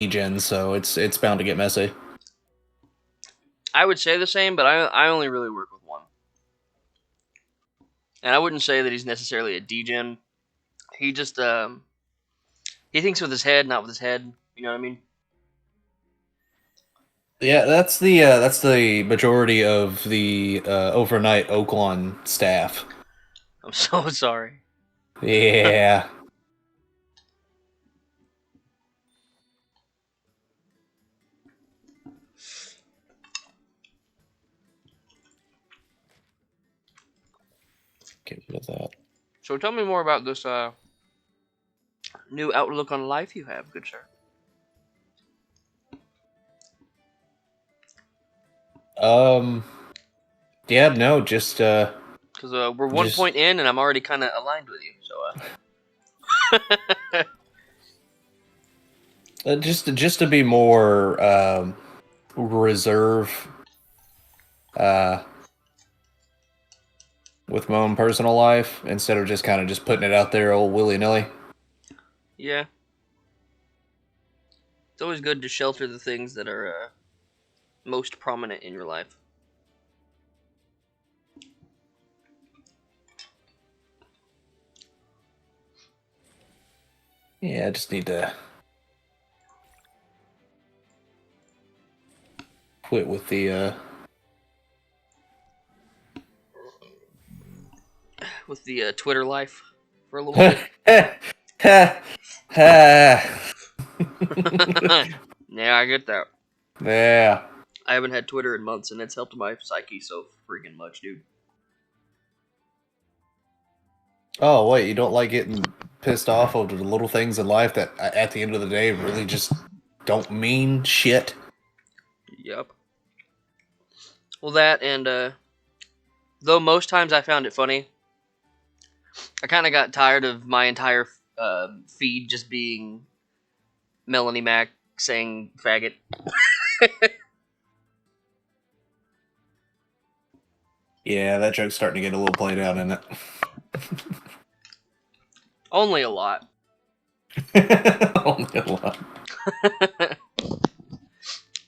degen, so it's bound to get messy. I would say the same, but I only really work with one. And I wouldn't say that he's necessarily a degen. He just he thinks with his head, not with his head. You know what I mean? Yeah, that's the majority of the overnight Oaklawn staff. I'm so sorry. Yeah. Get rid of that. So tell me more about this new outlook on life you have, good sir. Yeah, no, just Because we're one point in, and I'm already kind of aligned with you. So just to be more reserve with my own personal life instead of just kind of just putting it out there all willy-nilly. Yeah. It's always good to shelter the things that are most prominent in your life. Yeah, I just need to quit with the Twitter life for a little bit. Yeah, I get that. Yeah. I haven't had Twitter in months, and it's helped my psyche so freaking much, dude. Oh, wait, you don't like getting pissed off over the little things in life that, at the end of the day, really just don't mean shit? Yep. Well, that, and, though most times I found it funny, I kind of got tired of my entire feed just being Melanie Mac saying faggot. Yeah, that joke's starting to get a little played out, isn't it? Only a lot. Only a lot.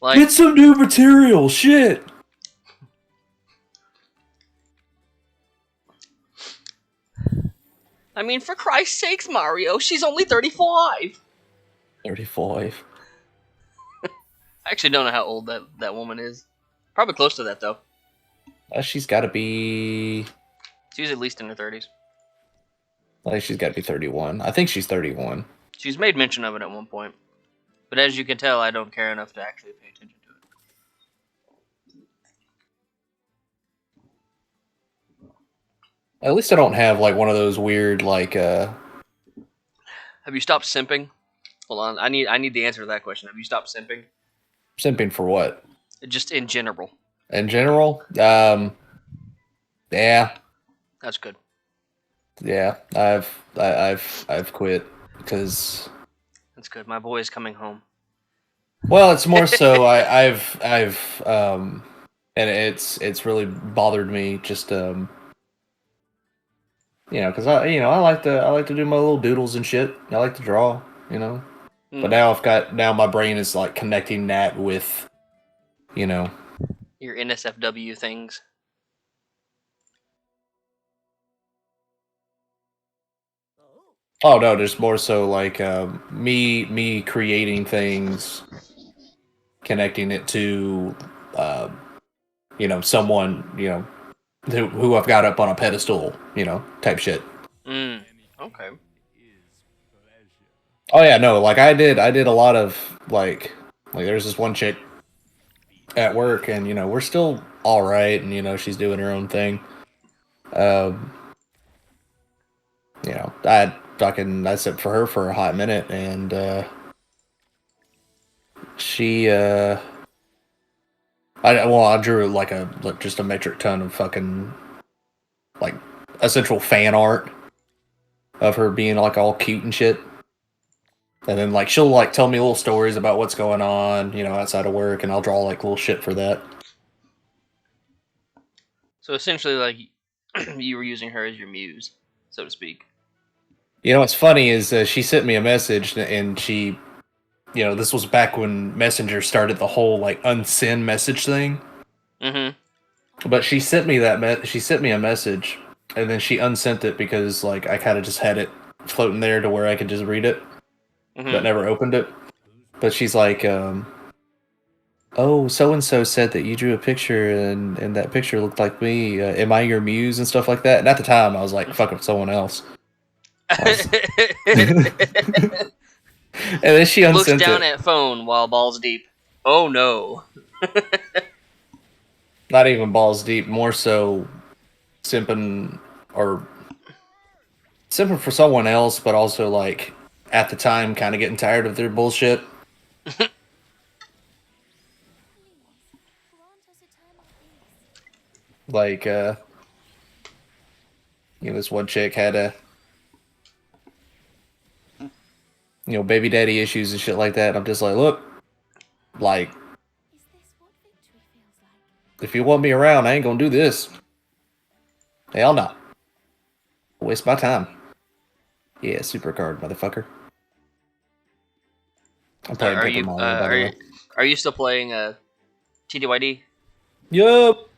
Like, get some new material, shit! I mean, for Christ's sakes, Mario, she's only 35. 35. I actually don't know how old that woman is. Probably close to that, though. She's got to be... She's at least in her 30s. I think she's got to be 31. I think she's 31. She's made mention of it at one point. But as you can tell, I don't care enough to actually pay attention to it. At least I don't have, like, one of those weird, like, Have you stopped simping? Hold on, I need the answer to that question. Have you stopped simping? Simping for what? Just in general. In general? Yeah. That's good. Yeah, I've quit because... That's good. My boy is coming home. Well, it's more so I've and it's really bothered me just you know, because I like to do my little doodles and shit. I like to draw, you know. But now my brain is like connecting that with, you know, your NSFW things. Oh no, there's more so like me creating things, connecting it to you know, someone, you know, who I've got up on a pedestal, you know, type shit. Okay. Oh yeah, no, like I did a lot of like there's this one chick at work, and you know we're still all right, and you know she's doing her own thing. You know, I said for her for a hot minute, and she I drew like just a metric ton of fucking like essential fan art of her being like all cute and shit. And then like she'll like tell me little stories about what's going on, you know, outside of work, and I'll draw like little shit for that. So essentially, like you were using her as your muse, so to speak. You know what's funny is she sent me a message and she you know, this was back when Messenger started the whole like unsend message thing. Mm-hmm. But she sent me she sent me a message, and then she unsent it because like I kind of just had it floating there to where I could just read it, but Mm-hmm. never opened it. But she's like, "Oh, so and so said that you drew a picture, and that picture looked like me. Am I your muse and stuff like that?" And at the time, I was like, "Fucking with someone else." I was, and then she Looks unsent down it. at phone while balls deep. Oh no. Not even balls deep, more so simping or simping for someone else, but also like at the time kind of getting tired of their bullshit. Like you know, this one chick had a baby daddy issues and shit like that. I'm just like, look, like if you want me around, I ain't gonna do this. Hell no. Waste my time. Yeah, supercard, motherfucker. I'm playing Are Paper you Mario, by the way. are you still playing TDYD? Yup.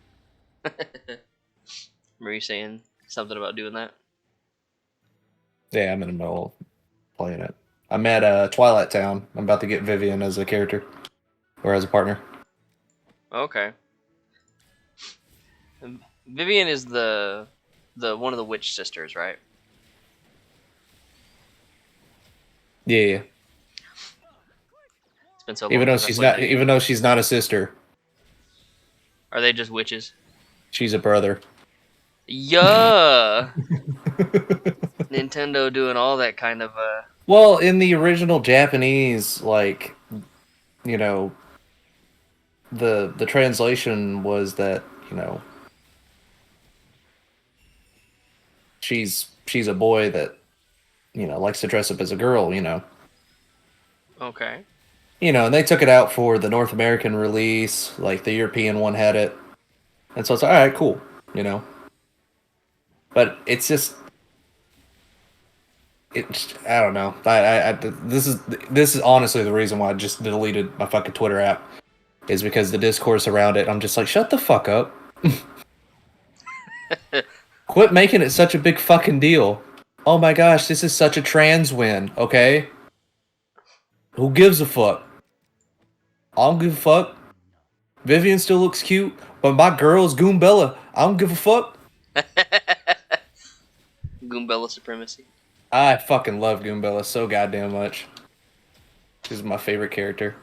Were you saying something about doing that? Yeah, I'm in the middle of playing it. I'm at Twilight Town. I'm about to get Vivian as a character or as a partner. Okay. Vivian is the one of the witch sisters, right? Yeah. It's been so long since I played that game. Even though she's not a sister, Are they just witches? she's a brother. Yeah. Nintendo doing all that kind of Well, in the original Japanese, like, you know, the translation was that, you know, she's a boy that, you know, likes to dress up as a girl, you know. okay. You know, and they took it out for the North American release, like the European one had it. And so it's like, all right, cool, you know. But it's just I don't know. This is honestly the reason why I just deleted my fucking Twitter app is because the discourse around it. I'm just like, shut the fuck up. Quit making it such a big fucking deal. Oh my gosh, this is such a trans win. Okay, who gives a fuck? I don't give a fuck. Vivian still looks cute, but my girl's Goombella. I don't give a fuck. Goombella supremacy. I fucking love Goombella so goddamn much. She's my favorite character.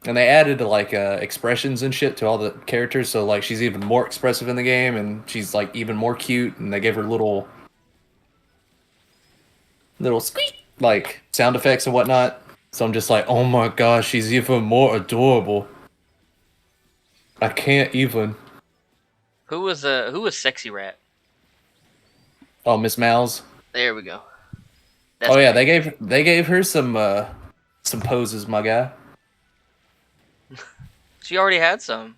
And they added like expressions and shit to all the characters, so like she's even more expressive in the game, and she's like even more cute. And they gave her little squeak like sound effects and whatnot. So I'm just like, oh my gosh, she's even more adorable. I can't even. Who was Sexy Rat? Oh, Miss Mouse. There we go. That's Oh yeah, great. they gave her some poses, my guy. She already had some.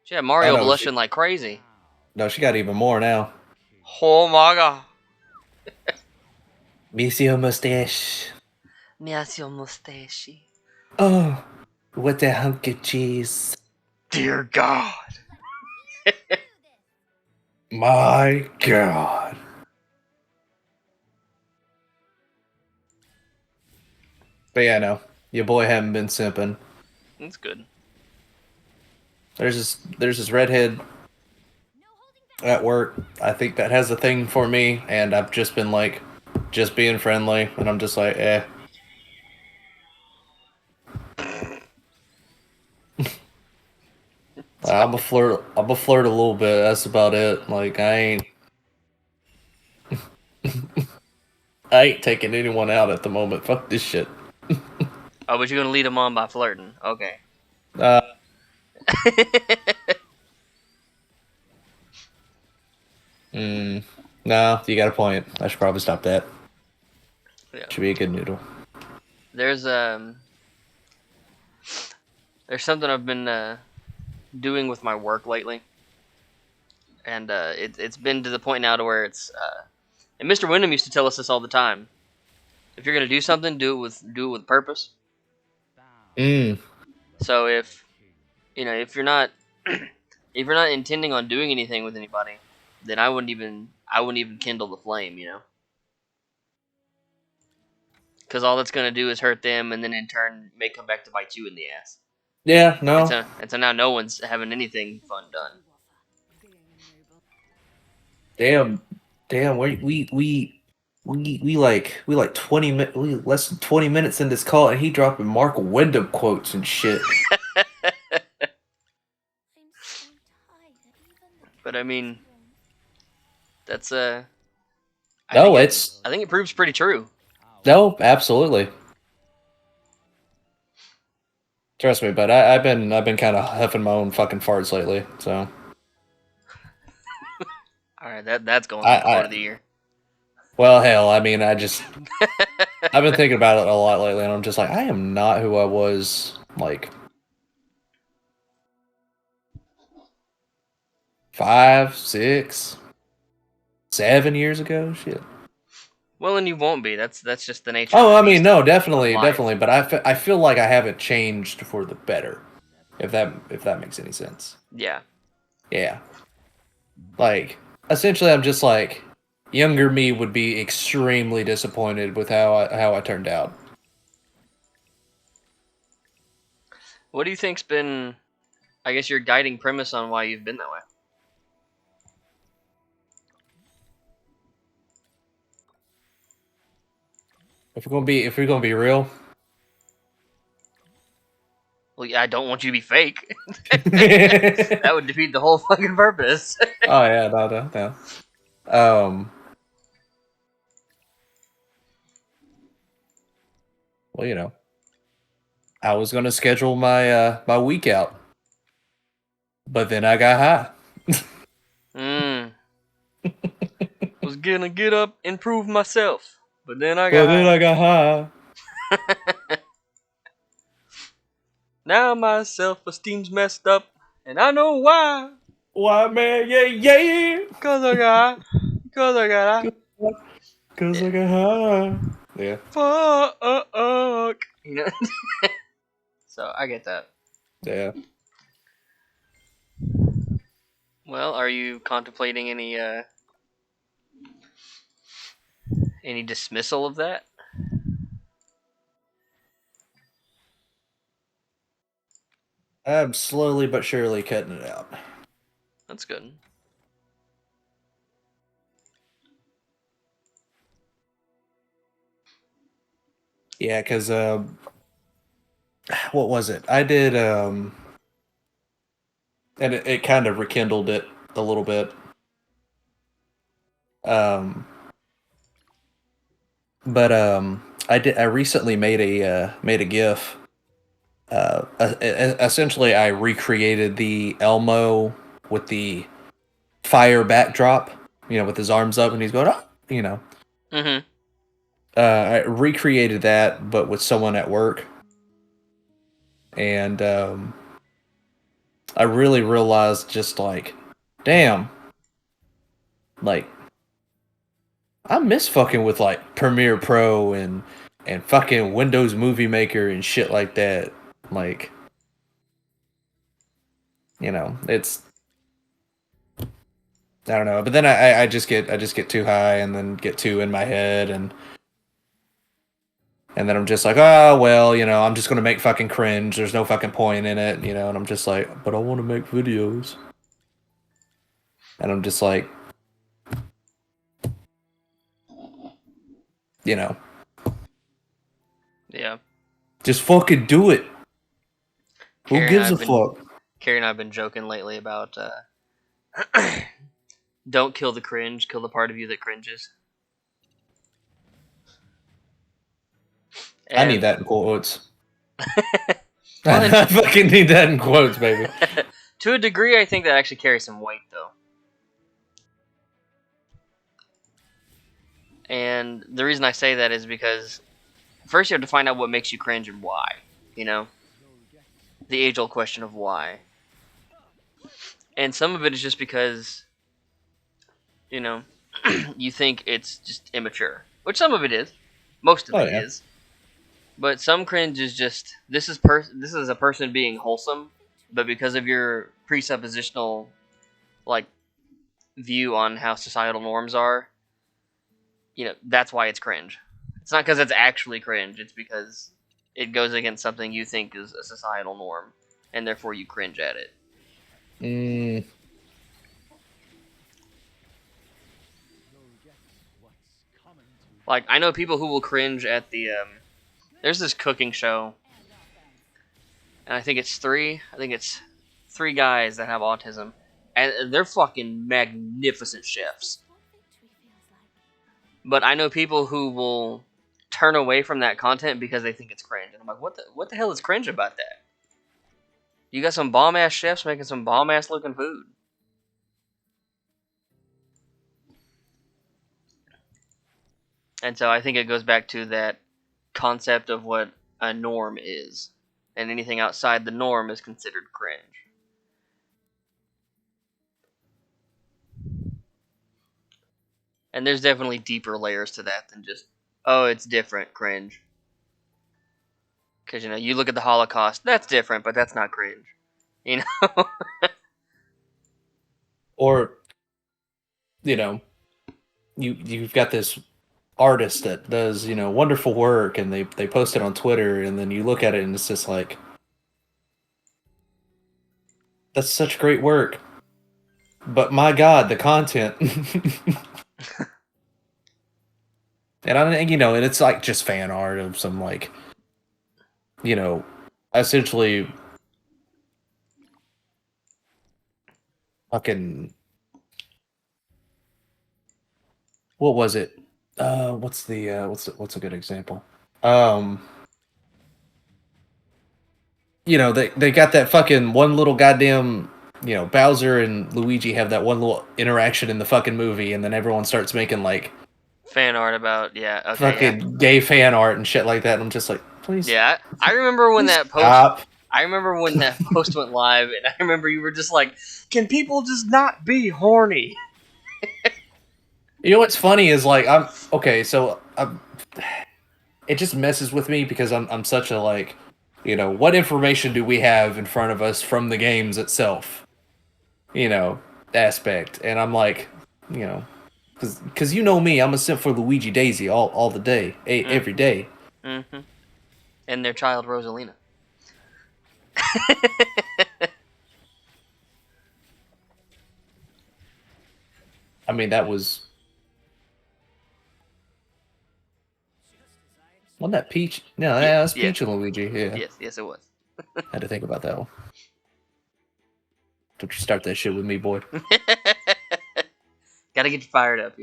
She had Oh Mario no, blushing like crazy. she got even more now. Oh my god. Miss your mustache. Miss your mustache. Oh, what a hunk of cheese. Dear God. My God. But yeah, no, your boy haven't been simping. That's good. There's this redhead at work. I think that has a thing for me, and I've just been like, just being friendly, and I'm just like, eh. I'm a flirt. I'm a flirt a little bit. That's about it. Like I ain't. I ain't taking anyone out at the moment. Fuck this shit. Oh, but you're gonna lead him on by flirting. Okay. Uh, no, you got a point. I should probably stop that. Yeah. Should be a good noodle. There's something I've been doing with my work lately, and it's been to the point now to where it's and Mr. Wyndham used to tell us this all the time. if you're gonna do something, do it with purpose. Mm. So if you're not if you're not intending on doing anything with anybody, then I wouldn't even kindle the flame, because all that's gonna do is hurt them, and then in turn may come back to bite you in the ass. Yeah, And no. so now no one's having anything fun done. Damn, damn. We like 20 less than 20 minutes in this call, and he dropping Mark Wyndham quotes and shit. But I mean, that's No, it's I think it proves pretty true. no, absolutely. Trust me, but I've been kind of huffing my own fucking farts lately. So All right, that's going I, to the quote of the I year. well, hell, I mean, I've been thinking about it a lot lately, and I'm just like, I am not who I was like 5, 6, 7 years ago. Shit. Well, and you won't be. That's just the nature of Oh, the I mean, beast no, of definitely, life. definitely. But I feel like I haven't changed for the better. If that makes any sense. Yeah. Yeah. Like, essentially, I'm just like, younger me would be extremely disappointed with how I turned out. What do you think's been, I guess, your guiding premise on why you've been that way? If we're gonna be real. Well, yeah, I don't want you to be fake. Oh That would defeat the whole fucking purpose. yeah, no. Um, well, I was gonna schedule my week out, but then I got high. Mm. Was gonna get up and prove myself, but then I But got then high. I got high. Now my self-esteem's messed up, and I know why. Why, man? Yeah, yeah. Cause I got high. Cause I got high. Cause Yeah. I got high. Yeah. Fuck. So I get that. Yeah. Well, are you contemplating any dismissal of that? I'm slowly but surely cutting it out. That's good. Yeah, because what was it? I did and it kind of rekindled it a little bit. Um, but I recently made a GIF. Essentially, I recreated the Elmo with the fire backdrop. With his arms up and he's going, oh. Mm-hmm. I recreated that, but with someone at work, and I really realized just like, damn, like I miss fucking with like Premiere Pro and fucking Windows Movie Maker and shit like that. Like, it's I don't know, but then I just get too high and then get too in my head and then I'm just like, oh well, I'm just gonna make fucking cringe. There's no fucking point in it, and I'm just like, but I want to make videos, and I'm just like, you know, Yeah. just fucking do it. Who Carrie and gives a I've been fuck? Carrie and I've been joking lately about don't kill the cringe, kill the part of you that cringes. I need And that in quotes. well, I fucking need that in quotes, baby. to a degree, I think that actually carries some weight, though. And the reason I say that is because first you have to find out what makes you cringe and why. You know, the age-old question of why. And some of it is just because, you know, you think it's just immature, which some of it is. Most of Oh it yeah. is. But some cringe is just this is a person being wholesome, but because of your presuppositional like view on how societal norms are, that's why it's cringe. It's not because it's actually cringe. It's because it goes against something you think is a societal norm, and therefore you cringe at it. Mm. Like I know people who will cringe at the there's this cooking show, and I think it's three guys that have autism, and they're fucking magnificent chefs. But I know people who will turn away from that content because they think it's cringe, and I'm like, what the hell is cringe about that? You got some bomb ass chefs making some bomb ass looking food. And so I think it goes back to that concept of what a norm is. And anything outside the norm is considered cringe. And there's definitely deeper layers to that than just, oh, it's different, cringe. Because, you look at the Holocaust, that's different, but that's not cringe. You know? Or, you've got this artist that does, wonderful work, and they post it on Twitter, and then you look at it and it's just like, that's such great work. But my God, the content. And I think, and it's like just fan art of some like, essentially fucking, what was it? What's a good example? They got that fucking one little goddamn, Bowser and Luigi have that one little interaction in the fucking movie, and then everyone starts making like Fan art about, fucking gay fan art and shit like that. And I'm just like, please. Yeah, I remember when please that post. stop. I remember when that post went live, and I remember you were just like, "Can people just not be horny?" You know what's funny is like it just messes with me because I'm such a like, what information do we have in front of us from the games itself, aspect, and I'm like, because me, I'm a simp for Luigi Daisy all the day, every day. Mm-hmm. And their child Rosalina. I mean, that was. Wasn't that Peach? No, yeah, that's Peach and Luigi. Yeah. Yes, it was. Had to think about that one. Don't you start that shit with me, boy. Gotta get you fired up,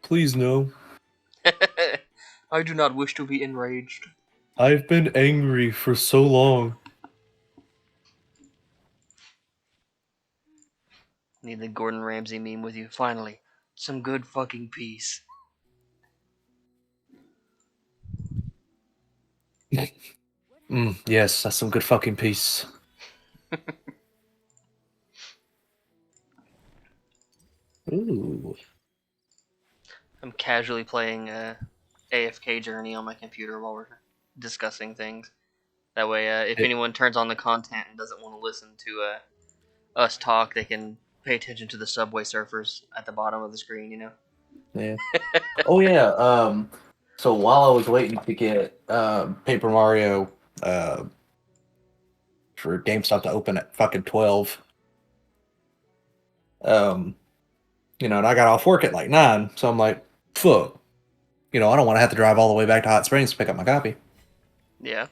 Please no. I do not wish to be enraged. I've been angry for so long. Need the Gordon Ramsay meme with you. Finally, some good fucking peace. Yes, that's some good fucking peace. Ooh. I'm casually playing AFK Journey on my computer while we're discussing things. That way, if anyone turns on the content and doesn't want to listen to us talk, they can pay attention to the Subway Surfers at the bottom of the screen, Yeah. Oh yeah. So while I was waiting to get Paper Mario for GameStop to open at fucking 12, and I got off work at like 9, so I'm like, fuck. I don't want to have to drive all the way back to Hot Springs to pick up my copy. Yeah.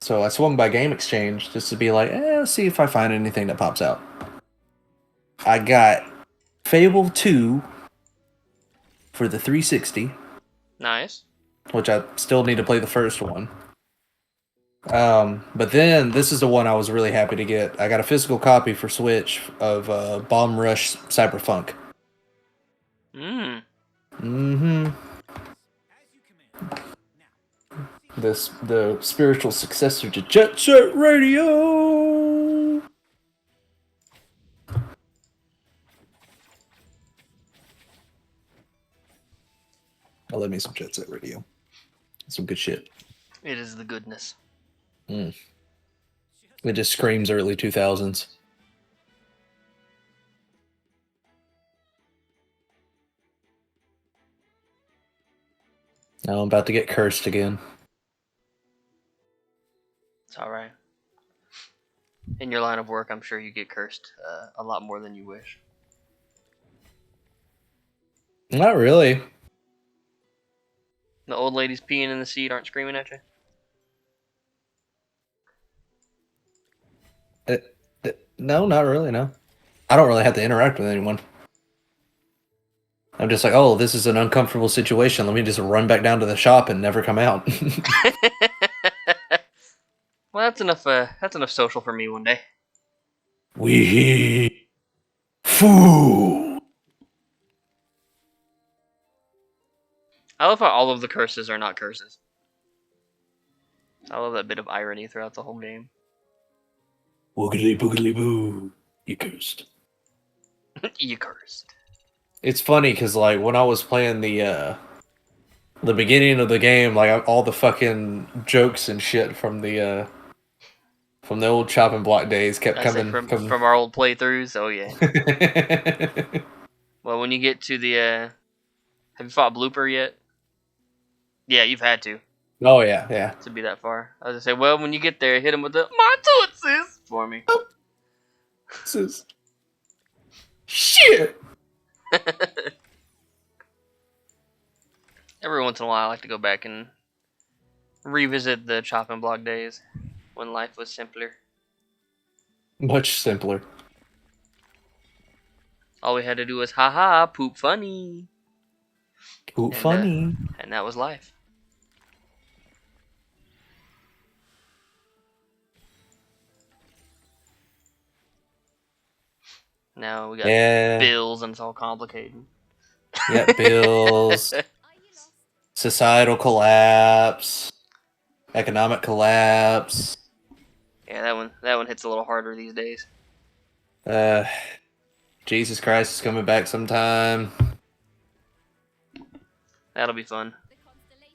So I swung by Game Exchange just to be like, let's see if I find anything that pops out. I got Fable 2 for the 360. Nice. Which I still need to play the first one. But then this is the one I was really happy to get. I got a physical copy for Switch of Bomb Rush Cyberpunk. Mm-hmm. The spiritual successor to Jet Set Radio. love me some Jet Set Radio. Some good shit. It is the goodness. It just screams early 2000s. Now I'm about to get cursed again. It's alright. In your line of work, I'm sure you get cursed a lot more than you wish. Not really. The old ladies peeing in the seat aren't screaming at you? No, not really, no. I don't really have to interact with anyone. I'm just like, oh, this is an uncomfortable situation. Let me just run back down to the shop and never come out. Well, that's enough social for me one day. We fool. I love how all of the curses are not curses. I love that bit of irony throughout the whole game. Woogly boogly boo. You cursed. You cursed. It's funny because, like, when I was playing the beginning of the game, like, all the fucking jokes and shit from the old chopping block days kept coming from our old playthroughs. Oh yeah. Well, when you get to the have you fought Blooper yet? Yeah, you've had to. Oh yeah, yeah. To be that far. I was gonna say, well, when you get there, hit him with the my tootsies for me. This is shit. Every once in a while, I like to go back and revisit the chopping block days when life was simpler. Much simpler. All we had to do was haha, poop funny. Poop funny. And that was life. Now we got bills and it's all complicated. Yeah, bills. Societal collapse. Economic collapse. Yeah, that one hits a little harder these days. Jesus Christ is coming back sometime. That'll be fun.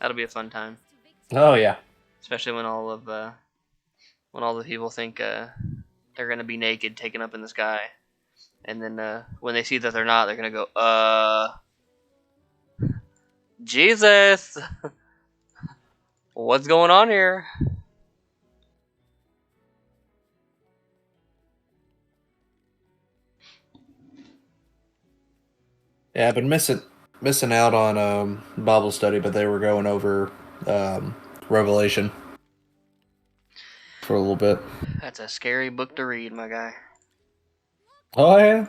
That'll be a fun time. Oh yeah. Especially when all the people think they're gonna be naked, taken up in the sky, and then when they see that they're not, they're gonna go, Jesus, what's going on here? Yeah, I've been missing out on Bible study, but they were going over Revelation for a little bit. That's a scary book to read, my guy. Oh yeah.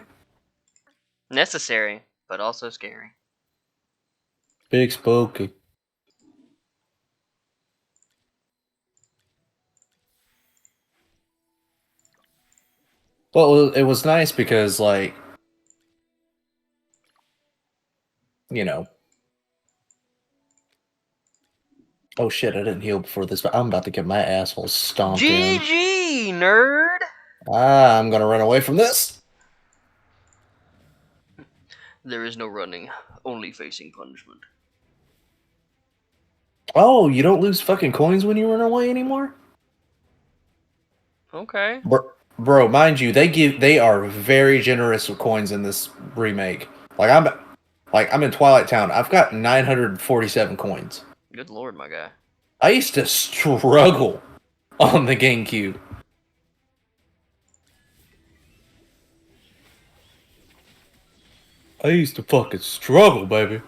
Necessary, but also scary. Big spooky. Well, it was nice because, like, you know. Oh shit! I didn't heal before this, but I'm about to get my asshole stomped in. GG, nerd. I'm gonna run away from this. There is no running, only facing punishment. Oh, you don't lose fucking coins when you run away anymore? Okay. Bro, mind you, they are very generous with coins in this remake. I'm in Twilight Town. I've got 947 coins. Good lord, my guy. I used to struggle on the GameCube. I used to fucking struggle, baby.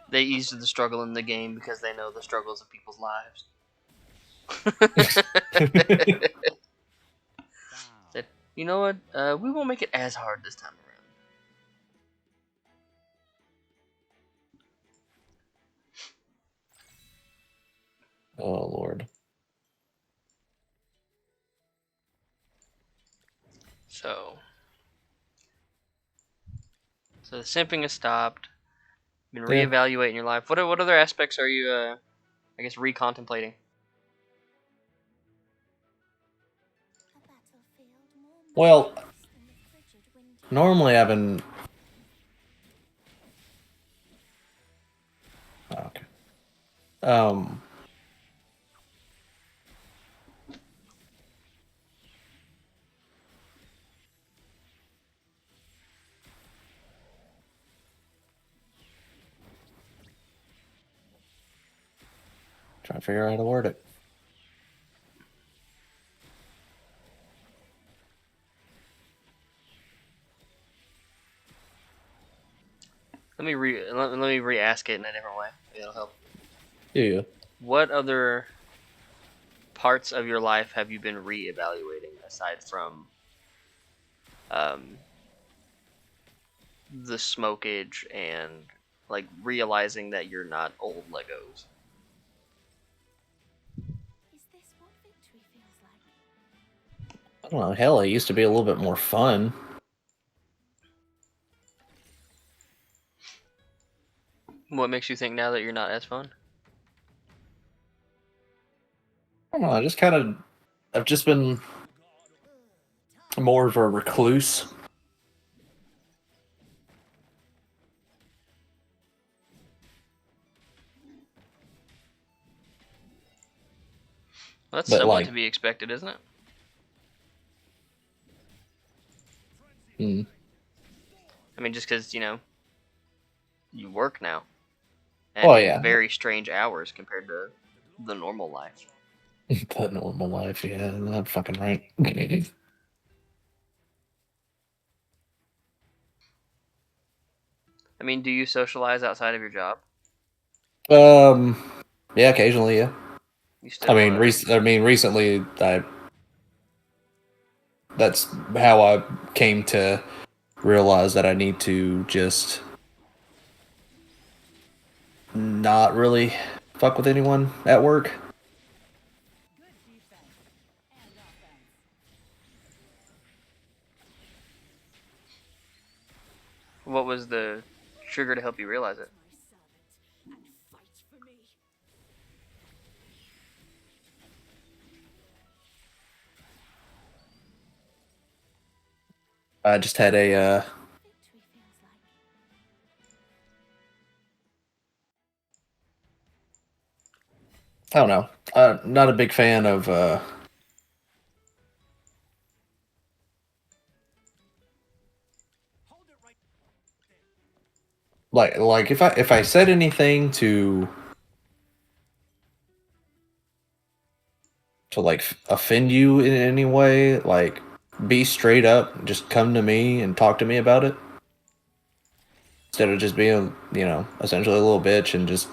They ease the struggle in the game because they know the struggles of people's lives. Said, you know what? We won't make it as hard this time around. Oh, Lord. So the simping has stopped. You've been reevaluating your life. What other aspects are you, I guess, recontemplating? Well, normally I've been Um, trying to figure out how to word it. Let me re-ask it in a different way. Maybe it'll help. Yeah. What other parts of your life have you been re-evaluating aside from the smokage and like realizing that you're not old Legos? Is this what victory feels like? I don't know. Hell, it used to be a little bit more fun. What makes you think now that you're not as fun? I don't know. I've just been more of a recluse. Well, that's But somewhat like, to be expected, isn't it? mm, I mean, just because you work now, and oh in yeah, very strange hours compared to the normal life. the normal life. Yeah, that's fucking right. I mean, do you socialize outside of your job? um, yeah, occasionally, yeah. You I still, mean, recently, that's how I came to realize that I need to just not really fuck with anyone at work. Good defense and offense. what was the trigger to help you realize it? My servant and fight for me. I just had a What victory feels like. I don't know. Not a big fan of like if I said anything to like offend you in any way, like be straight up, just come to me and talk to me about it instead of just being, essentially a little bitch and just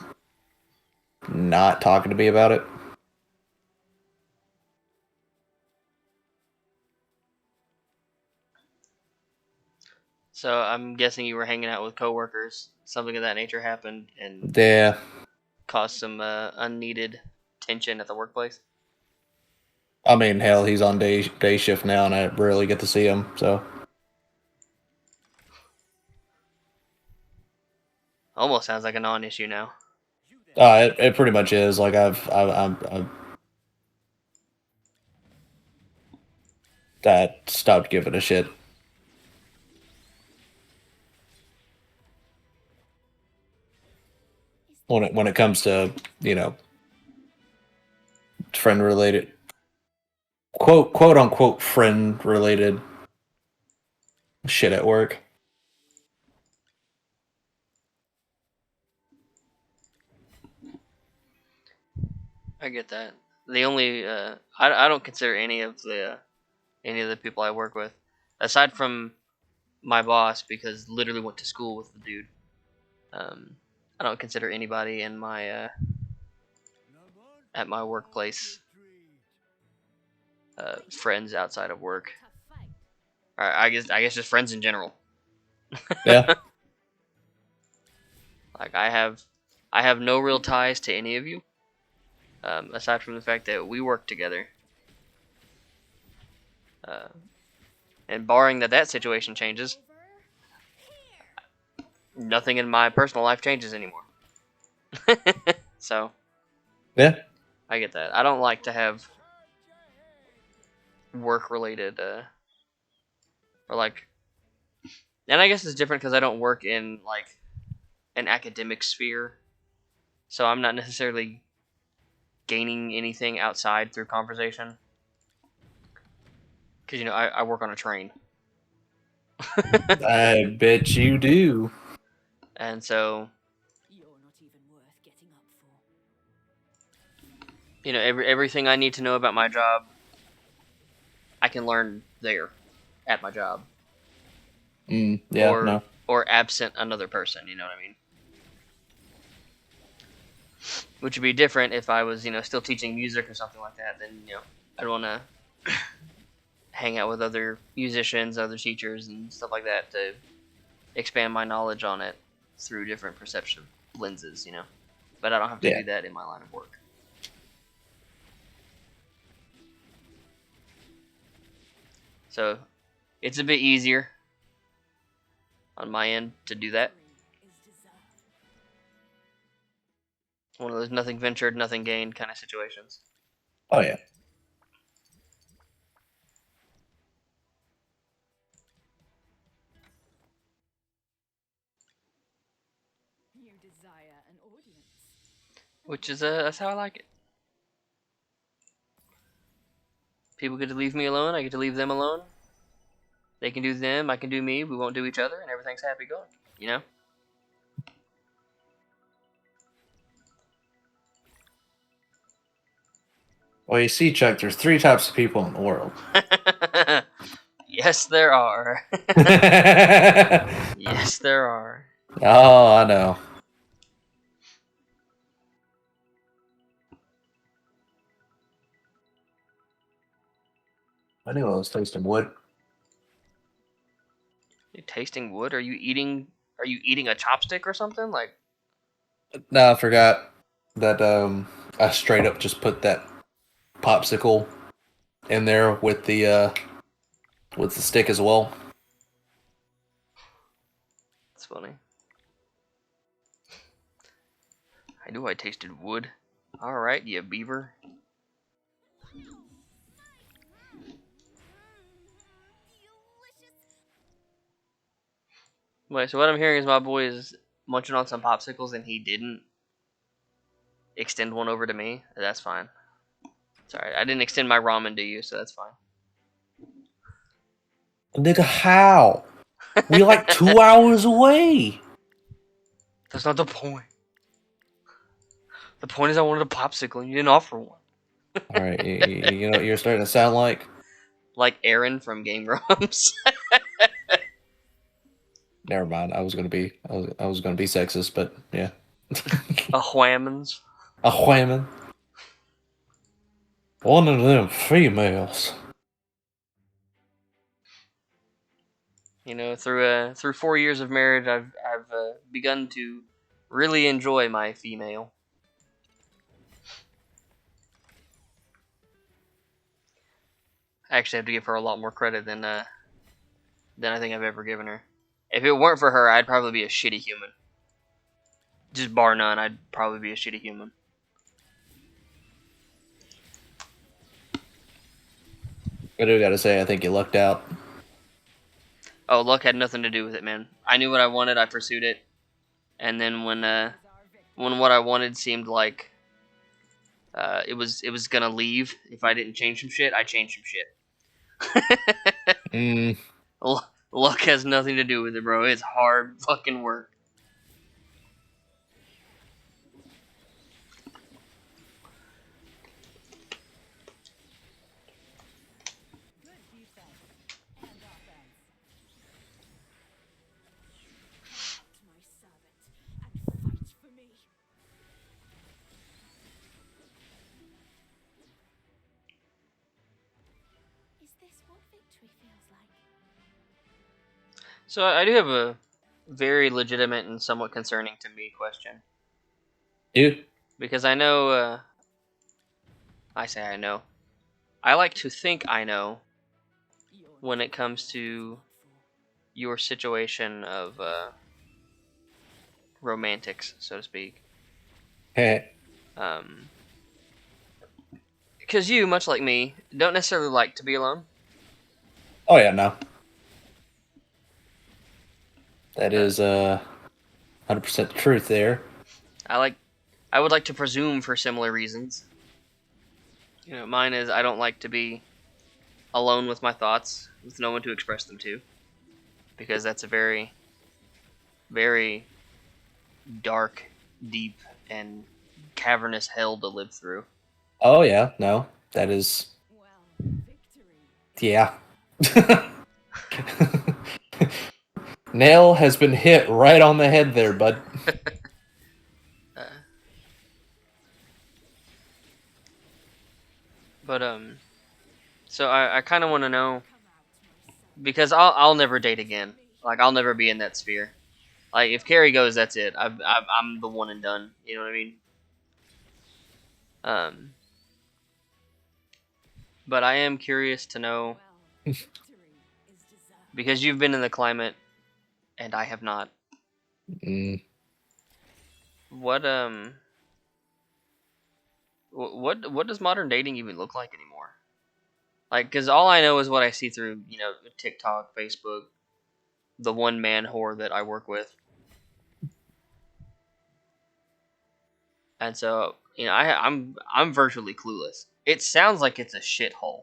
not talking to me about it. So I'm guessing you were hanging out with coworkers. Something of that nature happened and Yeah. caused some unneeded tension at the workplace. I mean, hell, he's on day shift now, and I rarely get to see him. So, Almost sounds like a non-issue now. it pretty much is. Like I've that stopped giving a shit when it comes to friend related quote unquote friend related shit at work. I get that. The only I don't consider any of the people I work with, aside from my boss, because literally went to school with the dude. Um, I don't consider anybody in my at my workplace friends outside of work. Tough fight. Or I guess just friends in general. Yeah. Like I have no real ties to any of you, aside from the fact that we work together. Uh, and barring that situation changes, nothing in my personal life changes anymore. So Yeah. I get that. I don't like to have work related or like, and I guess it's different because I don't work in like an academic sphere. so I'm not necessarily gaining anything outside through conversation. Because, I work on a train. I bet you do. And so, You're not even worth getting up for. everything I need to know about my job, I can learn there at my job. Yeah, no. Or absent another person, you know what I mean? Which would be different if I was, still teaching music or something like that. Then, I'd want to hang out with other musicians, other teachers, and stuff like that to expand my knowledge on it through different perception lenses, But I don't have to do that in my line of work. So, it's a bit easier on my end to do that. One of those nothing ventured, nothing gained kind of situations. Oh, yeah. You desire an audience. Which is, that's how I like it. People get to leave me alone, I get to leave them alone. They can do them, I can do me, we won't do each other, and everything's happy going, Well, you see, Chuck, there's 3 types of people in the world. Yes, there are. Yes, there are. Oh, I know. I knew I was tasting wood. You tasting wood? Are you eating a chopstick or something? Like, No, I forgot that I straight up just put that popsicle in there with the stick as well. it's funny. I knew I tasted wood. Alright, you beaver. Wait, so what I'm hearing is my boy is munching on some popsicles and he didn't extend one over to me. That's fine. Sorry, I didn't extend my ramen to you, so that's fine. Nigga, how? We like 2 hours away. That's not the point. The point is I wanted a popsicle and you didn't offer one. All right, you know what you're starting to sound like? Like Aaron from Game Grumps. Never mind. I was gonna be sexist, but yeah. A whammons. A whammon. One of them females. Through 4 years of marriage, I've begun to really enjoy my female. I actually have to give her a lot more credit than I think I've ever given her. If it weren't for her, I'd probably be a shitty human. Just bar none, I'd probably be a shitty human. I do gotta say, I think you lucked out. Oh, luck had nothing to do with it, man. I knew what I wanted, I pursued it, and then when what I wanted seemed like it was gonna leave if I didn't change some shit, I changed some shit. Luck has nothing to do with it, bro. It's hard fucking work. So I do have a very legitimate and somewhat concerning to me question. You? Because I know, I say I know. I like to think I know when it comes to your situation of romantics, so to speak. Hey. Because you, much like me, don't necessarily like to be alone. Oh yeah, no. That is 100% the truth there. I like I would like to presume for similar reasons. You know, mine is I don't like to be alone with my thoughts, with no one to express them to, because that's a very, very dark, deep, and cavernous hell to live through. Oh yeah, no, that is. Well, victory. Yeah. Nail has been hit right on the head there, bud. Uh, but so I kind of want to know, Come out, my son. because I'll never date again. Like I'll never be in that sphere. Like if Carrie goes, that's it. I'm the one and done. You know what I mean? Um, but I am curious to know, Well, victory is deserved. because you've been in the climate and I have not. Mm. What what does modern dating even look like anymore? Like, because all I know is what I see through, you know, TikTok, Facebook, the one man whore that I work with, and so you know, I'm virtually clueless. It sounds like it's a shithole,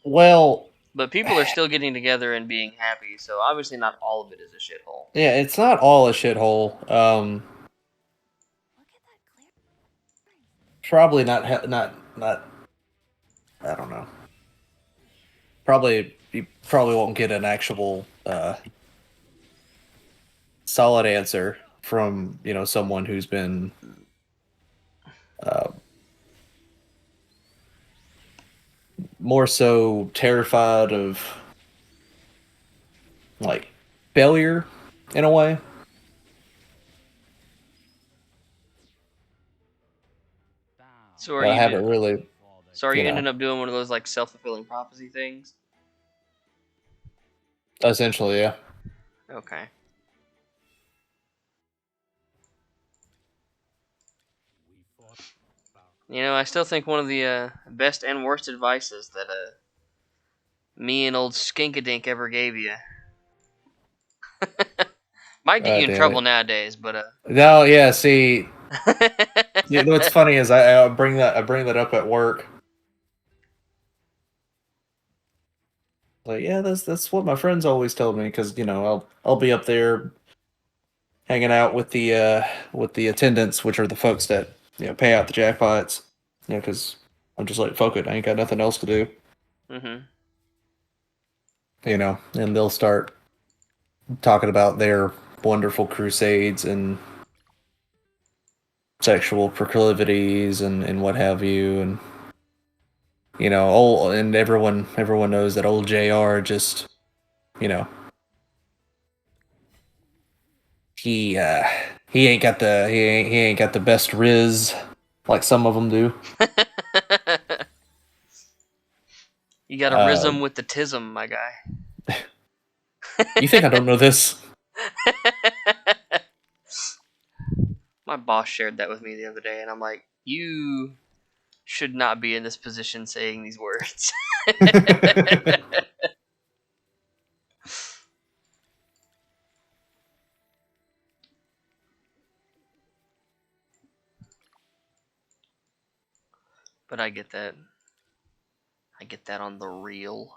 Well, but people are still getting together and being happy. So obviously, not all of it is a shithole. yeah, it's not all a shithole. Look at that clear. Probably not. I don't know. Probably you probably won't get an actual solid answer from someone who's been uh, more so terrified of like failure in a way. So But I haven't really. so are you you know ending up doing one of those like self-fulfilling prophecy things? Essentially, yeah. Okay. You know, I still think one of the best and worst advices that me and old Skinkadink ever gave you. Might get you in Damn trouble it. nowadays, but No, yeah. See, what's funny is I bring that up at work. Like, yeah, that's what my friends always told me because I'll be up there hanging out with the attendants, which are the folks that pay out the jackpots. Because I'm just like, fuck it, I ain't got nothing else to do. mhm. And they'll start talking about their wonderful crusades and sexual proclivities and what have you, and and everyone knows that old JR just you know he he ain't got the best riz like some of them do. You got a Uh, rhythm with the tism, my guy. you think I don't know this? My boss shared that with me the other day, and I'm like, you should not be in this position saying these words. But I get that. I get that on the real.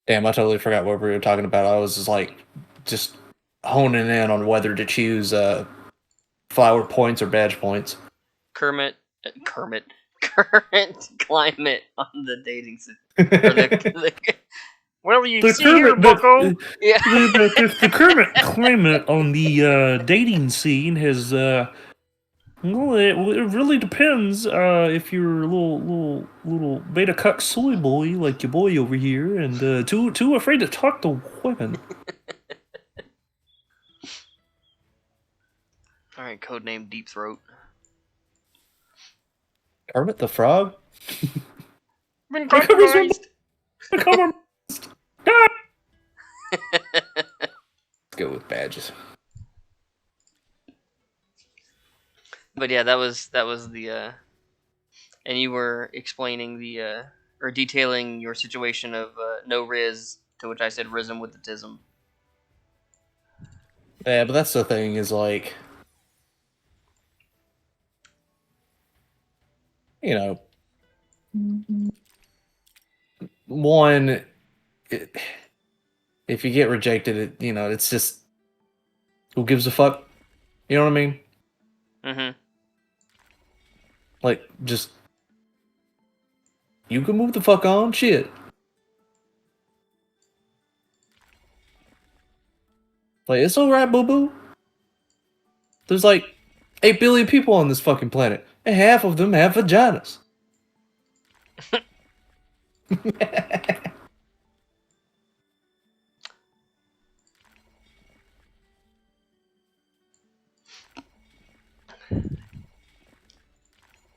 Damn, I totally forgot what we were talking about. I was just honing in on whether to choose flower points or badge points. Kermit, Kermit, current climate on the dating system. Or the well, you The see here, current Bucko. Yeah. the current climate on the dating scene has well, it really depends. If you're a little beta cuck soy boy like your boy over here, and too afraid to talk to women. All right, codename Deep Throat. Kermit the Frog. Been My cover's compromised. my cover. Let's go with badges. But yeah, that was the and you were explaining the or detailing your situation of no riz, to which I said rhythm with the tism. Yeah, but that's the thing is like, you know, one, it, if you get rejected, it's just who gives a fuck? You know what I mean? Mm-hmm. Like, just you can move the fuck on, shit. Like, it's alright, boo boo. There's like 8 billion people on this fucking planet, and half of them have vaginas.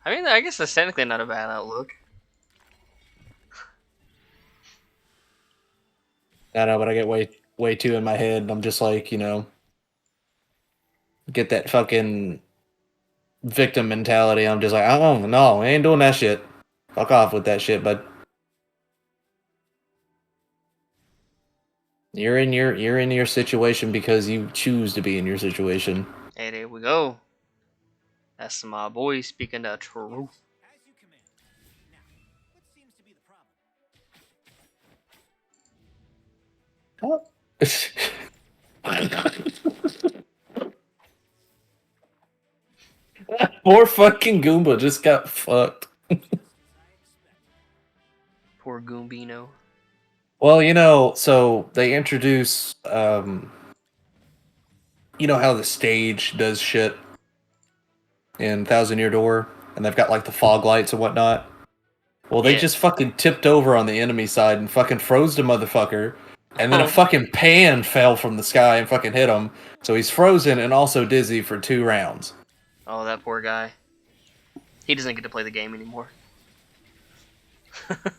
I mean, I guess that's technically not a bad outlook. I know, but I get way too in my head, and I'm just like, get that fucking victim mentality. I'm just like, oh no, I ain't doing that shit. Fuck off with that shit, bud. You're in your situation because you choose to be in your situation. Hey, there we go. That's my boy speaking the truth. As you command. Now, what seems to be the problem? Poor fucking Goomba just got fucked. Poor Goombino. Well, so they introduce, you know how the stage does shit in Thousand Year Door, and they've got like the fog lights and whatnot. Well, they Yeah. just fucking tipped over on the enemy side and fucking froze the motherfucker, and then a fucking pan fell from the sky and fucking hit him, so he's frozen and also dizzy for 2 rounds. Oh, that poor guy. He doesn't get to play the game anymore.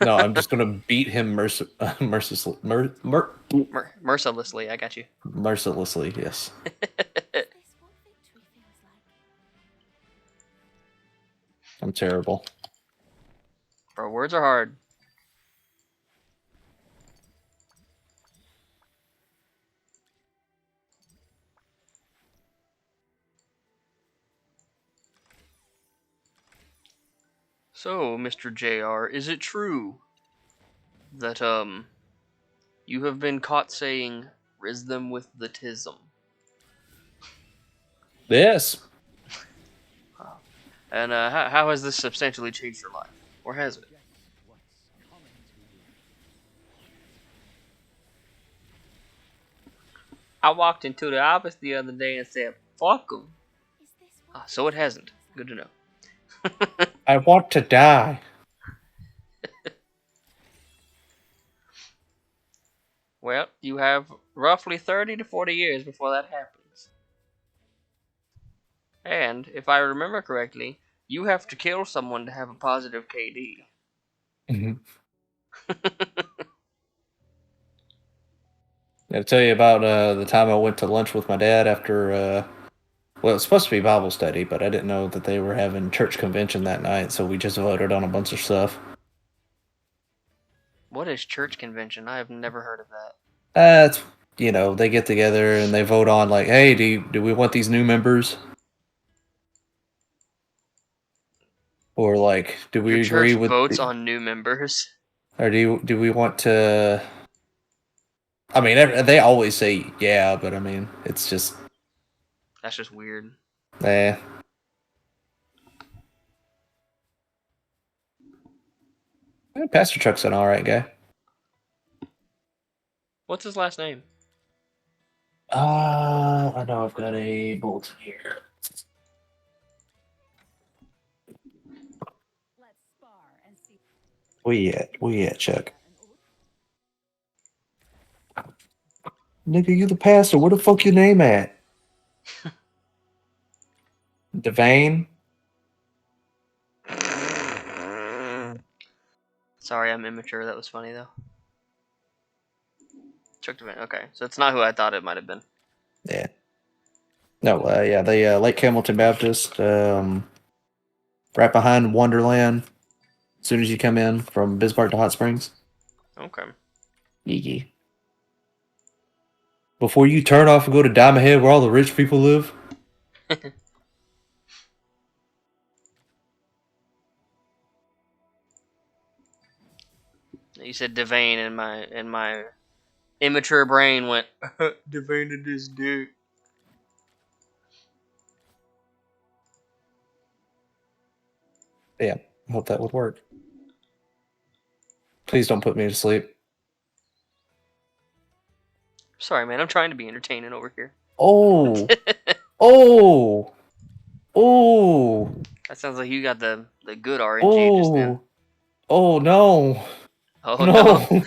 No, I'm just gonna beat him mercilessly. Mercilessly, I got you. Mercilessly, yes. Is this what victory feels like? I'm terrible. Bro, words are hard. So, Mr. JR, is it true that, you have been caught saying, "Riz them with the tism"? Yes. And, how has this substantially changed your life? Or has it? I walked into the office the other day and said, "Fuck 'em." Is this what So it victory hasn't. feels Good to know. I want to die. Well, you have roughly 30 to 40 years before that happens. And, if I remember correctly, you have to kill someone to have a positive KD. I'll tell you about the time I went to lunch with my dad after, well, it was supposed to be Bible study, but I didn't know that they were having church convention that night, so we just voted on a bunch of stuff. What is church convention? I have never heard of that. It's, they get together and they vote on, like, hey, do we want these new members? Or, like, do we Your agree church with... votes on new members. Or do we want to... I mean, they always say yeah, but I mean, it's just... That's just weird. Eh. Pastor Chuck's an alright guy. What's his last name? I know I've got a bulletin here. Let's spar and see. We at, Chuck? Nigga, you the pastor. Where the fuck your name at? Devane? Sorry, I'm immature. That was funny, though. Chuck Devane. Okay, so it's not who I thought it might have been. Yeah. No, yeah, they Lake Hamilton Baptist, right behind Wonderland. As soon as you come in from Bismarck to Hot Springs. Okay. Yee. Before you turn off and go to Diamond Head where all the rich people live. You said Devane, and my immature brain went Devane to this dick. Yeah, I hope that would work. Please don't put me to sleep. Sorry, man. I'm trying to be entertaining over here. Oh, oh, oh, That sounds like you got the good RNG just then. oh no, Oh no! no.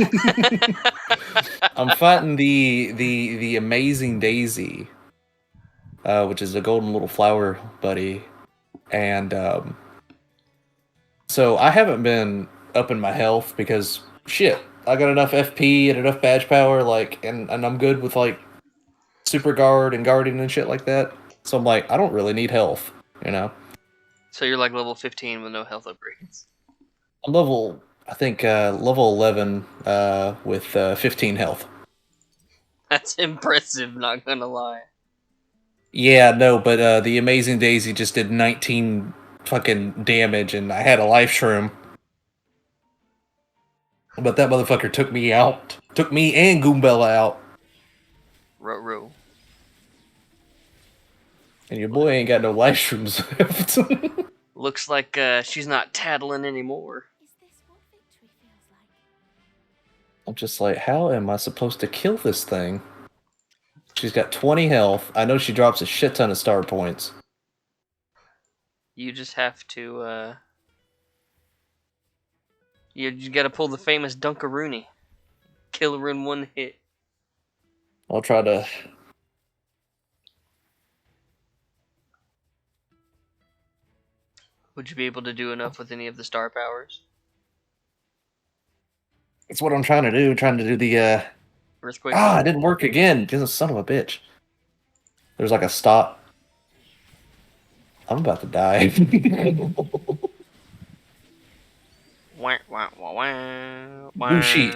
I'm fighting the amazing Daisy, which is a golden little flower buddy, and so I haven't been upping my health because shit, I got enough FP and enough badge power, like, and I'm good with like super guard and guardian and shit like that. So I'm like, I don't really need health, you know. So you're like level 15 with no health upgrades. I'm level, I think, level 11 with 15 health. That's impressive, not gonna lie. Yeah, no, but the amazing Daisy just did 19 fucking damage, and I had a life shroom. But that motherfucker took me out. Took me and Goombella out. Ruh-roh. And your boy ain't got no life shrooms left. Looks like she's not tattling anymore. Is this what victory feels like? I'm just like, how am I supposed to kill this thing? She's got 20 health. I know she drops a shit ton of star points. You just have to, you just gotta pull the famous Dunkaroony. Kill her in one hit. I'll try to... Would you be able to do enough with any of the star powers? That's what I'm trying to do. Trying to do the, Earthquake? it didn't work again. Just a son of a bitch. There's like a stop. I'm about to die. Wah, wah, wah, wah, wah. Ooh, sheet.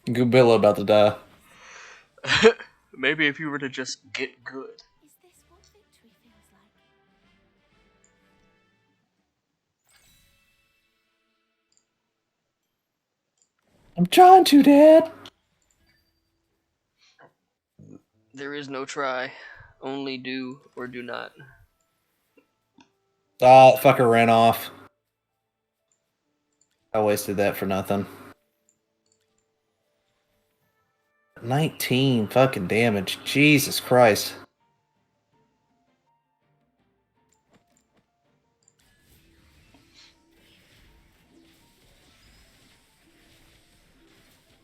Goombilla about to die. Maybe if you were to just get good. Is this what victory feels like? I'm trying to, Dad. There is no try. Only do or do not. Ah, fucker ran off. I wasted that for nothing. 19 fucking damage. Jesus Christ.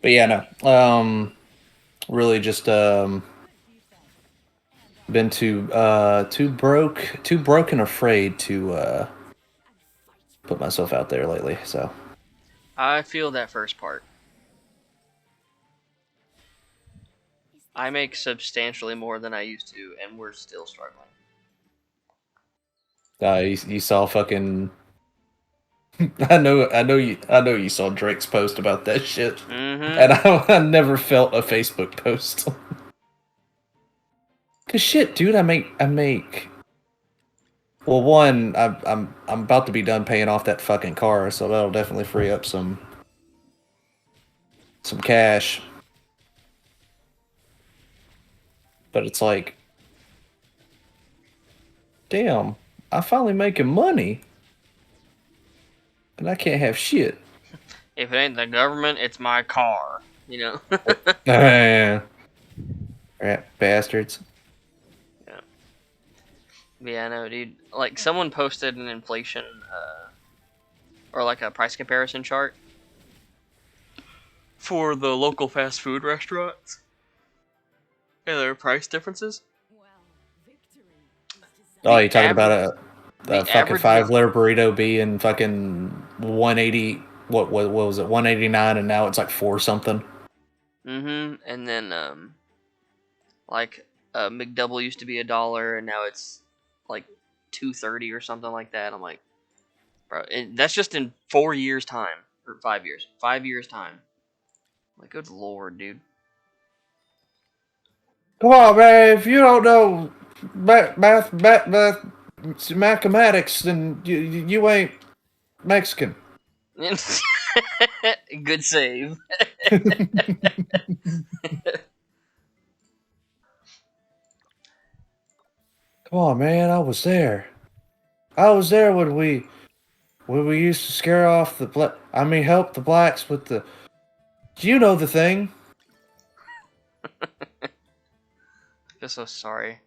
But yeah, no. Really just been too broke and afraid to put myself out there lately. So I feel that first part. I make substantially more than I used to, and we're still struggling. you saw fucking. I know you saw Drake's post about that shit, Mm-hmm. and I never felt a Facebook post. Cause shit, dude, I make. Well, one, I'm about to be done paying off that fucking car, so that'll definitely free up some cash. But it's like, damn, I'm finally making money, and I can't have shit. If it ain't the government, it's my car. You know? Rat bastards. Yeah, I know, dude. Like, someone posted an inflation, or like a price comparison chart for the local fast food restaurants. And their price differences. Oh, you talking about a fucking average 5-layer burrito being fucking 180? What was it? 189, and now it's like 4 something. Mm-hmm. And then like McDouble used to be $1, and now it's like $2.30 or something like that. I'm like, bro, and that's just in 4 years time or 5 years. 5 years time. Like, good lord, dude. Come on, man. If you don't know mathematics, then you ain't Mexican. Good save. Come on, man. I was there. I was there when we used to scare off help the blacks with the. Do you know the thing? I feel so sorry.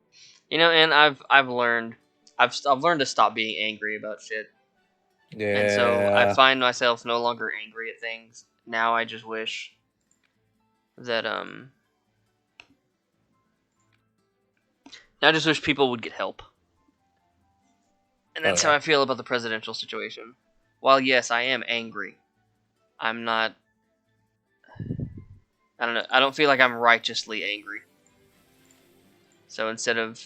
You know, and I've learned I've learned to stop being angry about shit. Yeah. And so I find myself no longer angry at things. Now I just wish that now I just wish people would get help. And that's how I feel about the presidential situation. While yes, I am angry, I'm not. I don't know. I don't feel like I'm righteously angry. So instead of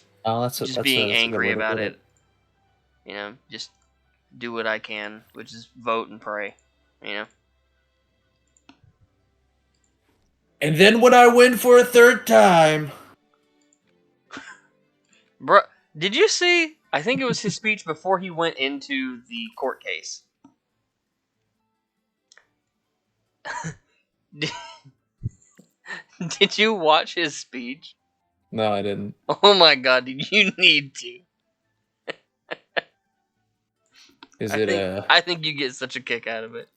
just being angry about it, you know, just do what I can, which is vote and pray. You know. And then when I win for a third time. Bro, did you see? I think it was his speech before he went into the court case. Did you watch his speech? No, I didn't. Oh my god, dude, you need to. I think you get such a kick out of it.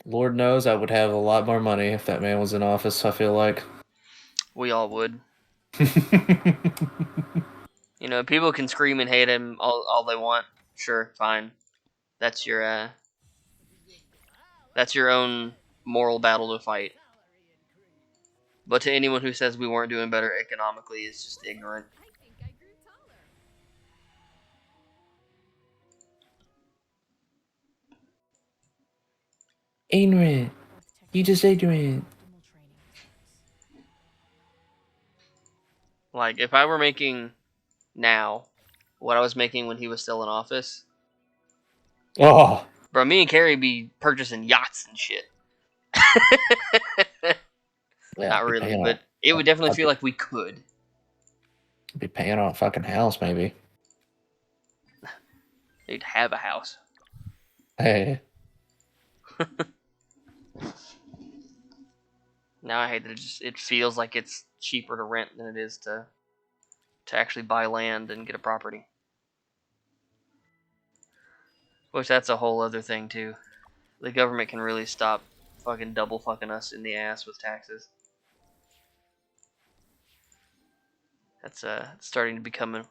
Lord knows I would have a lot more money if that man was in office, I feel like. We all would. You know, people can scream and hate him all they want. Sure, fine. That's your own moral battle to fight. But to anyone who says we weren't doing better economically is just ignorant. I think I grew taller. Ignorant. You just ignorant. Like, if I were making now what I was making when he was still in office, Oh. bro, me and Carrie be purchasing yachts and shit. Yeah, Not really, but it would definitely feel like we could. Be paying on a fucking house, maybe. They'd have a house. Hey. Now I hate that it feels like it's cheaper to rent than it is to actually buy land and get a property. Which that's a whole other thing too. The government can really stop fucking double fucking us in the ass with taxes. That's starting to become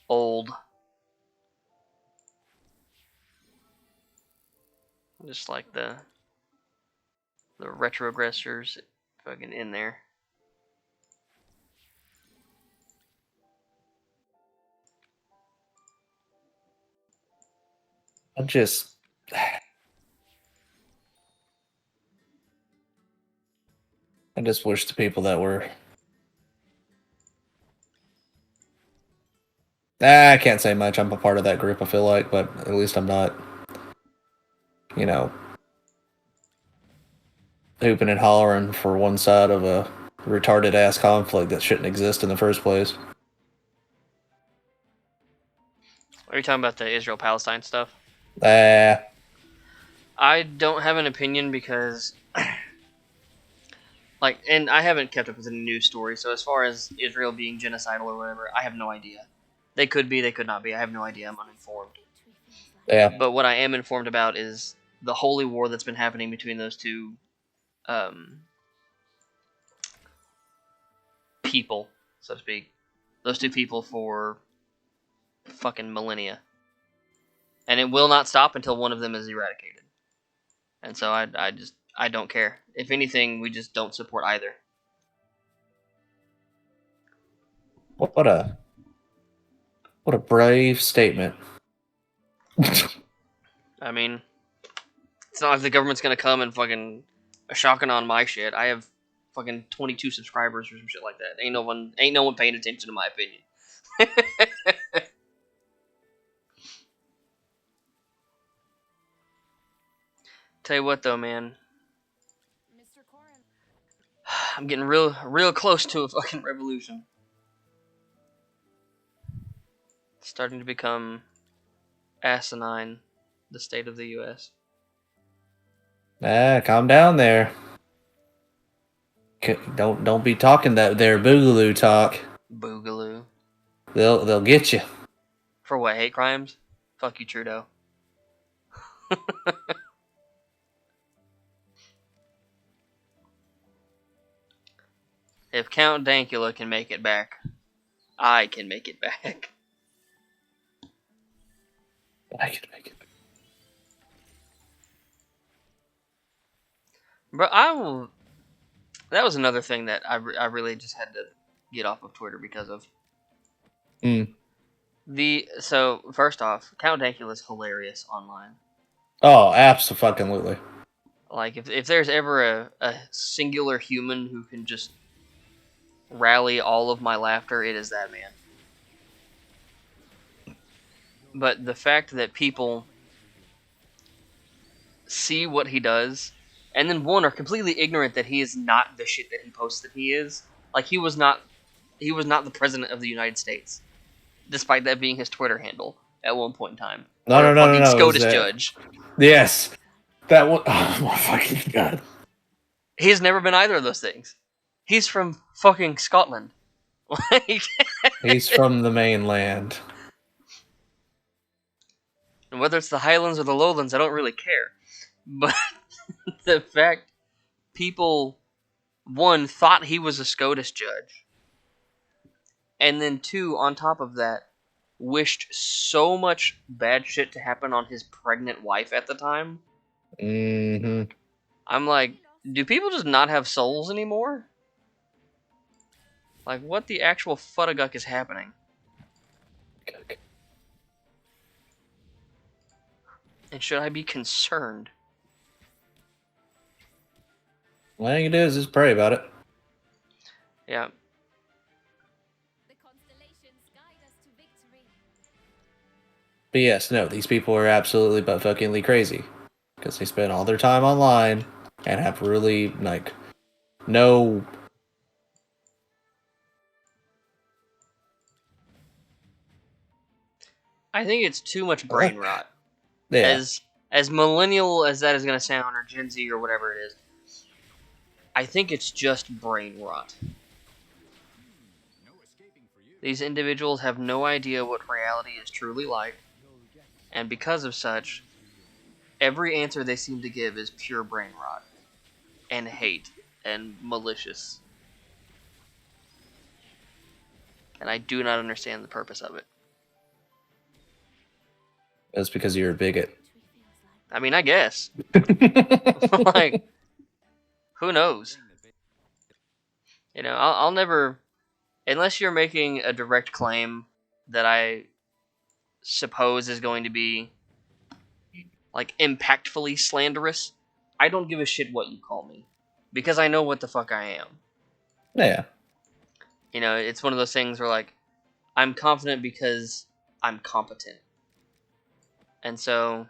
old. Just like the retrogressors fucking in there. I just wish the people that were. I can't say much. I'm a part of that group, I feel like, but at least I'm not, you know, hooping and hollering for one side of a retarded ass conflict that shouldn't exist in the first place. Are you talking about the Israel-Palestine stuff? Ah. I don't have an opinion because, like, and I haven't kept up with any news stories, so as far as Israel being genocidal or whatever, I have no idea. They could be, they could not be. I have no idea. I'm uninformed. Yeah. But what I am informed about is the holy war that's been happening between those two people, so to speak. Those two people for fucking millennia. And it will not stop until one of them is eradicated. And so I don't care. If anything, we just don't support either. What a brave statement. I mean, it's not like the government's gonna come and fucking shocking on my shit. I have fucking 22 subscribers or some shit like that. Ain't no one paying attention to my opinion. Tell you what though, man, Mr. Corin. I'm getting real close to a fucking revolution. It's starting to become asinine, the state of the U.S. Calm down there. Don't be talking that there boogaloo talk. Boogaloo. They'll get you. For what, hate crimes? Fuck you, Trudeau. If Count Dankula can make it back, I can make it back. I can make it. But that was another thing that I really just had to get off of Twitter because of. So first off, Count Dankula is hilarious online. Oh, absolutely. Like if there's ever a singular human who can just rally all of my laughter, it is that man. But the fact that people see what he does, and then one are completely ignorant that he is not the shit that he posts that he is. Like he was not the president of the United States, despite that being his Twitter handle at one point in time. No. SCOTUS judge. Yes, that one. Oh my fucking god. He's never been either of those things. He's from fucking Scotland. Like, He's from the mainland. and whether it's the Highlands or the Lowlands, I don't really care. But the fact people, one, thought he was a SCOTUS judge, and then two, on top of that, wished so much bad shit to happen on his pregnant wife at the time. Mm-hmm. I'm like, do people just not have souls anymore? Like, what the actual futtaguck is happening? And should I be concerned? All you do is just pray about it. Yeah. The constellations guide us to victory. But yes, no, these people are absolutely but fuckingly crazy because they spend all their time online and have really like no. I think it's too much brain rot. Yeah. As millennial as that is going to sound, or Gen Z, or whatever it is, I think it's just brain rot. These individuals have no idea what reality is truly like, and because of such, every answer they seem to give is pure brain rot, and hate, and malicious. And I do not understand the purpose of it. That's because you're a bigot. I mean, I guess. Like, who knows? You know, I'll never, unless you're making a direct claim that I suppose is going to be, like, impactfully slanderous, I don't give a shit what you call me. Because I know what the fuck I am. Yeah. You know, it's one of those things where, like, I'm confident because I'm competent. And so,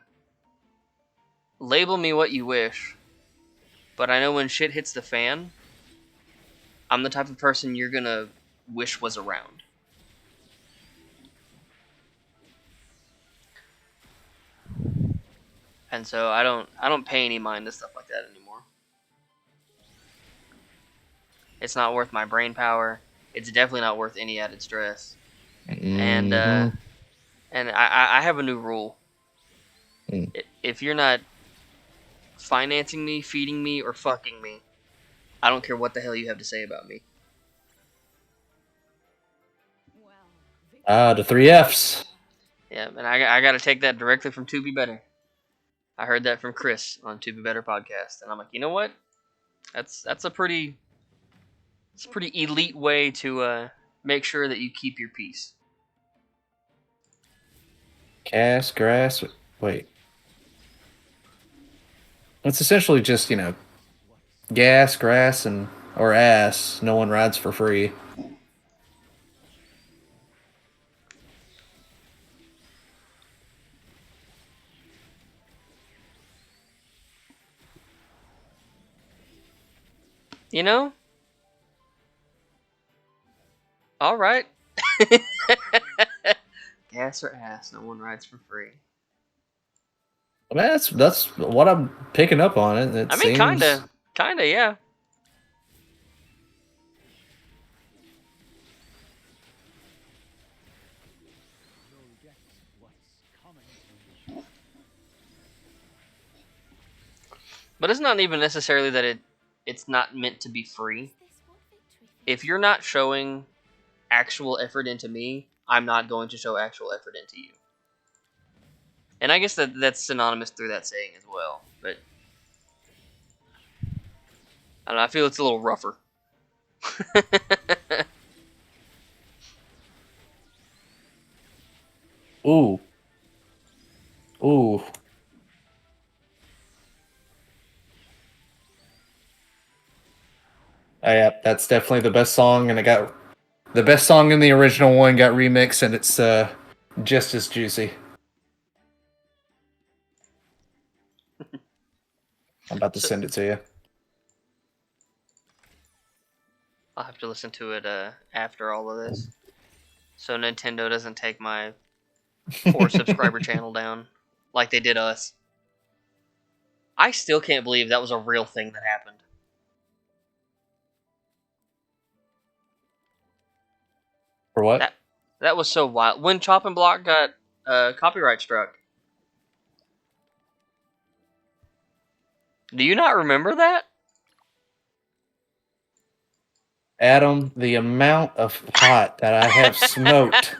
label me what you wish, but I know when shit hits the fan, I'm the type of person you're gonna wish was around. And so I don't pay any mind to stuff like that anymore. It's not worth my brain power. It's definitely not worth any added stress. And I have a new rule. If you're not financing me, feeding me, or fucking me, I don't care what the hell you have to say about me. The 3 Fs. Yeah, and I got to take that directly from To Be Better. I heard that from Chris on To Be Better podcast, and I'm like, you know what? That's a pretty elite way to make sure that you keep your peace. Cast grass. Wait. It's essentially just, gas, grass, and or ass. No one rides for free. You know? Alright. Gas or ass, no one rides for free. I mean, that's what I'm picking up on it. It I mean, seems kinda, yeah. But it's not even necessarily that it's not meant to be free. If you're not showing actual effort into me, I'm not going to show actual effort into you. And I guess that's synonymous through that saying as well. But I don't know, I feel it's a little rougher. ooh. Ooh. Yeah, that's definitely the best song, and it got the best song in the original one got remixed, and it's just as juicy. I'm about to So- send it to you. I'll have to listen to it after all of this. So Nintendo doesn't take my 4 subscriber channel down like they did us. I still can't believe that was a real thing that happened. For what? That was so wild. When Chop and Block got copyright struck. Do you not remember that? Adam, the amount of pot that I have smoked.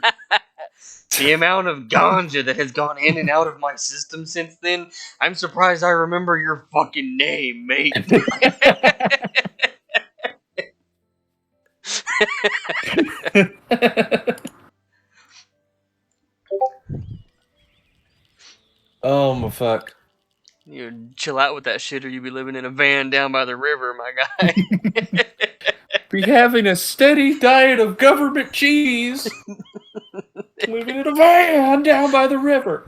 The amount of ganja that has gone in and out of my system since then, I'm surprised I remember your fucking name, mate. Oh my fuck. You chill out with that shit or you be living in a van down by the river, my guy. Be having a steady diet of government cheese. Living in a van down by the river.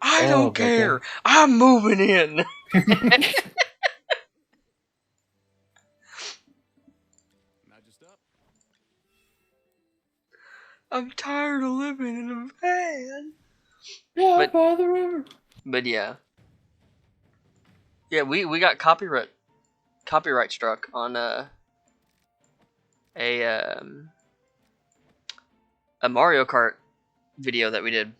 I Oh, don't my care. God. I'm moving in. I'm tired of living in a van. Down But- by the river. But yeah. Yeah, we got copyright struck on a Mario Kart video that we did.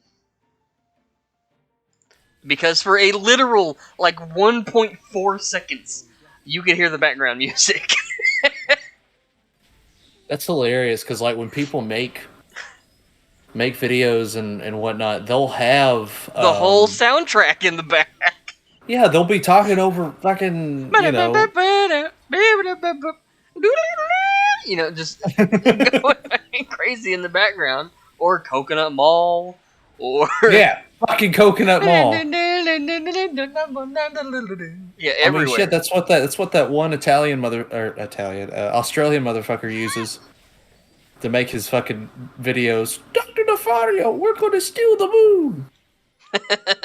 Because for a literal like 1.4 seconds you could hear the background music. That's hilarious because, like, when people make videos and whatnot, they'll have The whole soundtrack in the back. yeah, they'll be talking over fucking, you know. You know, just going crazy in the background. Or Coconut Mall. Or Yeah, fucking Coconut Mall. Yeah, I everywhere. mean, shit, that's what that one Australian motherfucker uses to make his fucking videos. Dr. Nefario, we're gonna steal the moon.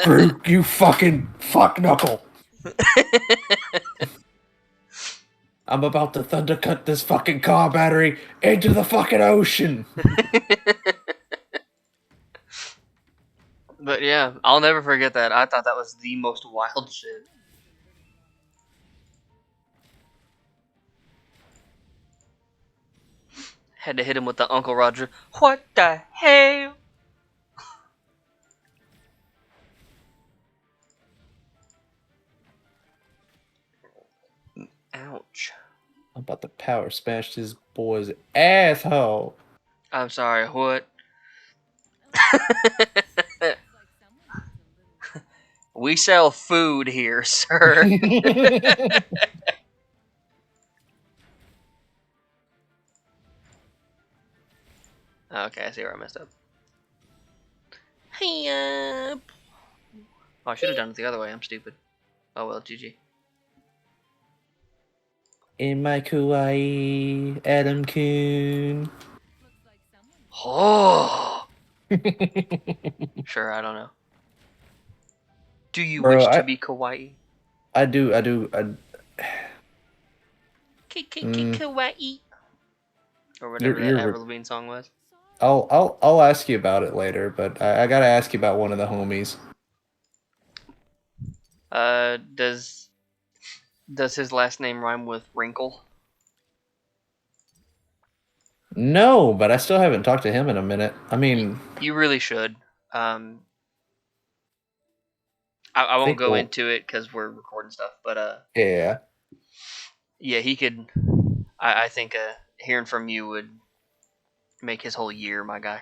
Groot, you fucking fuck knuckle. I'm about to thundercut this fucking car battery into the fucking ocean. But yeah, I'll never forget that. I thought that was the most wild shit. Had to hit him with the Uncle Roger. What the hell? Ouch. I'm about to power smash this boy's asshole. I'm sorry, what? We sell food here, sir. Okay, I see where I messed up. Hey up. Oh, I should have done it the other way. I'm stupid. Oh well, GG. In my kawaii, Adam Coon. Oh. Sure, I don't know. Do you Bro, wish to be kawaii? I do. Kawaii. Or whatever You're, that you're Avril Lavigne song was. I'll ask you about it later, but I gotta ask you about one of the homies. Does his last name rhyme with wrinkle? No, but I still haven't talked to him in a minute. I mean, You really should. Um, I won't think go we'll, into it because we're recording stuff, but yeah. yeah, he could. I think hearing from you would make his whole year, my guy.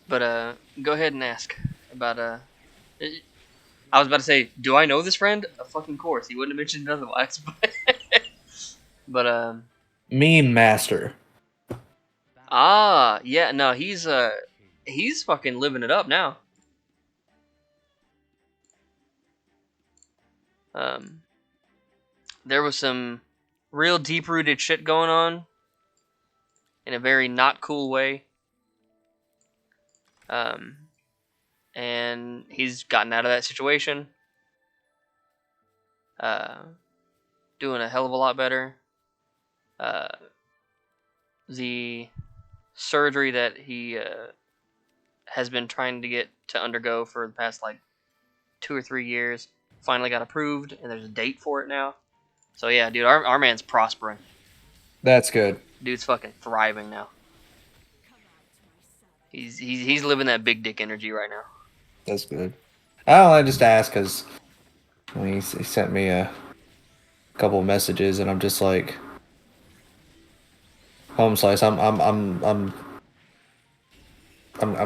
But go ahead and ask about I was about to say, do I know this friend? A fucking course. He wouldn't have mentioned it otherwise. But Mean Master. yeah, no, he's fucking living it up now. Um, there was some real deep rooted shit going on in a very not cool way. And he's gotten out of that situation. Doing a hell of a lot better. The surgery that he has been trying to get to undergo for the past like 2 or 3 years finally got approved, and there's a date for it now. So yeah, dude, our man's prospering. That's good. Dude's fucking thriving now. He's living that big dick energy right now. That's good. I just asked because he sent me a couple of messages, and I'm just like, home slice. I'm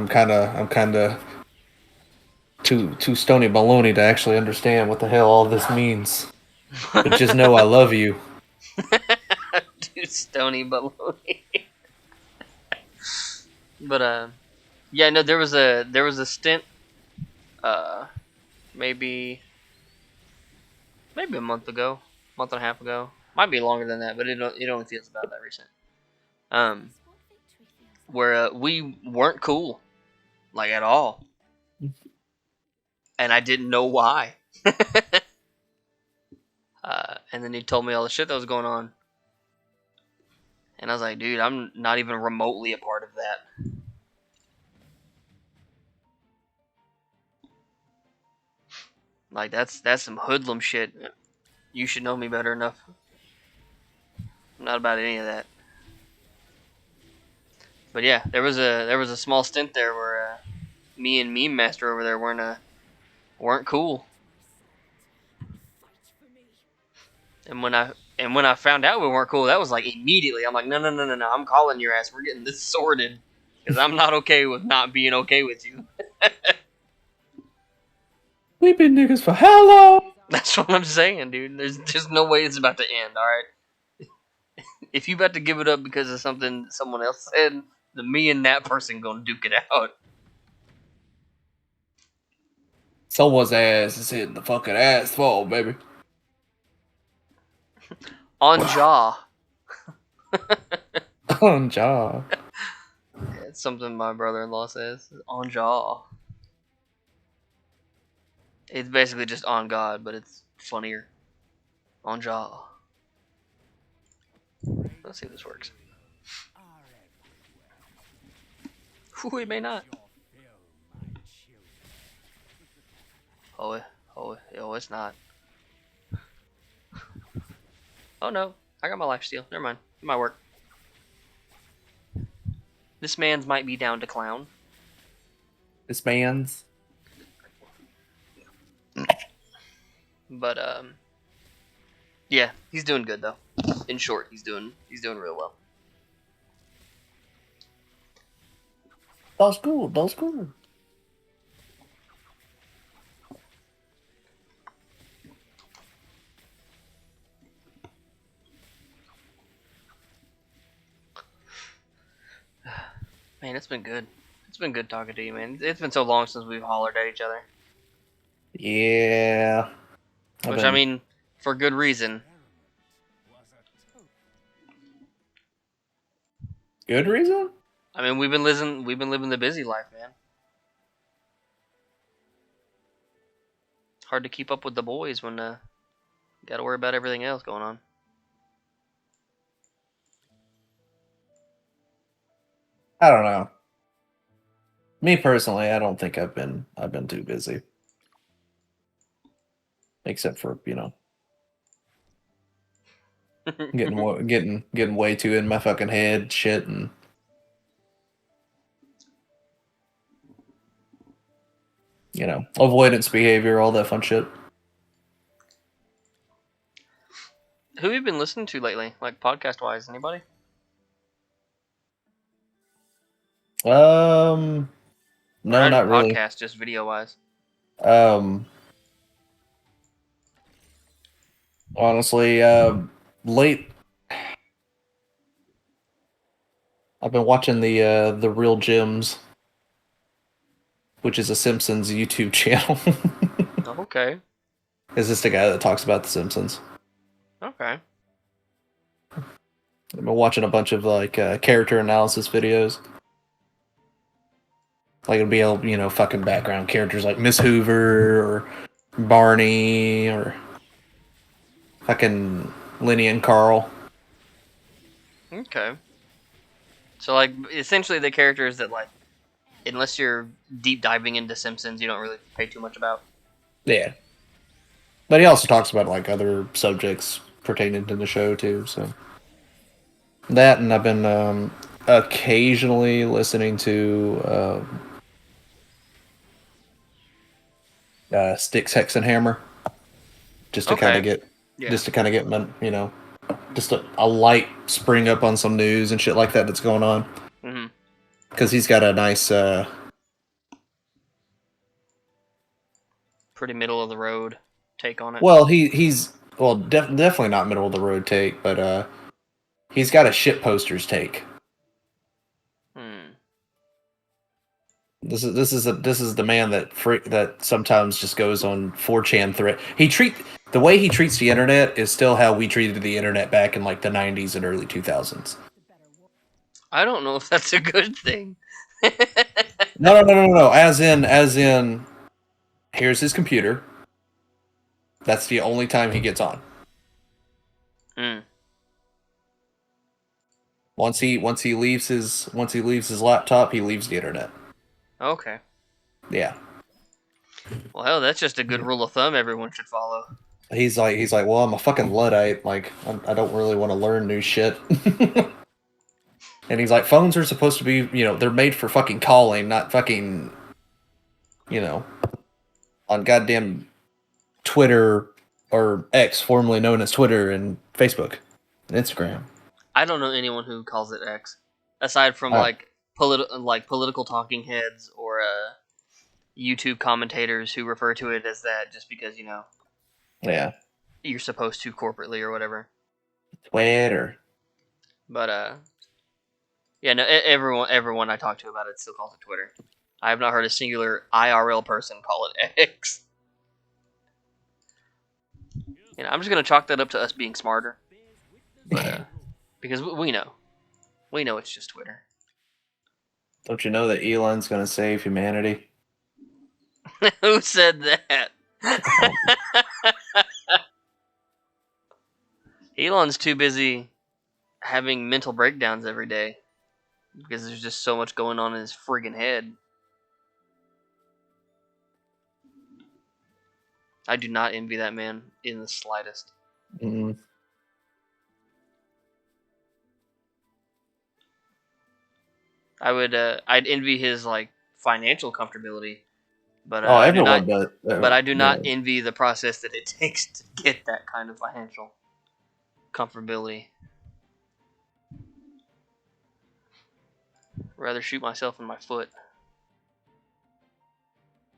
kind of too stony baloney to actually understand what the hell all this means. But just know I love you. Dude, stony baloney. But yeah, no, there was a stint, maybe a month and a half ago. Might be longer than that, but it only feels about that recent. Where we weren't cool, like at all, and I didn't know why. And then he told me all the shit that was going on, and I was like, dude, I'm not even remotely a part of that. Like that's some hoodlum shit. You should know me better enough. I'm not about any of that. But yeah, there was a small stint there where me and Meme Master over there weren't cool. And when I found out we weren't cool, that was like immediately. I'm like, no, I'm calling your ass. We're getting this sorted because I'm not okay with not being okay with you. We've been niggas for how long? That's what I'm saying, dude. There's no way it's about to end. All right. If you about to give it up because of something someone else said, then me and that person gonna duke it out. Someone's ass is hitting the fucking asphalt, baby. On jaw. On jaw. It's something my brother-in-law says. On jaw. It's basically just on God, but it's funnier. On jaw. Let's see if this works. Ooh, it may not. Oh, it's not. Oh no, I got my life steal. Never mind. It might work. This man's might be down to clown. This man's. But yeah, he's doing good though. In short, he's doing real well. That's good. That's good. Man, it's been good. It's been good talking to you, man. It's been so long since we've hollered at each other. Yeah. Which I mean, for good reason. Good reason? I mean, we've been living the busy life, man. hard to keep up with the boys when got to worry about everything else going on. I don't know. Me personally, I don't think I've been too busy. Except for, getting way too in my fucking head shit and avoidance behavior, all that fun shit. Who have you been listening to lately, like podcast wise? Anybody? No, not really. Podcast, just video wise. Honestly, late. I've been watching the Real Gems, which is a Simpsons YouTube channel. Okay. Is this the guy that talks about the Simpsons? Okay. I've been watching a bunch of like character analysis videos. Like it'll be all fucking background characters like Miss Hoover or Barney or fucking Lenny and Carl. Okay. So like essentially the characters that like, unless you're deep diving into Simpsons, you don't really pay too much about. Yeah. But he also talks about like other subjects pertaining to the show too. So that, and I've been occasionally listening to Styx, Hex, and Hammer, just to kind of get, just a light spring up on some news and shit like that that's going on. Mm-hmm. Because he's got a nice, pretty middle of the road take on it. well, he's definitely not middle of the road take, but he's got a shit posters take. This is the man that sometimes just goes on 4chan thread. The way he treats the internet is still how we treated the internet back in like the 90s and early 2000s. I don't know if that's a good thing. No. As in, here's his computer. That's the only time he gets on. Once he leaves his laptop, he leaves the internet. Okay. Yeah. Well, hell, that's just a good rule of thumb everyone should follow. He's like, well, I'm a fucking Luddite. Like, I don't really want to learn new shit. And he's like, phones are supposed to be, they're made for fucking calling, not fucking, on goddamn Twitter or X, formerly known as Twitter and Facebook and Instagram. I don't know anyone who calls it X, aside from political talking heads or YouTube commentators who refer to it as that just because Yeah, you're supposed to corporately or whatever. Twitter. But yeah, no, everyone I talk to about it still calls it Twitter. I have not heard a singular IRL person call it X. I'm just gonna chalk that up to us being smarter, but because we know it's just Twitter. Don't you know that Elon's gonna save humanity? Who said that? Elon's too busy having mental breakdowns every day because there's just so much going on in his friggin' head. I do not envy that man in the slightest. Mm. I'd envy his like financial comfortability, but everyone does. But I do not envy the process that it takes to get that kind of financial comfortability. Rather shoot myself in my foot.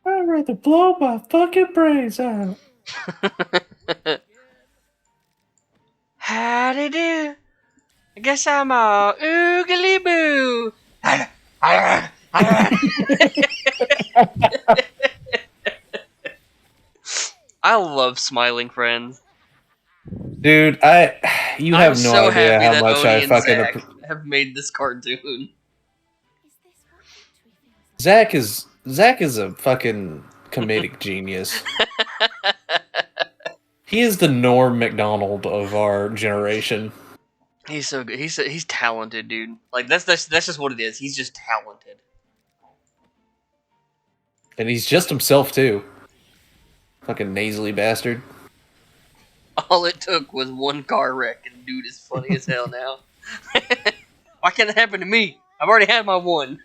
I'd rather blow my fucking brains out. Howdy do? I guess I'm a oogly boo. I love Smiling Friends. Dude, you have no idea how much I fucking have made this cartoon. Zach is a fucking comedic genius. He is the Norm Macdonald of our generation. He's so good. He's talented, dude. Like that's just what it is. He's just talented. And he's just himself, too. Fucking nasally bastard. All it took was one car wreck, and dude is funny as hell now. Why can't that happen to me? I've already had my one.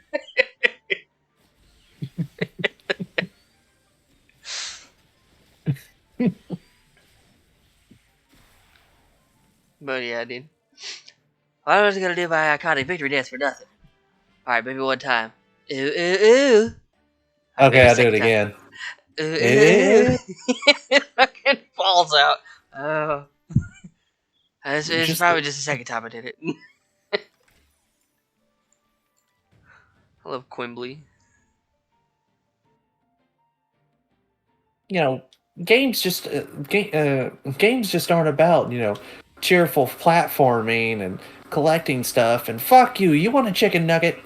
But yeah, dude. I was gonna do my iconic victory dance for nothing. Alright, maybe one time. Ooh, ooh, ooh. Okay, I'll do second it time. again. Ooh, ooh, ooh. It fucking falls out. Oh. It's probably just the second time I did it. I love Quimbley. You know, games just games just aren't about, cheerful platforming and collecting stuff. And fuck you, you want a chicken nugget?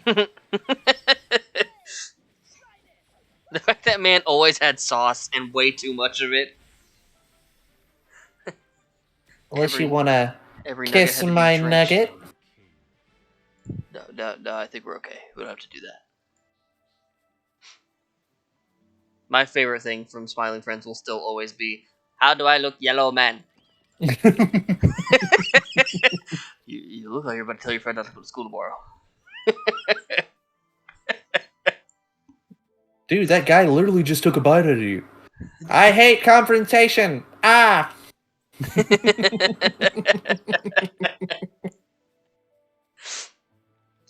The fact that man always had sauce and way too much of it. Unless you want to Every nugget kiss had to be my drenched. nugget. No, I think we're okay. We don't have to do that. My favorite thing from Smiling Friends will still always be, how do I look, yellow man? You look like you're about to tell your friend not to go to school tomorrow. Dude, that guy literally just took a bite out of you. I hate confrontation. Ah.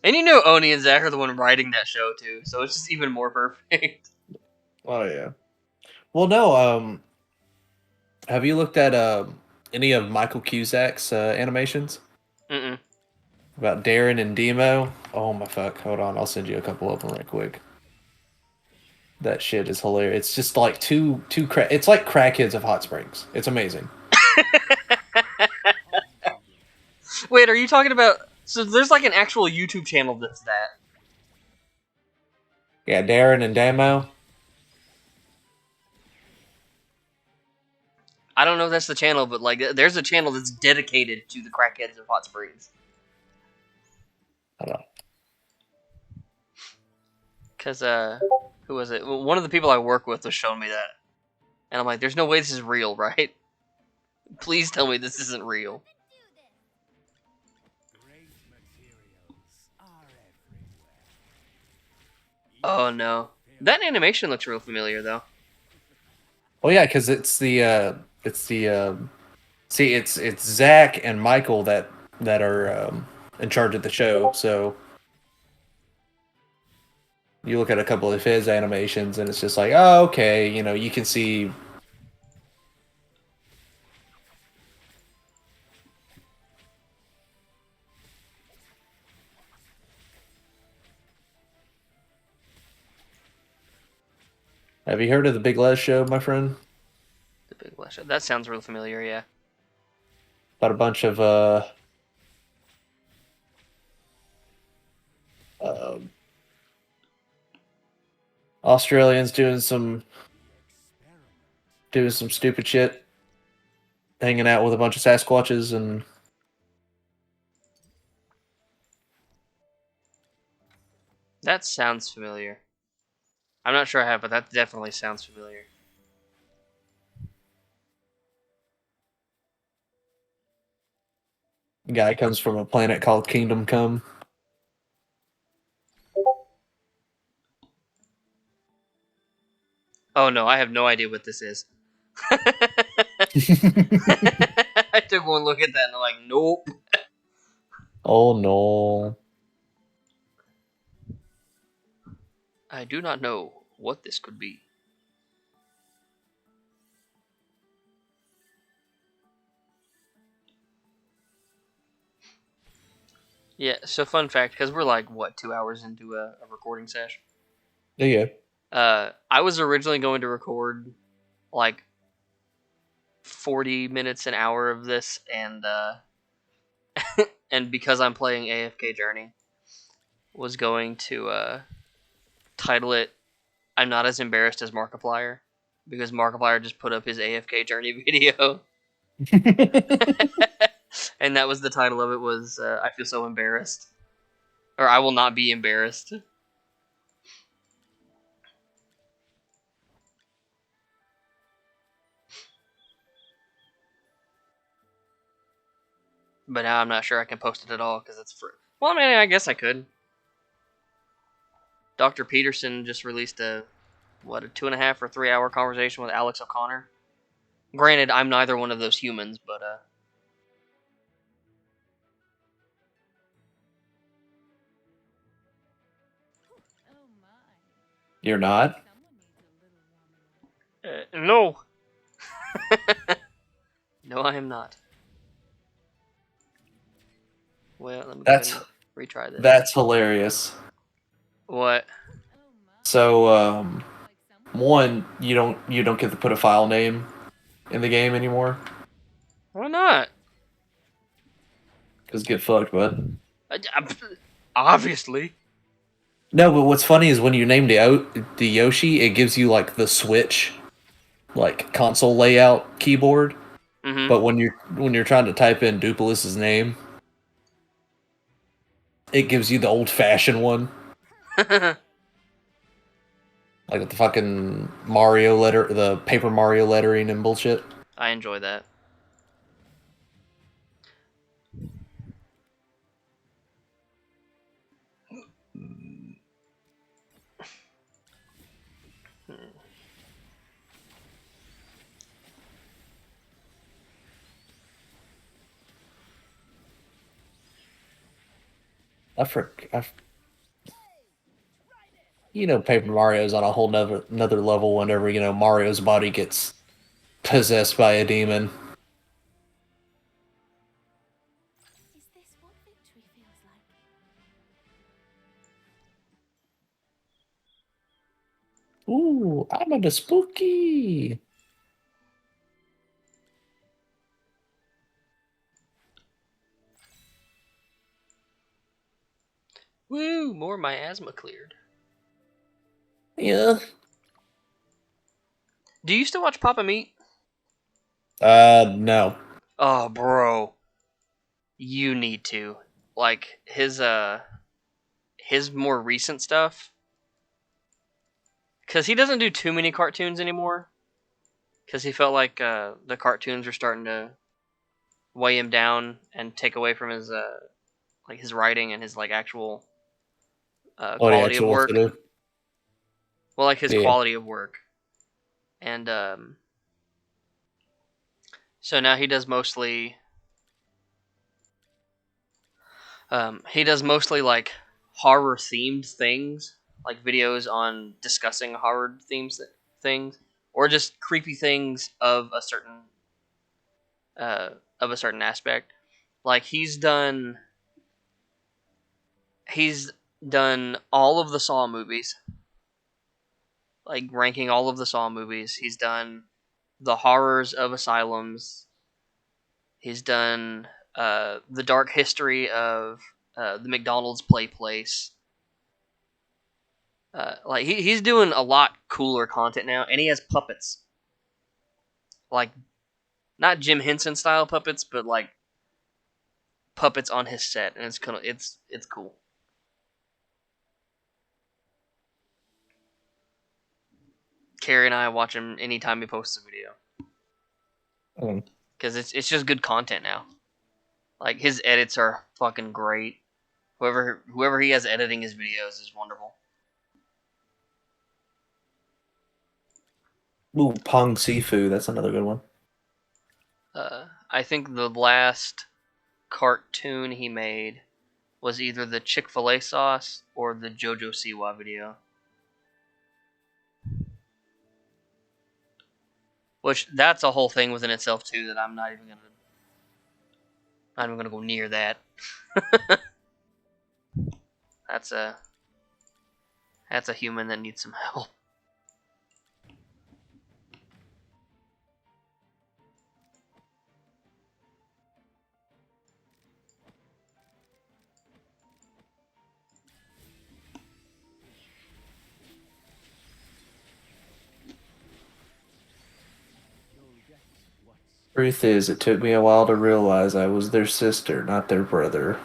And you know Oni and Zach are the one writing that show too, so it's just even more perfect. Oh yeah. Well, no. Have you looked at any of Michael Cusack's animations Mm-mm. about Darren and Demo? Oh my fuck! Hold on, I'll send you a couple of them right quick. That shit is hilarious. It's just like it's like crackheads of Hot Springs. It's amazing. Wait, are you talking about... So there's like an actual YouTube channel that's that. Yeah, Darren and Demo. I don't know if that's the channel, but like there's a channel that's dedicated to the crackheads of Hot Springs. I don't know. Because, who was it? One of the people I work with was showing me that. And I'm like, there's no way this is real, right? Please tell me this isn't real. Great materials are everywhere. Oh no. That animation looks real familiar, though. Well, yeah, because it's Zach and Michael that are in charge of the show. So you look at a couple of his animations, and it's just like, oh, okay, you can see. Have you heard of the Big Les Show, my friend? The Big Lash. That sounds real familiar, yeah. About a bunch of Australians doing some stupid shit, hanging out with a bunch of Sasquatches and. That sounds familiar. I'm not sure I have, but that definitely sounds familiar. Guy comes from a planet called Kingdom Come. Oh no, I have no idea what this is. I took one look at that and I'm like, nope. Oh no. I do not know what this could be. Yeah, so fun fact, because we're like, what, 2 hours into a recording session? Yeah. I was originally going to record like 40 minutes an hour of this, and and because I'm playing AFK Journey, was going to title it "I'm Not as Embarrassed as Markiplier." because Markiplier just put up his AFK Journey video, and that was the title of it. Was I feel so embarrassed, or I will not be embarrassed. But now I'm not sure I can post it at all because it's free. Well, I mean, I guess I could. Dr. Peterson just released a 2.5 or 3 hour conversation with Alex O'Connor. Granted, I'm neither one of those humans, but Oh my. You're not? Someone needs a little warming no. No, I am not. Well, let me go ahead That's and retry this. that's hilarious. What? up. Oh my. So, Like someone. one, you don't get to put a file name in the game anymore Why not? because get fucked, bud. Obviously. No, but what's funny is when you name the Yoshi, it gives you like the Switch, like console layout keyboard. Mm-hmm. But when you're trying to type in Dupless's name, it gives you the old fashioned one, like the fucking Mario letter, the Paper Mario lettering and bullshit. I enjoy that. Paper Mario's on a whole another level whenever Mario's body gets possessed by a demon. Is this what victory feels like? Ooh, I'm a spooky. Woo! More miasma cleared. Yeah. Do you still watch Papa Meat? No. Oh, bro. You need to. Like, his more recent stuff. Because he doesn't do too many cartoons anymore. Because he felt like the cartoons were starting to weigh him down and take away from his his writing and his actual What he quality of actually wants work. to do. Well, like his Yeah. quality of work. And so now he does mostly like horror themed things, like videos on discussing horror things, or just creepy things of a certain aspect. Like he's done all of the Saw movies, like ranking all of the Saw movies. He's done the horrors of asylums. He's done the dark history of the McDonald's play place. Like he's doing a lot cooler content now, and he has puppets, like not Jim Henson style puppets, but like puppets on his set, and it's cool. Carrie and I watch him anytime he posts a video because it's just good content now. Like his edits are fucking great. Whoever he has editing his videos is wonderful. Ooh, Pong Sifu. That's another good one. I think the last cartoon he made was either the Chick-fil-A sauce or the JoJo Siwa video. Which that's a whole thing within itself too that I'm not even gonna go near that. That's a human that needs some help. Truth is, it took me a while to realize I was their sister, not their brother.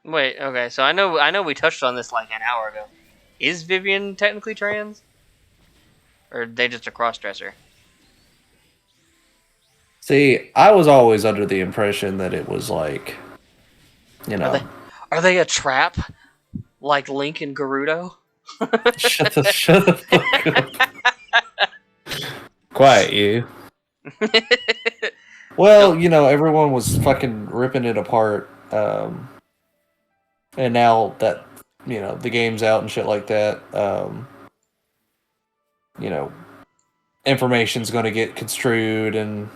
Wait, okay, so I know we touched on this like an hour ago. Is Vivian technically trans? Or are they just a cross-dresser? See, I was always under the impression that it was like, you know, Are they a trap? Like Link and Gerudo? shut the fuck up. Quiet you. Well, you know, everyone was fucking ripping it apart. And now that, you know, the game's out and shit like that, you know, information's going to get construed and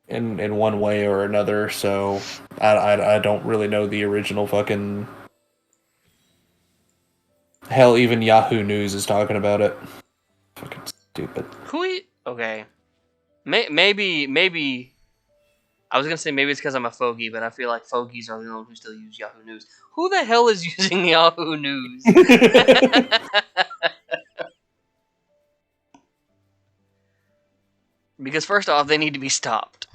in one way or another. So I don't really know the original fucking. Hell, even Yahoo News is talking about it. Fucking stupid. Okay. Maybe. I was gonna say maybe it's because I'm a fogey, but I feel like fogies are the only ones who still use Yahoo News. Who the hell is using Yahoo News? Because first off, they need to be stopped.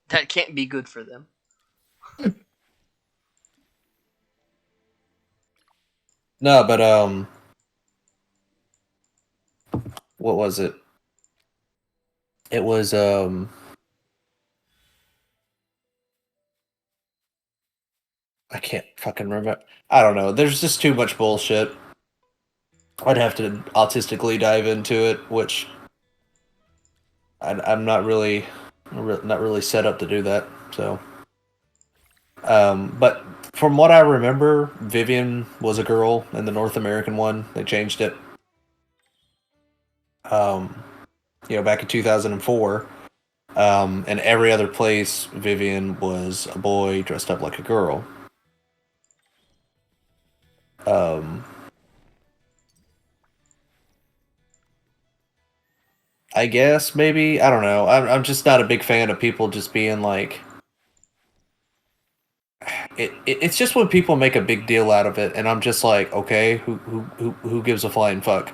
That can't be good for them. No, but what was it? It was I can't fucking remember. I don't know. There's just too much bullshit. I'd have to autistically dive into it, which I'm not really set up to do that. So, but from what I remember, Vivian was a girl in the North American one. They changed it. You know, back in 2004. And every other place, Vivian was a boy dressed up like a girl. I guess maybe I don't know. I'm just not a big fan of people just being like. It's just when people make a big deal out of it, and I'm just like, okay, who gives a flying fuck?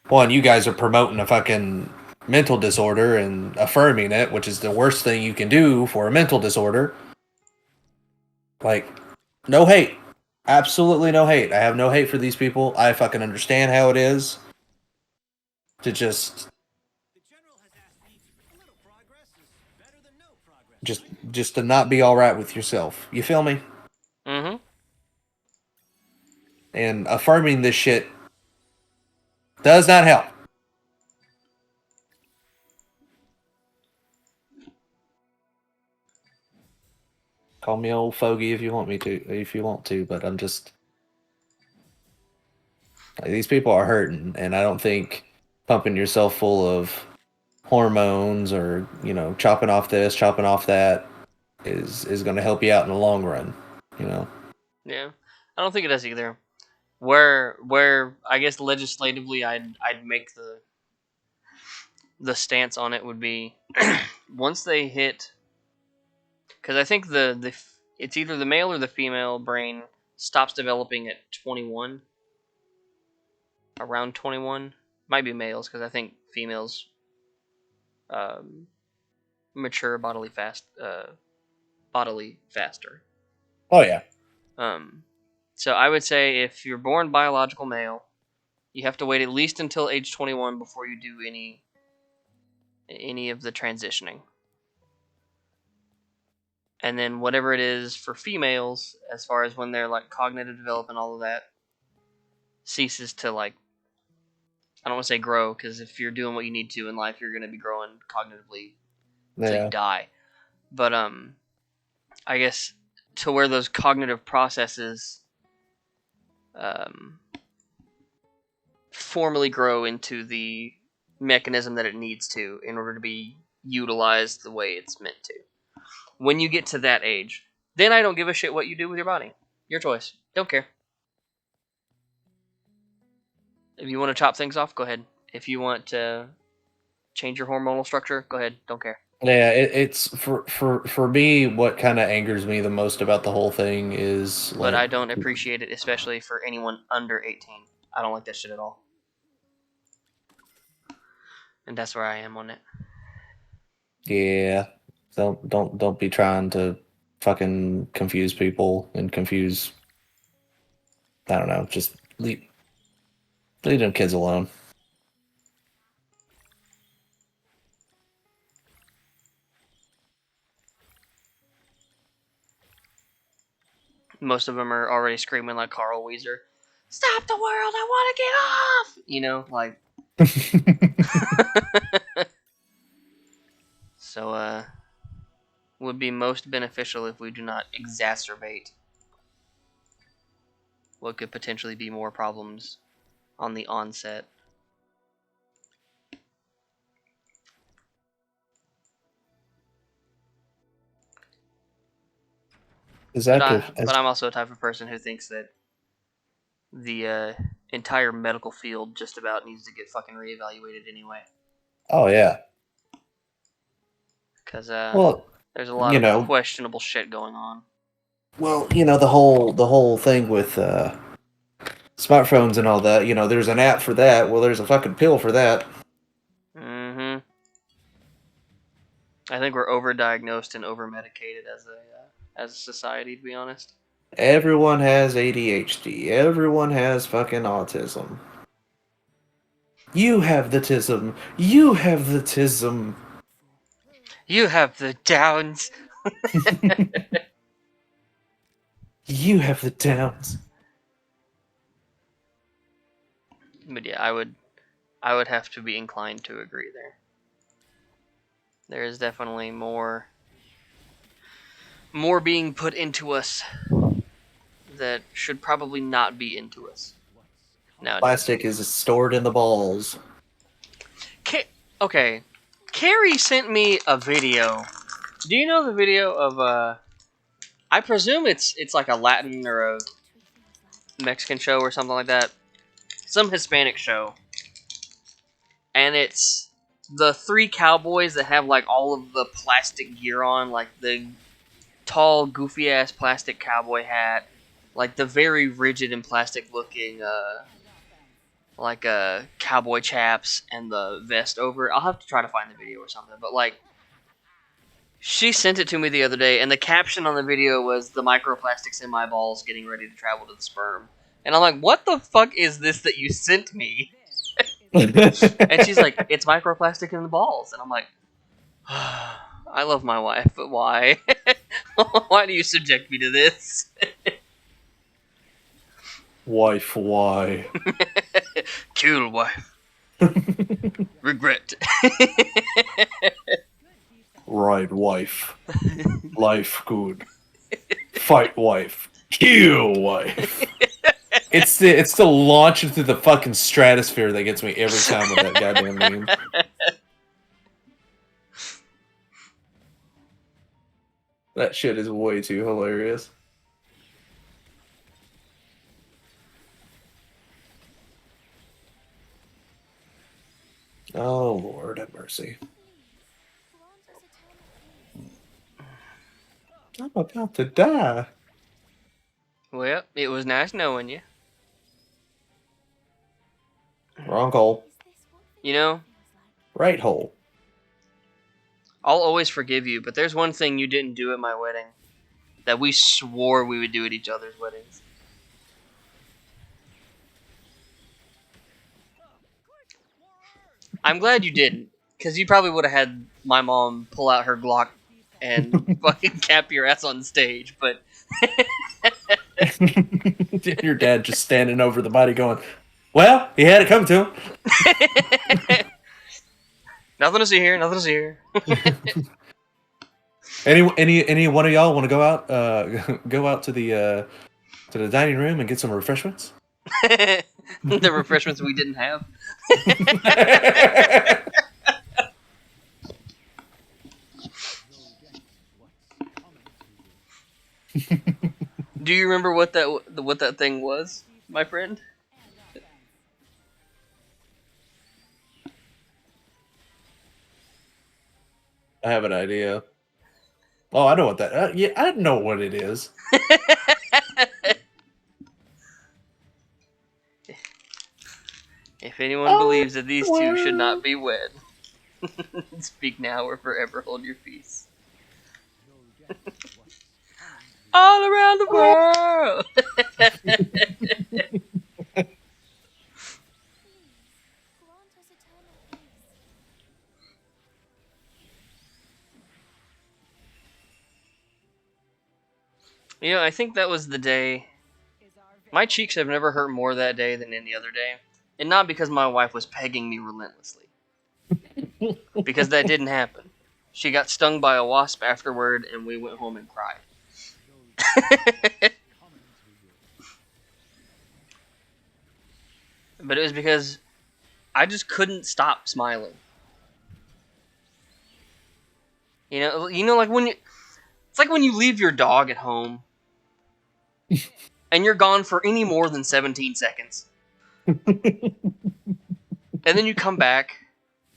One, you guys are promoting a fucking mental disorder and affirming it, which is the worst thing you can do for a mental disorder. Like, no hate. Absolutely no hate. I have no hate for these people. I fucking understand how it is to just The general has asked me to. A little progress is better than no progress. just to not be all right with yourself. You feel me? Mm-hmm. And affirming this shit does not help. Call me old fogey if you want me to, but I'm just like, these people are hurting, and I don't think pumping yourself full of hormones or, you know, chopping off this, chopping off that is going to help you out in the long run, you know. Yeah, I don't think it does either. Where I guess legislatively, I'd make the stance on it would be once they hit, because I think it's either the male or the female brain stops developing at 21, around 21. Might be males because I think females mature bodily faster. Oh yeah. So I would say if you're born biological male, you have to wait at least until age 21 before you do any of the transitioning. And then whatever it is for females, as far as when they're like cognitive development, all of that ceases to, like, I don't want to say grow, because if you're doing what you need to in life, you're going to be growing cognitively until you die. But I guess to where those cognitive processes formally grow into the mechanism that it needs to in order to be utilized the way it's meant to. When you get to that age, then I don't give a shit what you do with your body. Your choice. Don't care. If you want to chop things off, go ahead. If you want to change your hormonal structure, go ahead. Don't care. Yeah, it's for me. What kind of angers me the most about the whole thing is But like, I don't appreciate it, especially for anyone under 18. I don't like that shit at all. And that's where I am on it. yeah, don't be trying to fucking confuse people and confuse. I don't know. Just leave them kids alone. Most of them are already screaming like Carl Weezer. Stop the world! I want to get off! You know, like. So, would be most beneficial if we do not exacerbate what could potentially be more problems on the onset. Is But, that but I'm also a type of person who thinks that the entire medical field just about needs to get fucking reevaluated anyway. Oh yeah. Because Well, there's a lot you of know, questionable shit going on. well, the whole thing with smartphones and all that. There's an app for that. Well, there's a fucking pill for that. Mm-hmm. I think we're overdiagnosed and overmedicated as a society, to be honest. Everyone has ADHD. Everyone has fucking autism. You have the tism. You have the tism. You have the downs. You have the downs. But yeah, I would have to be inclined to agree there. There is definitely more being put into us that should probably not be into us nowadays. Plastic is stored in the balls. Okay, Carrie sent me a video. Do you know the video of I presume it's like a Latin or a Mexican show or something like that. Some Hispanic show. And it's the three cowboys that have like all of the plastic gear on, like the tall, goofy ass plastic cowboy hat, like the very rigid and plastic looking like cowboy chaps and the vest over it. I'll have to try to find the video or something, but like she sent it to me the other day, and the caption on the video was "the microplastics in my balls getting ready to travel to the sperm," and I'm like, "What the fuck is this that you sent me?" And she's like, "It's microplastic in the balls," and I'm like, "I love my wife, but why? Why do you subject me to this?" Wife, why? Kill wife. Regret. Right, wife. Life good. Fight, wife. Kill, wife. It's the launch into the fucking stratosphere that gets me every time with that goddamn meme. That shit is way too hilarious. Oh, Lord have mercy. I'm about to die. Well, it was nice knowing you. Wrong hole. You know, Right hole. I'll always forgive you, but there's one thing you didn't do at my wedding that we swore we would do at each other's weddings. I'm glad you didn't, because you probably would have had my mom pull out her Glock and fucking cap your ass on stage, but... Your dad just standing over the body going, well, he had it come to him. Nothing to see here, nothing to see here. Any one of y'all want to go out to the dining room and get some refreshments? The refreshments we didn't have. Do you remember what that thing was, my friend? I have an idea. Oh, I know what that. Yeah, I know what it is. If anyone believes that these two should well. not be wed, speak now or forever hold your peace. All around the world. Please, grant us eternal peace. You know, I think that was the day. My cheeks have never hurt more that day than any other day. And not because my wife was pegging me relentlessly. Because that didn't happen. She got stung by a wasp afterward, and we went home and cried. But it was because I just couldn't stop smiling. You know, like when you, it's like when you leave your dog at home, and you're gone for any more than 17 seconds, and then you come back,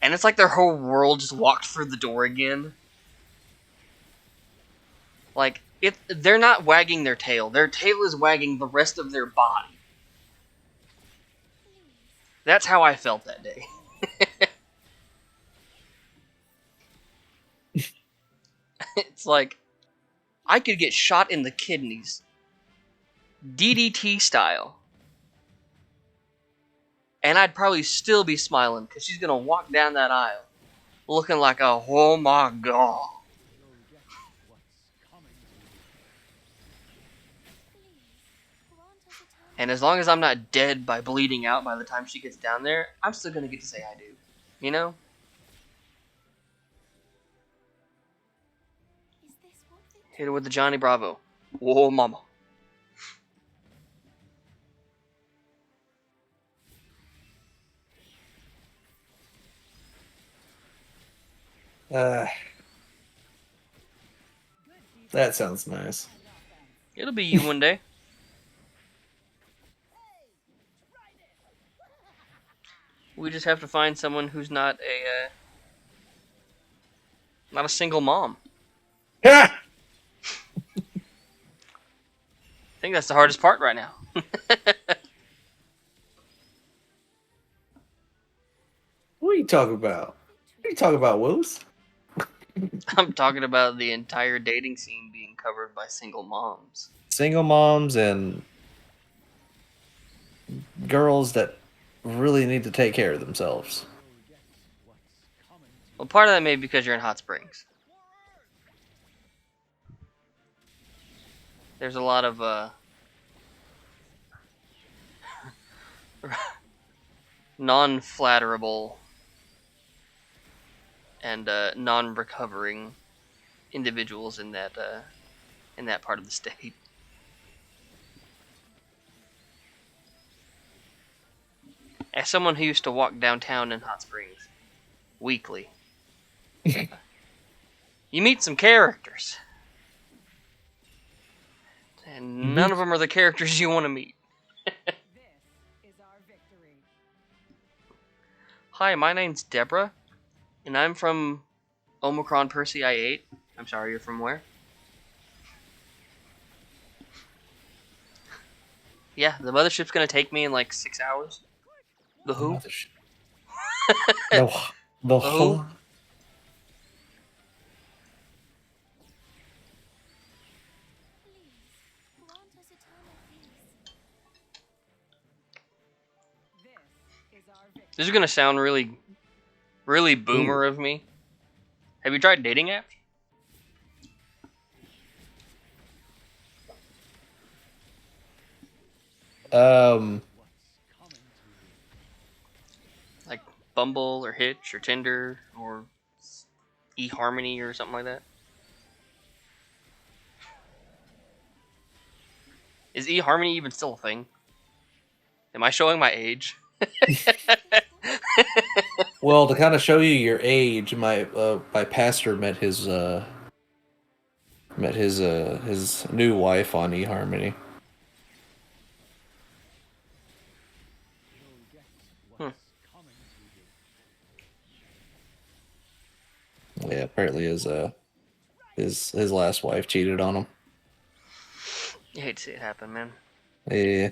and it's like their whole world just walked through the door again. Like they're not wagging their tail; their tail is wagging the rest of their body. That's how I felt that day. It's like I could get shot in the kidneys, DDT style, and I'd probably still be smiling because she's gonna walk down that aisle looking like a oh my god. And as long as I'm not dead by bleeding out by the time she gets down there, I'm still gonna get to say I do. You know? Is this what victory Hit her with the Johnny Bravo. Whoa, mama. That sounds nice. It'll be you one day. We just have to find someone who's not a single mom. Ah! I think that's the hardest part right now. What are you talking about? What are you talking about, Willis? I'm talking about the entire dating scene being covered by single moms. Single moms and girls that really need to take care of themselves. Well, part of that may be because you're in Hot Springs. There's a lot of non-flatterable and non-recovering individuals in that part of the state. As someone who used to walk downtown in Hot Springs weekly, you meet some characters, and none of them are the characters you want to meet. Hi, my name's Deborah, and I'm from Omicron Persei 8. I'm sorry, you're from where? Yeah, the mothership's gonna take me in like 6 hours. The who? The who? whole. please grant us eternal peace? This is gonna sound really, really boomer of me. Have you tried dating apps? Like Bumble or Hitch or Tinder or eHarmony or something like that? Is eHarmony even still a thing? Am I showing my age? Well, to kind of show you your age, my pastor met his new wife on eHarmony. Yeah, apparently his last wife cheated on him. You hate to see it happen, man. Yeah.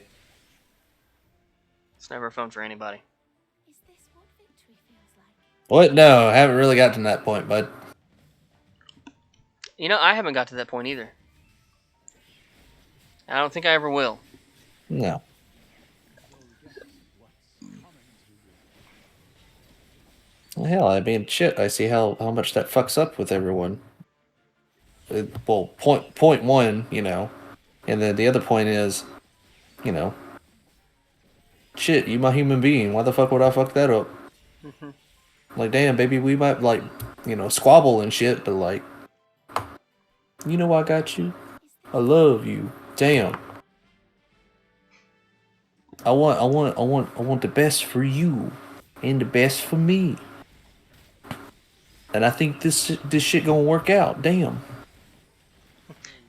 It's never fun for anybody. Is this what victory feels like? What? No, I haven't really gotten to that point, bud. You know, I haven't got to that point either. I don't think I ever will. No. Well, hell, I mean, shit. I see how much that fucks up with everyone. Well, point one, you know, and then the other point is, you know, shit. You my human being. Why the fuck would I fuck that up? Like, damn, baby, we might like, you know, squabble and shit, but like, you know, I got you. I love you. Damn. I want the best for you, and the best for me. And I think this shit gonna work out. Damn.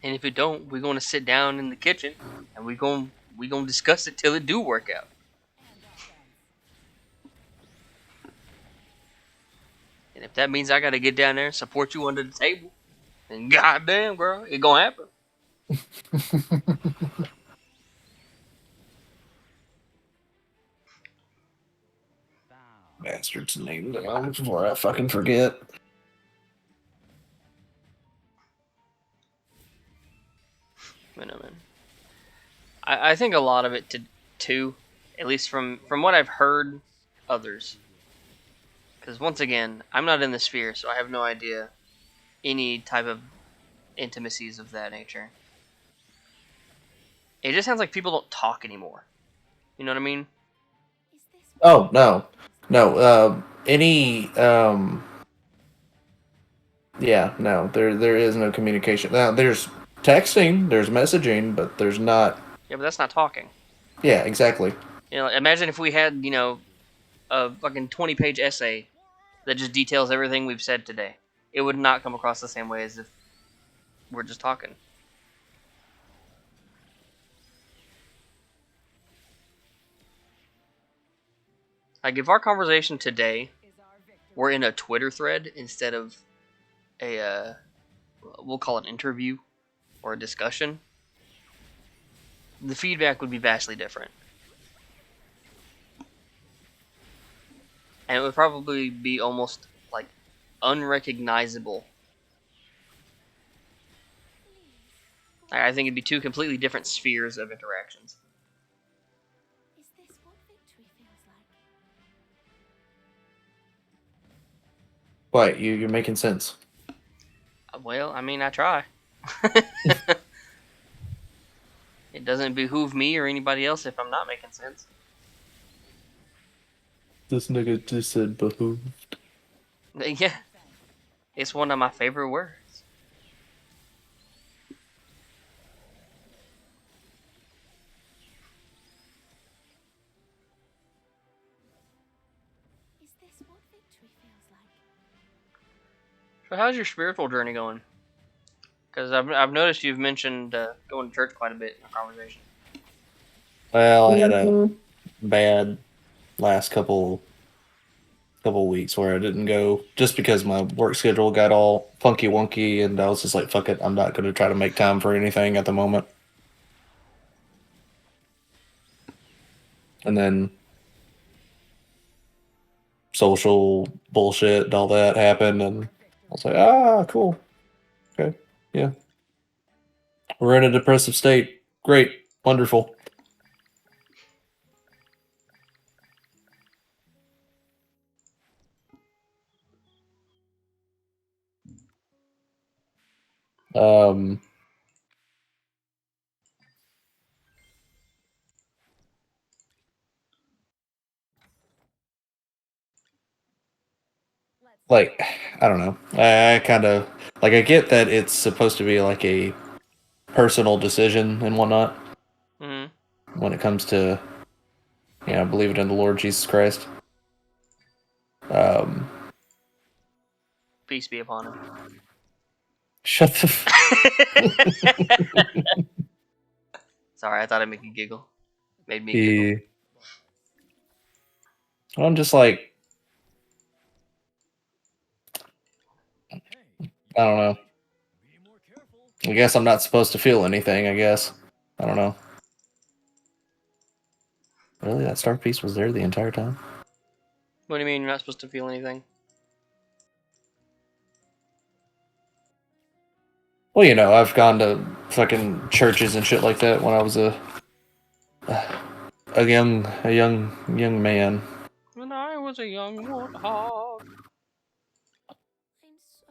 And if it don't, we're gonna sit down in the kitchen and we gonna discuss it till it do work out. And if that means I gotta get down there and support you under the table, then goddamn, girl, it gonna happen. Bastard's name down before I fucking forget. I know, man. I think a lot of it too, at least from what I've heard others. Because once again, I'm not in the sphere, so I have no idea any type of intimacies of that nature. It just sounds like people don't talk anymore. You know what I mean? Is this Oh no, no. Any yeah, no. There is no communication. Now there's texting, there's messaging, but there's not. Yeah, but that's not talking. Yeah, exactly. You know, imagine if we had, you know, a fucking 20-page essay that just details everything we've said today. It would not come across the same way as if we're just talking. Like, if our conversation today were in a Twitter thread instead of a, we'll call it an interview or a discussion, the feedback would be vastly different. And it would probably be almost, like, unrecognizable. I think it'd be two completely different spheres of interactions. Is this what victory feels like? What? You're making sense. Well, I mean, I try. It doesn't behoove me or anybody else if I'm not making sense. This nigga just said behooved. Yeah, it's one of my favorite words. Is this what victory feels like? So, how's your spiritual journey going? Because I've noticed you've mentioned going to church quite a bit in our conversation. Well, I had a bad last couple weeks where I didn't go just because my work schedule got all funky wonky, and I was just like, fuck it, I'm not going to try to make time for anything at the moment. And then social bullshit and all that happened, and I was like, ah, cool. Okay, yeah. We're in a depressive state. Great, wonderful. Um, like, I don't know. I kind of like. I get that it's supposed to be like a personal decision and whatnot when it comes to, you know, believing in the Lord Jesus Christ. Um, Peace be upon him. shut the. Sorry, I thought I'd make you giggle. Made me giggle. Yeah. I'm just like, I don't know. Be more careful. I guess I'm not supposed to feel anything, I guess. I don't know. Really? That star piece was there the entire time? What do you mean you're not supposed to feel anything? Well, you know, I've gone to fucking churches and shit like that when I was a young man. When I was a young warthog. I'm so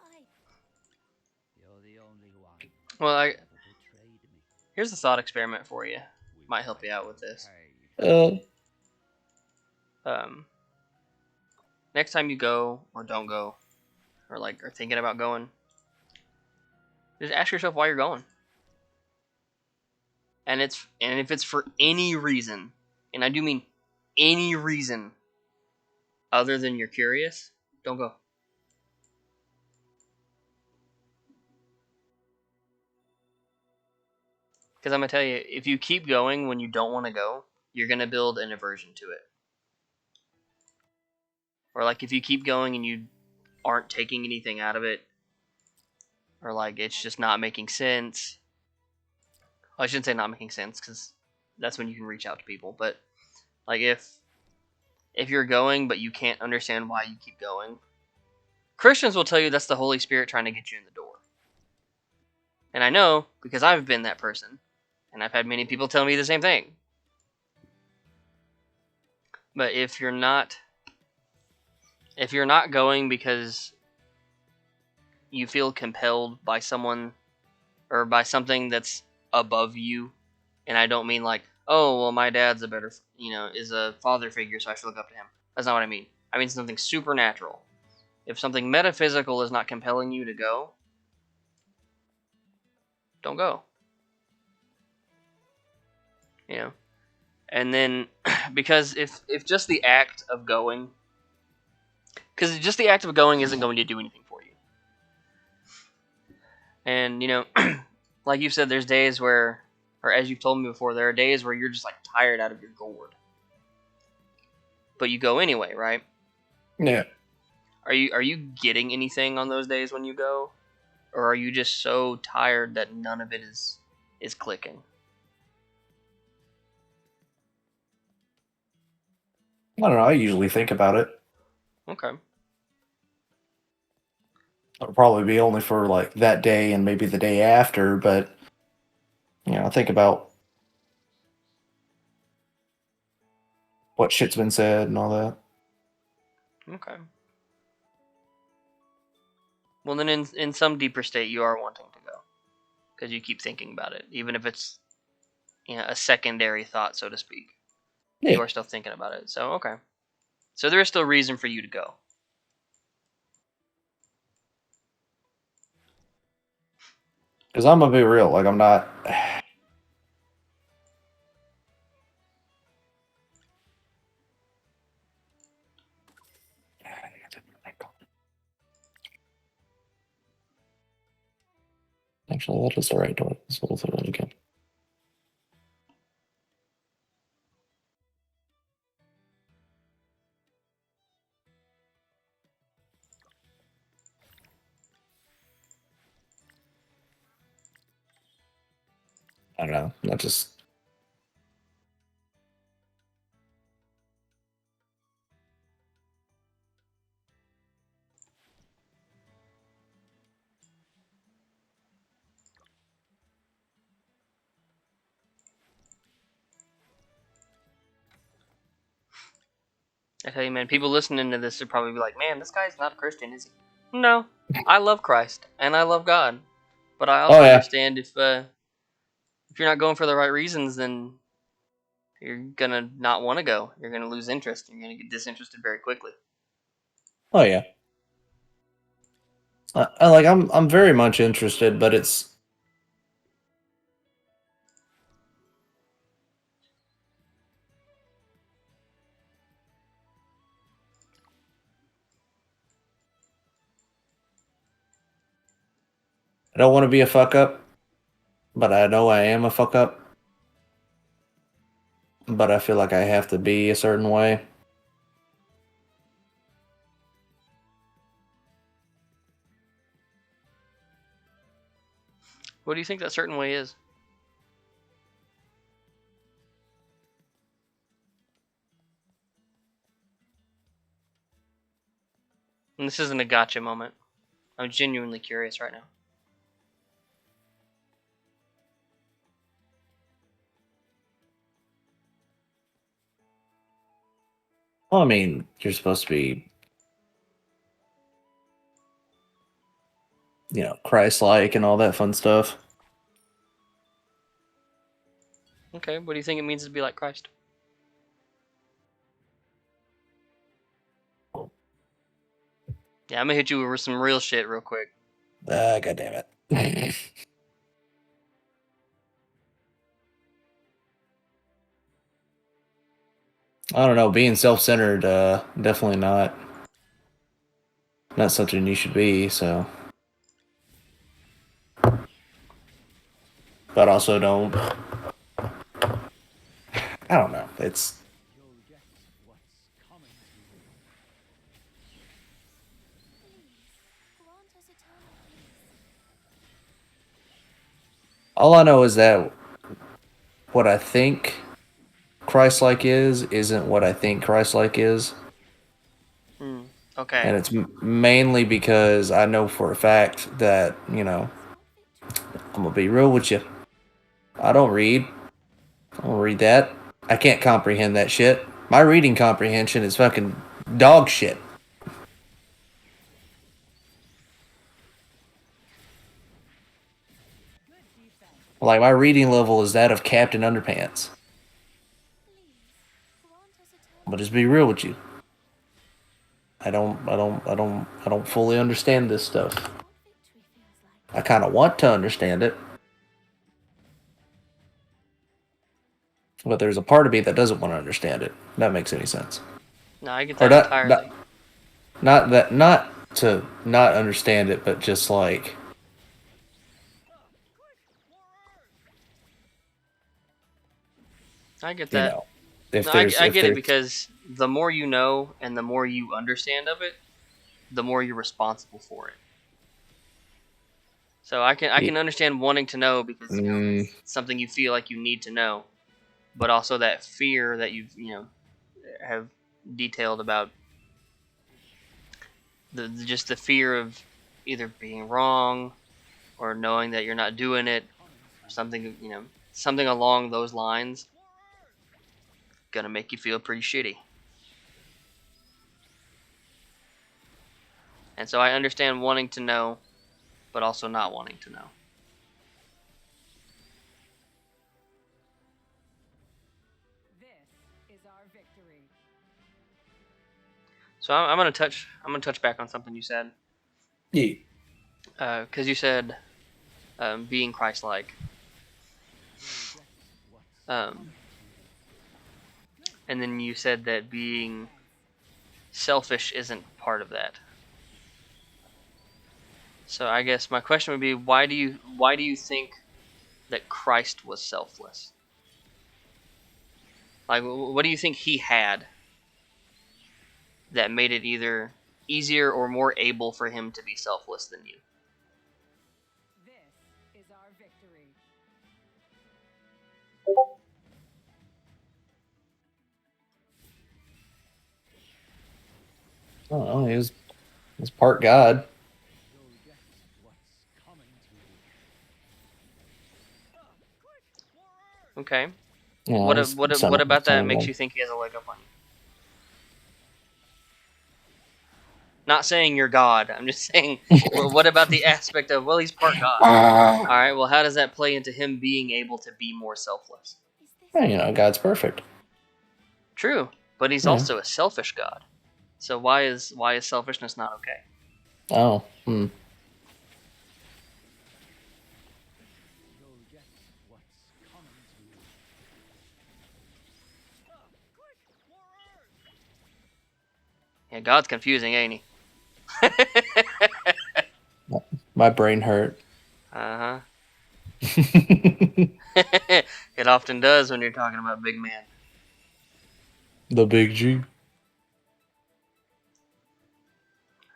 tired. You're the only one. Well, who ever betrayed me. here's a thought experiment for you. Might help you out with this. Paid. Next time you go or don't go, or like are thinking about going, just ask yourself why you're going. And if it's for any reason, and I do mean any reason other than you're curious, don't go. Because I'm gonna tell you, if you keep going when you don't want to go, you're gonna build an aversion to it. Or like if you keep going and you aren't taking anything out of it, or like it's just not making sense. Well, I shouldn't say not making sense because that's when you can reach out to people. But like if you're going but you can't understand why you keep going, Christians will tell you that's the Holy Spirit trying to get you in the door. And I know because I've been that person, and I've had many people tell me the same thing. But if you're not going because you feel compelled by someone or by something that's above you, and I don't mean like, oh, well, my dad's a better, is a father figure, so I should look up to him. That's not what I mean. I mean something supernatural. If something metaphysical is not compelling you to go, don't go. And then, because if just the act of going, because just the act of going isn't going to do anything for you. And, like you said, there's days where, or as you've told me before, there are days where you're just like tired out of your gourd. But you go anyway, right? Yeah. Are you getting anything on those days when you go? Or are you just so tired that none of it is clicking? I don't know. I usually think about it. Okay. It'll probably be only for like that day and maybe the day after, but I think about what shit's been said and all that. Okay. Well, then in some deeper state, you are wanting to go. Because you keep thinking about it. Even if it's a secondary thought, so to speak. Yeah. You are still thinking about it. So, okay. So there is still reason for you to go. Because I'm gonna be real, like I'm not. Actually, that is the right door. So we'll throw it again. I don't know. That just. I tell you, man, people listening to this would probably be like, man, this guy's not a Christian, is he? No. I love Christ, and I love God. But I also understand if you're not going for the right reasons, then you're gonna not want to go. You're gonna lose interest. You're gonna get disinterested very quickly. Oh yeah. I'm very much interested, but it's. I don't want to be a fuck up, but I know I am a fuck up. But I feel like I have to be a certain way. What do you think that certain way is? And this isn't a gotcha moment. I'm genuinely curious right now. Well, I mean, you're supposed to be, Christ-like and all that fun stuff. Okay, what do you think it means to be like Christ? Yeah, I'm gonna hit you with some real shit real quick. God damn it. I don't know. Being self-centered, definitely not something you should be. So, but also don't. I don't know. It's You'll get what's coming to you. Grant us eternal peace. all I know is that what I think Christ-like isn't what I think Christ-like is, Okay. and it's mainly because I know for a fact that I'm gonna be real with you. I don't read. I don't read that. I can't comprehend that shit. My reading comprehension is fucking dog shit. Like, my reading level is that of Captain Underpants. Please, grant us eternal I'm gonna just be real with you. I don't fully understand this stuff. what victory feels like. I kind of want to understand it, but there's a part of me that doesn't want to understand it. If that makes any sense. No, I get Or that entirely. not to not understand it, but just like, I get you that. know, if No, there's I if get it there's because the more you know and the more you understand of it, the more you're responsible for it. So I can understand wanting to know because it's something you feel like you need to know, but also that fear that you've have detailed about just the fear of either being wrong or knowing that you're not doing it or something along those lines gonna make you feel pretty shitty. And so I understand wanting to know, but also not wanting to know. This is our victory. So I'm gonna touch back on something you said, yeah. because you said being Christ-like, and then you said that being selfish isn't part of that. So I guess my question would be, why do you think that Christ was selfless? Like, what do you think he had that made it either easier or more able for him to be selfless than you? This is our victory. I don't know. He was part God. You'll get what's coming to you. Okay. Yeah, What about that makes you think he has a leg up on you? Not saying you're God. I'm just saying, what about the aspect of, well, he's part God. All right. Well, how does that play into him being able to be more selfless? Is this Yeah, God's perfect. True, but he's Yeah. also a selfish God. So why is selfishness not okay? Oh, You'll get what's coming to you. Yeah, God's confusing, ain't he? my brain hurt. Uh-huh. It often does when you're talking about big man. The big G.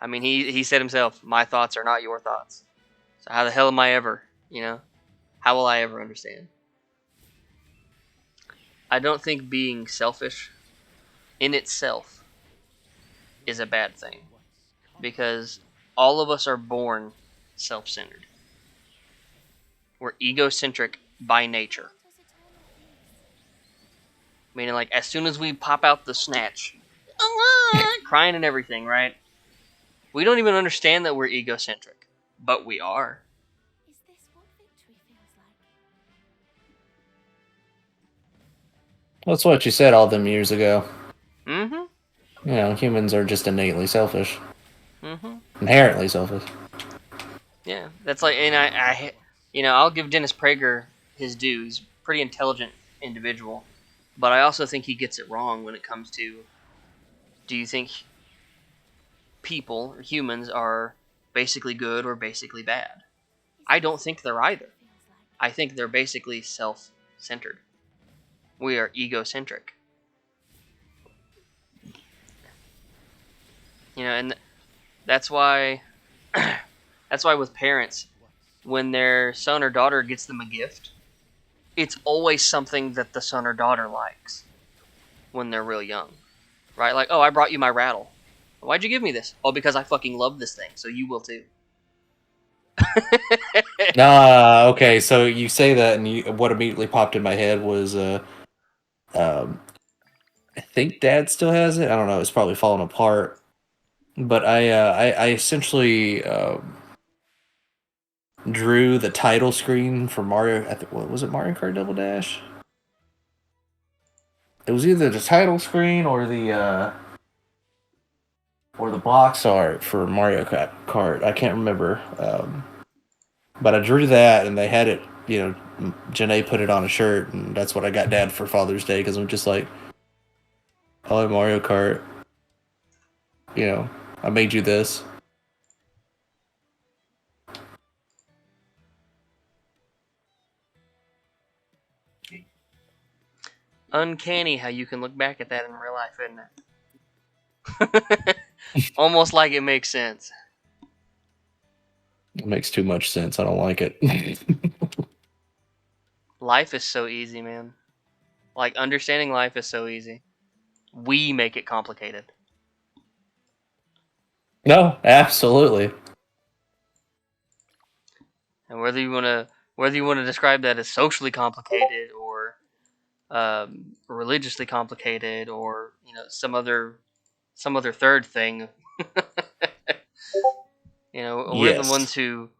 I mean, he said himself, "My thoughts are not your thoughts." So how the hell am I ever, How will I ever understand? I don't think being selfish in itself is a bad thing, because all of us are born self-centered. We're egocentric by nature. Meaning, like, as soon as we pop out the snatch, crying and everything, right? We don't even understand that we're egocentric, but we are. Is this what victory feels like? That's what you said all them years ago. Mm-hmm. You know, humans are just innately selfish. Mm-hmm. Inherently selfish. Yeah, that's like, and I'll give Dennis Prager his due. He's a pretty intelligent individual, but I also think he gets it wrong when it comes to, do you think people or humans are basically good or basically bad? I don't think they're either. I think they're basically self-centered. We are egocentric. And that's why that's why with parents, when their son or daughter gets them a gift, it's always something that the son or daughter likes when they're real young. Right? Like, oh, I brought you my rattle. Why'd you give me this? Oh, because I fucking love this thing, so you will too. Okay, so you say that, and what immediately popped in my head was, um, I think Dad still has it. I don't know. It's probably falling apart. But I essentially drew the title screen for Mario. What was it? Mario Kart Double Dash. It was either the title screen or the box art for Mario Kart. I can't remember. But I drew that, and they had it. Janae put it on a shirt, and that's what I got Dad for Father's Day, because I'm just like, oh, Mario Kart. I made you this. Uncanny how you can look back at that in real life, isn't it? Almost like it makes sense. It makes too much sense. I don't like it. Life is so easy, man. Like, understanding life is so easy. We make it complicated. No, absolutely. And whether you want to describe that as socially complicated or religiously complicated, or some other third thing, we're the Yes. ones who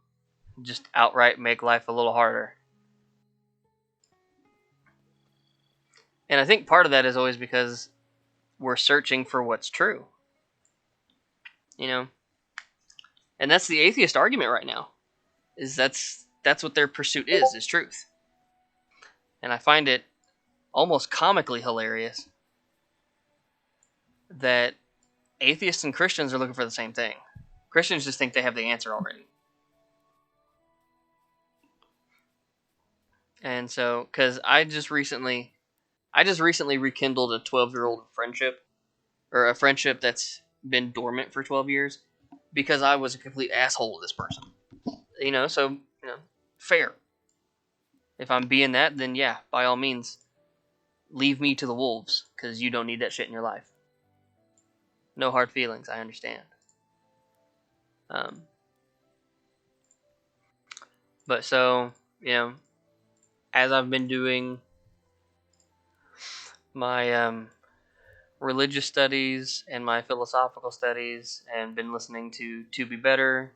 just outright make life a little harder. And I think part of that is always because we're searching for what's true. And that's the atheist argument right now. Is that's what their pursuit is truth. And I find it almost comically hilarious that atheists and Christians are looking for the same thing. Christians just think they have the answer already. And so, because I just recently rekindled a 12-year-old friendship, or a friendship that's been dormant for 12 years, because I was a complete asshole to this person. So, fair. If I'm being that, then yeah, by all means, leave me to the wolves, because you don't need that shit in your life. No hard feelings, I understand. But so, as I've been doing my religious studies and my philosophical studies, and been listening to Be Better,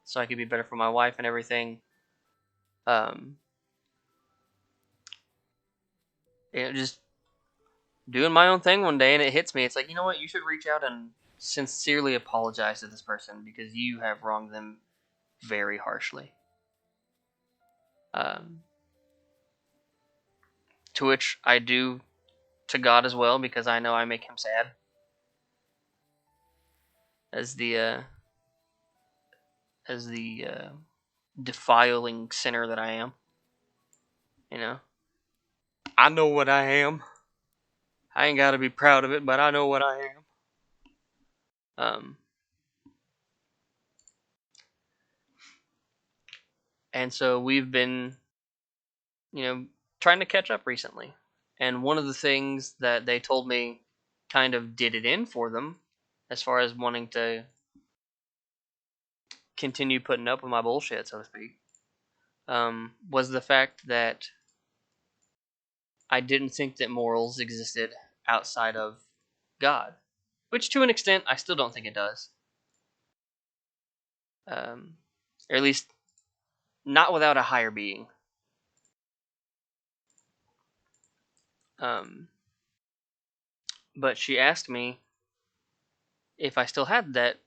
so I could be better for my wife and everything, just doing my own thing one day, and it hits me. It's like, you know what? You should reach out and sincerely apologize to this person, because you have wronged them very harshly. To which I do to God as well, because I know I make him sad as the defiling sinner that I am. I know what I am. I ain't got to be proud of it, but I know what I am. And so we've been trying to catch up recently. And one of the things that they told me kind of did it in for them, as far as wanting to continue putting up with my bullshit, so to speak, was the fact that I didn't think that morals existed outside of God. Which, to an extent, I still don't think it does. Or at least, not without a higher being. But she asked me if I still had that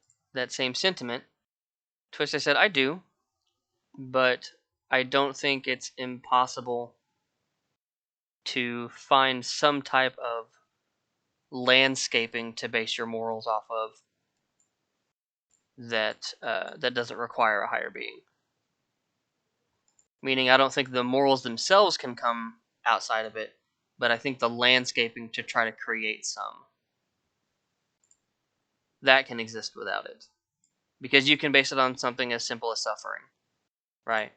same sentiment, to which I said, I do, but I don't think it's impossible to find some type of landscaping to base your morals off of that doesn't require a higher being. Meaning, I don't think the morals themselves can come outside of it, but I think the landscaping to try to create some, that can exist without it. Because you can base it on something as simple as suffering, right?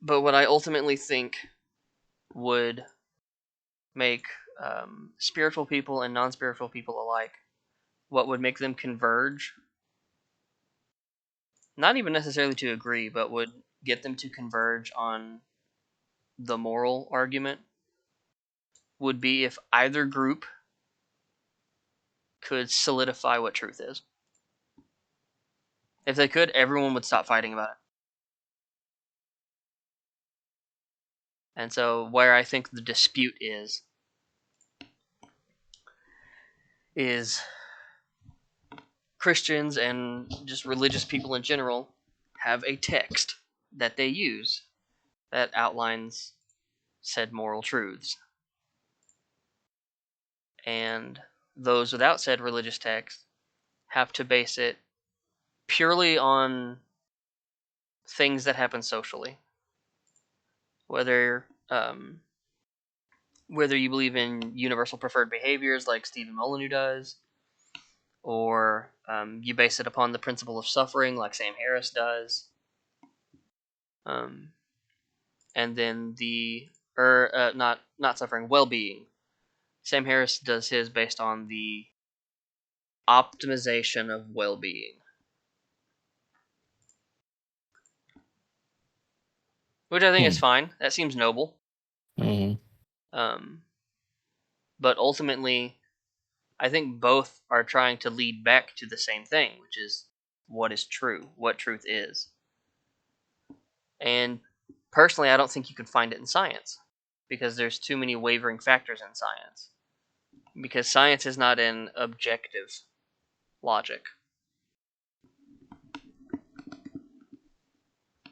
But what I ultimately think would make spiritual people and non-spiritual people alike, what would make them converge, not even necessarily to agree, but would get them to converge on the moral argument, would be if either group could solidify what truth is. If they could, everyone would stop fighting about it. And so where I think the dispute is Christians and just religious people in general have a text that they use that outlines said moral truths. And those without said religious text have to base it purely on things that happen socially. Whether you believe in universal preferred behaviors like Stephen Molyneux does, or you base it upon the principle of suffering like Sam Harris does, and then not suffering, well-being. Sam Harris does his based on the optimization of well-being, which I think is fine. That seems noble. Mm-hmm. But ultimately, I think both are trying to lead back to the same thing, which is what is true, what truth is. And personally, I don't think you can find it in science, because there's too many wavering factors in science. Because science is not an objective logic.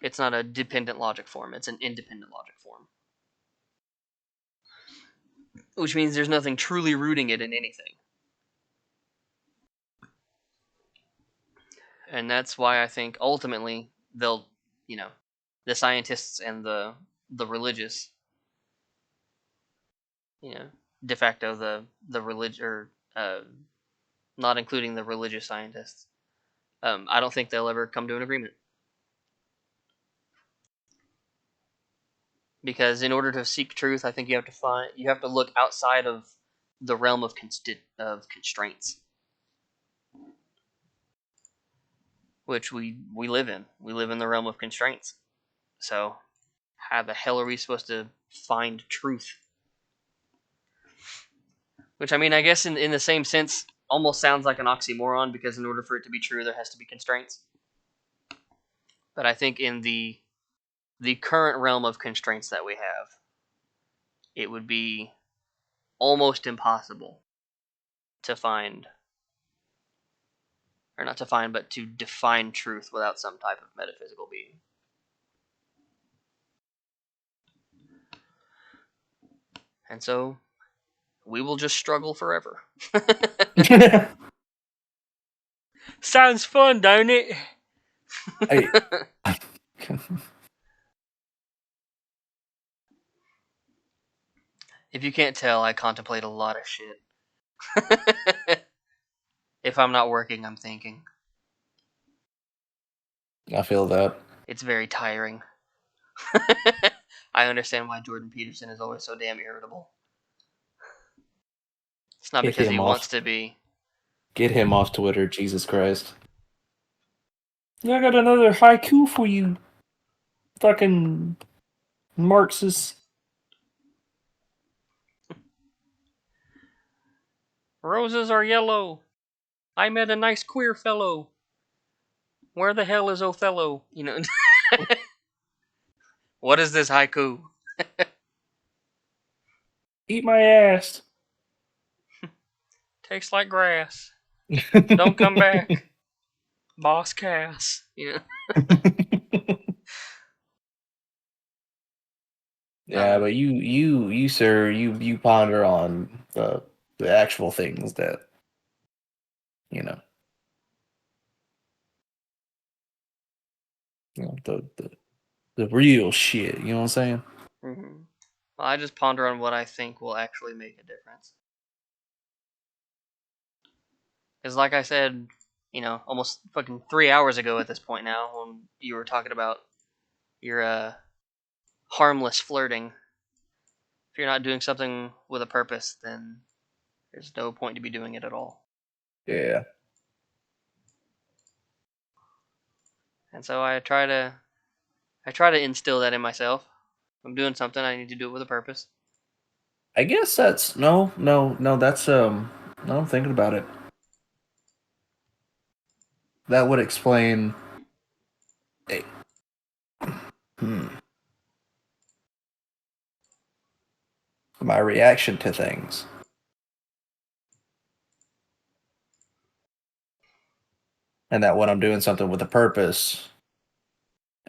It's not a dependent logic form, it's an independent logic form. Which means there's nothing truly rooting it in anything. And that's why I think ultimately they'll, the scientists and the religious, de facto the religion, or not including the religious scientists, I don't think they'll ever come to an agreement. Because in order to seek truth, I think you have to look outside of the realm of constraints, which we live in. We live in the realm of constraints. So, how the hell are we supposed to find truth? Which, I mean, I guess in the same sense, almost sounds like an oxymoron, because in order for it to be true, there has to be constraints. But I think in the current realm of constraints that we have, it would be almost impossible to find, or not to find, but to define truth without some type of metaphysical being. And so, we will just struggle forever. Sounds fun, don't it? If you can't tell, I contemplate a lot of shit. If I'm not working, I'm thinking. I feel that. It's very tiring. I understand why Jordan Peterson is always so damn irritable. It's not Get because he him wants off. to be. Get him off Twitter, Jesus Christ. I got another haiku for you, fucking Marxist. Roses are yellow. I met a nice queer fellow. Where the hell is Othello? You know. What is this haiku? Eat my ass. Tastes like grass. Don't come back, Boss Cass. You know. Yeah, but you, sir, you ponder on the actual things that you know, the real shit. You know what I'm saying? Mm-hmm. Well, I just ponder on what I think will actually make a difference. Because, like I said, almost fucking 3 hours ago at this point now, when you were talking about your harmless flirting, if you're not doing something with a purpose, then there's no point to be doing it at all. Yeah. And so I try to instill that in myself. If I'm doing something, I need to do it with a purpose. I guess that's no. That's no, I'm thinking about it. That would explain. eh, my reaction to things. And that when I'm doing something with a purpose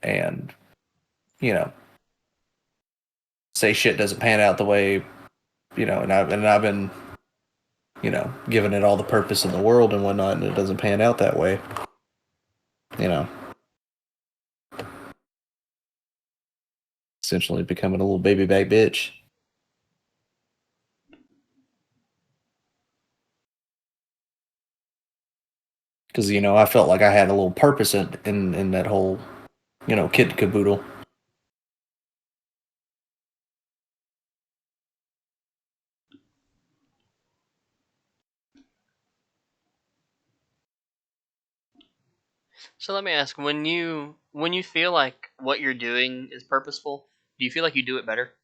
and, you know, say shit doesn't pan out the way, and I've been, giving it all the purpose in the world and whatnot, and it doesn't pan out that way, essentially becoming a little baby back bitch. Because, I felt like I had a little purpose in that whole, kid caboodle. So let me ask, when you feel like what you're doing is purposeful, do you feel like you do it better?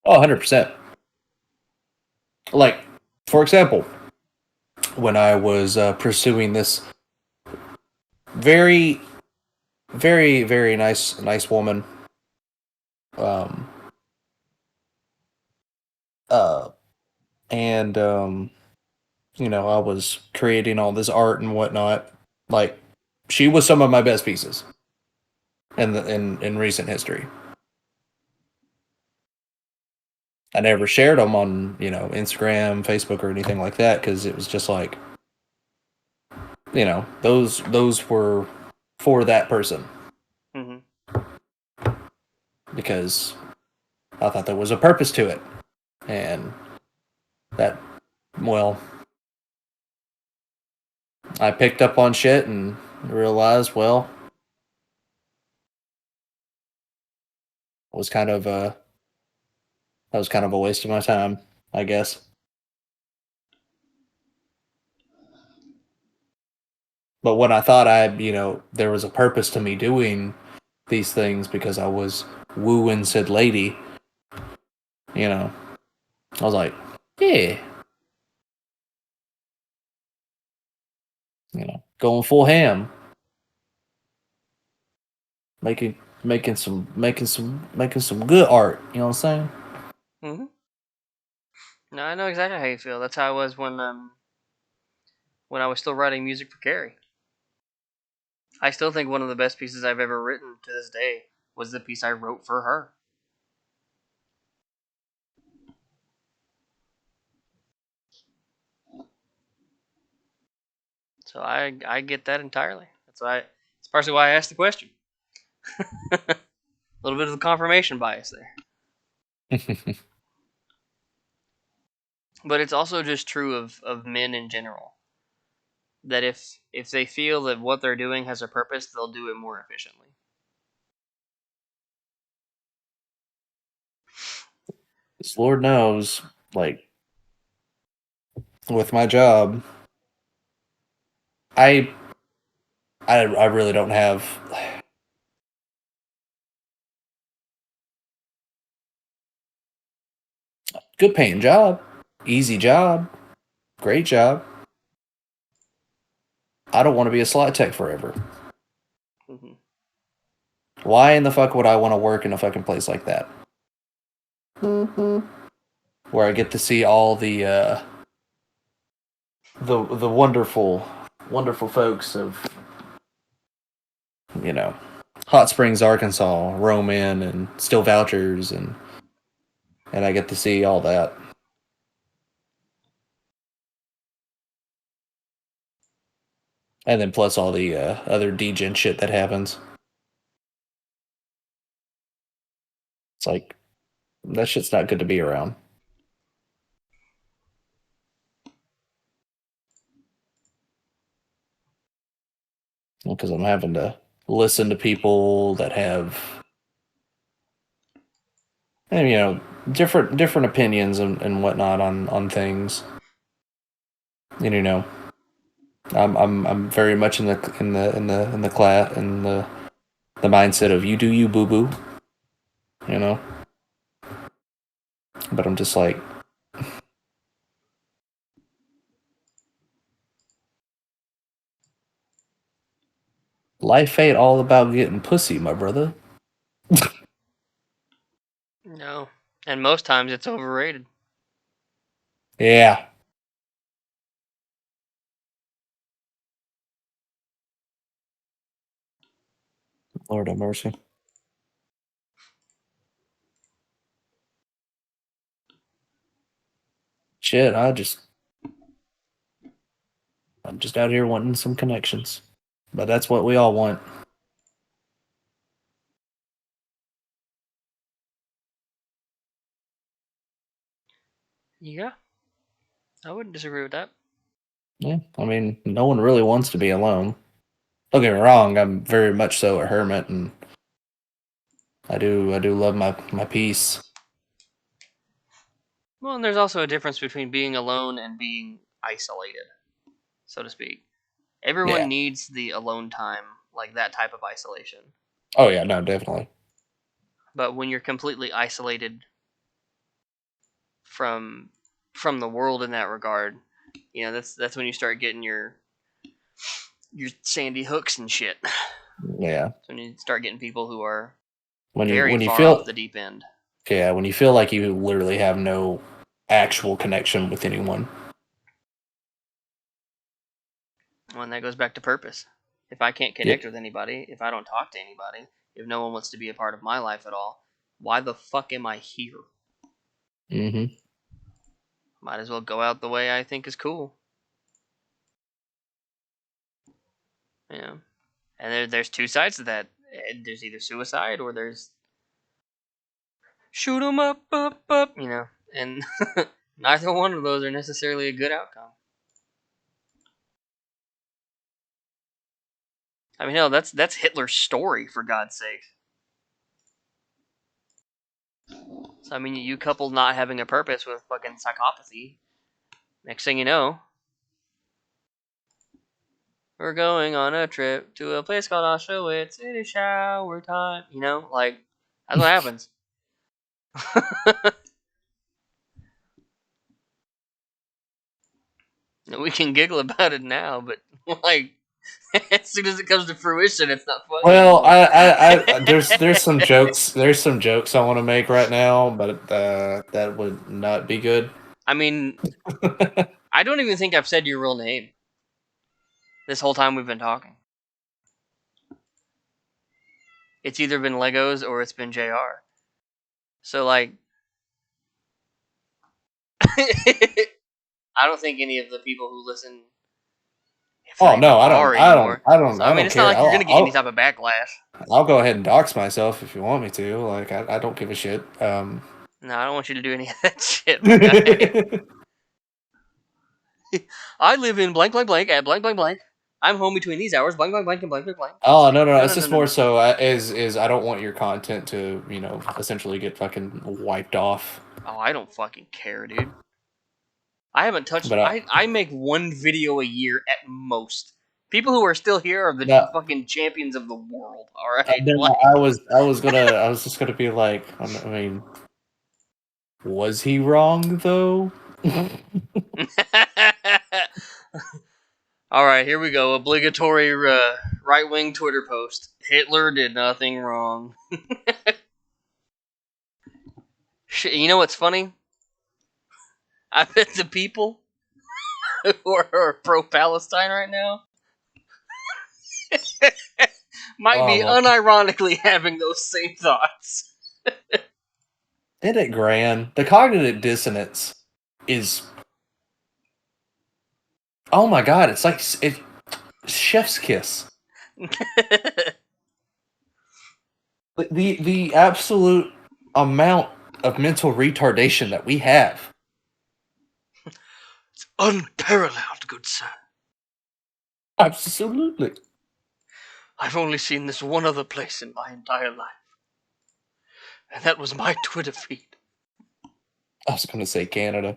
Oh, 100%. Like, for example, when I was pursuing this very, very, very nice woman, um, uh, and I was creating all this art and whatnot. Like, she was some of my best pieces in recent history. I never shared them on Instagram, Facebook, or anything like that because it was just like those were for that person Mm-hmm. because I thought there was a purpose to it, and that well, I picked up on shit and realized it was kind of that was kind of a waste of my time, I guess. But when I thought there was a purpose to me doing these things because I was wooing said lady, I was like, yeah, going full ham, making making some good art. You know what I'm saying? Mm-hmm. No, I know exactly how you feel. That's how I was when I was still writing music for Carrie. I still think one of the best pieces I've ever written to this day was the piece I wrote for her. So I get that entirely. It's partially why I asked the question. A little bit of the confirmation bias there. But it's also just true of men in general. that if they feel that what they're doing has a purpose, they'll do it more efficiently. Because Lord knows, like, with my job, I really don't have good paying job, easy job, great job. I don't want to be a slot tech forever. Mm-hmm. Why in the fuck would I want to work in a fucking place like that? Where I get to see all the wonderful folks of, you know, Hot Springs, Arkansas, roam in and steal vouchers, and I get to see all that. And then plus all the other degen shit that happens. It's like, that shit's not good to be around. Because I'm having to listen to people that have, and, you know, different opinions and whatnot on things. And, you know, I'm very much in the class, in the mindset of you do you, boo boo. You know, but I'm just like, life ain't all about getting pussy, my brother. No, and most times it's overrated. Yeah. Lord have mercy. Shit, I'm just out here wanting some connections. But that's what we all want. Yeah, I wouldn't disagree with that. Yeah, I mean, no one really wants to be alone. Don't get me wrong, I'm very much so a hermit, and I do love my peace. Well, and there's also a difference between being alone and being isolated, so to speak. Everyone Yeah. needs the alone time, like that type of isolation. Oh yeah, no, definitely. But when you're completely isolated from the world in that regard, you know, that's when you start getting your Sandy Hooks and shit. Yeah. That's when you start getting people who are When very you far feel off the deep end. yeah, when you feel like you literally have no actual connection with anyone. Well, and that goes back to purpose. If I can't connect with anybody, if I don't talk to anybody, if no one wants to be a part of my life at all, why the fuck am I here? Mm-hmm. Might as well go out the way I think is cool. Yeah. And there's two sides to that. There's either suicide or there's shoot 'em up, you know. And neither one of those are necessarily a good outcome. I mean, hell, that's Hitler's story, for God's sake. So, I mean, you couple not having a purpose with fucking psychopathy. Next thing you know, we're going on a trip to a place called Auschwitz. It is shower time. You know, like, that's what happens. We can giggle about it now, but, like, as soon as it comes to fruition, it's not funny. Well, anymore. I there's some jokes I want to make right now, but that would not be good. I mean, I don't even think I've said your real name this whole time we've been talking. It's either been Legos or it's been JR. So, like, I don't think any of the people who listen. Oh no, I don't Anymore. So, I mean, it's care. not like you're gonna get any type of backlash. I'll go ahead and dox myself if you want me to. Like, I don't give a shit. No, I don't want you to do any of that shit. My guy. I live in blank blank blank at blank blank blank. I'm home between these hours, blank blank blank and blank blank blank. Oh no, No, it's no, just no, more no. so is I don't want your content to essentially get fucking wiped off. Oh, I don't fucking care, dude. I haven't touched. But I make one video a year at most. People who are still here are the No. fucking champions of the world. All right. I was just gonna be like, I mean, was he wrong though? All right, here we go. Obligatory right-wing Twitter post. Hitler did nothing wrong. Shit, you know what's funny? I bet the people who are pro-Palestine right now might be Oh, unironically having those same thoughts. isn't it grand? The cognitive dissonance is. Oh my god! It's like chef's kiss. The absolute amount of mental retardation that we have. Unparalleled, good sir. Absolutely. I've only seen this one other place in my entire life. And that was my Twitter feed. I was gonna say Canada.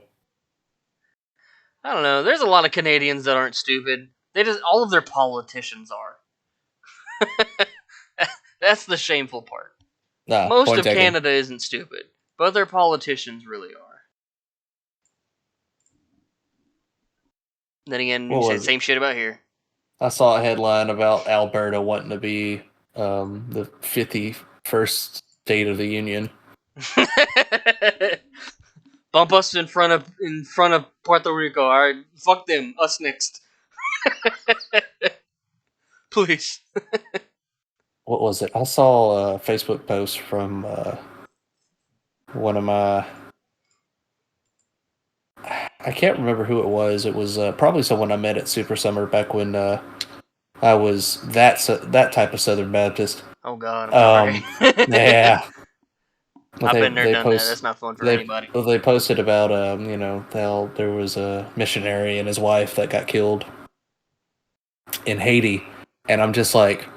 I don't know. There's a lot of Canadians that aren't stupid. All of their politicians are. That's the shameful part. Nah, Most point of taken. Canada isn't stupid, but their politicians really are. Then again, What you say the was it? same shit about here. I saw a headline about Alberta wanting to be the 51st state of the union. Bump us in front of Puerto Rico. All right, fuck them. Us next. Please. What was it? I saw a Facebook post from one of my. I can't remember who it was. It was probably someone I met at Super Summer back when I was that type of Southern Baptist. Oh God, I'm sorry. Yeah. But I've been there, done that. That's not fun for anybody. They posted about how there was a missionary and his wife that got killed in Haiti, and I'm just like,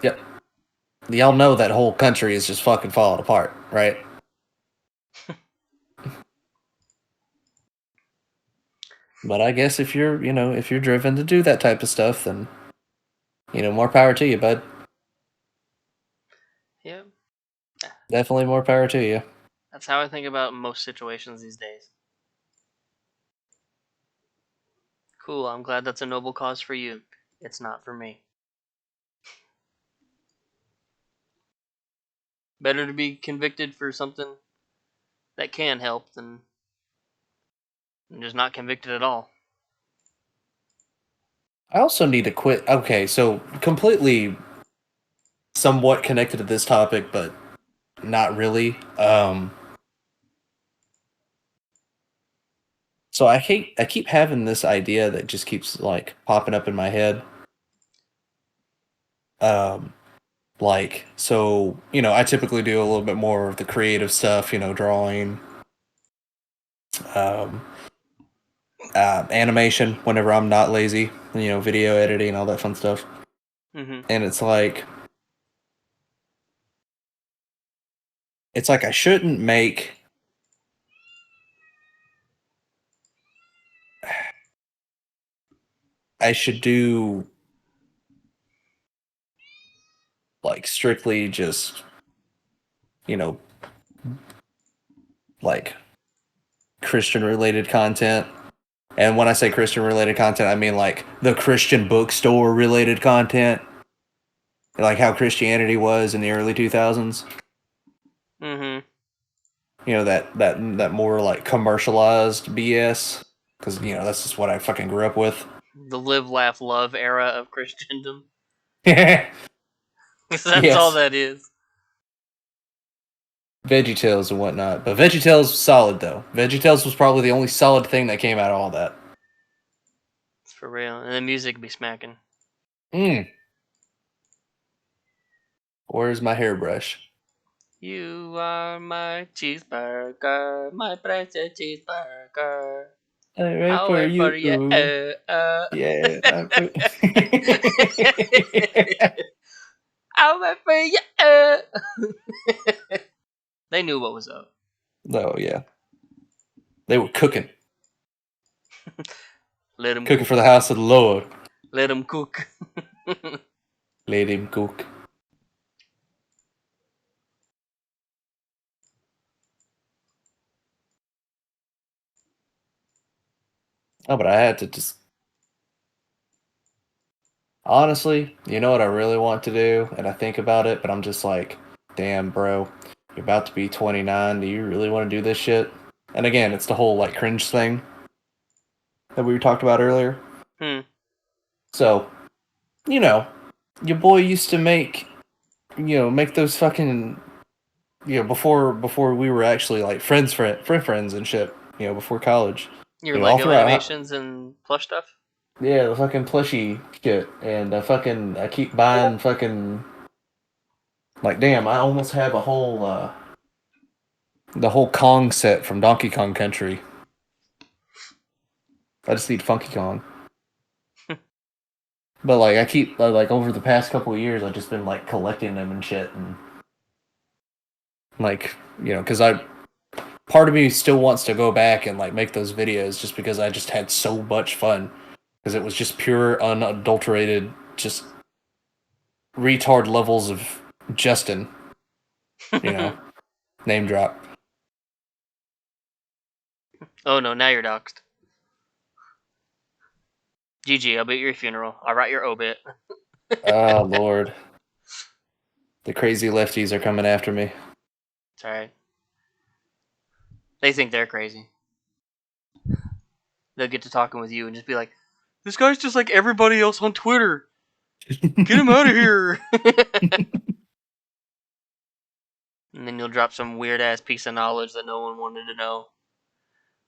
yep, y'all know that whole country is just fucking falling apart, right? But I guess if you're driven to do that type of stuff, then more power to you, bud. Yeah, Definitely more power to you. that's how I think about most situations these days. Cool, I'm glad that's a noble cause for you. It's not for me. Better to be convicted for something that can help than just not convicted at all. I also need to quit. Okay, so completely, somewhat connected to this topic, but not really. So I keep having this idea that just keeps like popping up in my head. So I typically do a little bit more of the creative stuff, drawing, um, animation whenever I'm not lazy, video editing, all that fun stuff. Mm-hmm. And it's like I shouldn't make. I should do like strictly just like Christian related content. And when I say Christian related content, I mean like the Christian bookstore related content. Like how Christianity was in the early 2000s. Mm-hmm. That more like commercialized BS, cuz that's just what I fucking grew up with. The live, laugh, love era of Christendom. Yes. That's all that is. VeggieTales and whatnot. But VeggieTales was solid though. VeggieTales was probably the only solid thing that came out of all that. It's for real. And the music be smacking. Where's my hairbrush? You are my cheeseburger, my precious cheeseburger. I'll wait for you. Yeah. I'll wait for you. They knew what was up. Oh yeah. They were cooking Let him for cook. the house of the Lord. Let him cook. Let him cook. Oh, but I had to just honestly, you know what I really want to do, and I think about it, but I'm just like, damn, bro, you're about to be 29. Do you really want to do this shit? And again, it's the whole like cringe thing that we talked about earlier. So, you know, your boy used to make, make those fucking, before we were actually like friends and shit, before college. Your All Lego throughout, animations and plush stuff? yeah, the fucking plushy shit, and I keep buying fucking, like, damn, I almost have the whole Kong set from Donkey Kong Country. I just need Funky Kong. But like I keep like over the past couple of years, I've just been like collecting them and shit, and like because part of me still wants to go back and like make those videos just because I just had so much fun because it was just pure unadulterated, just retard levels of Justin, name drop. Oh no, now you're doxxed. GG, I'll be at your funeral. I'll write your obit. Oh Lord, the crazy lefties are coming after me. It's alright. They think they're crazy. They'll get to talking with you and just be like, this guy's just like everybody else on Twitter. Get him out of here. And then you'll drop some weird ass piece of knowledge that no one wanted to know.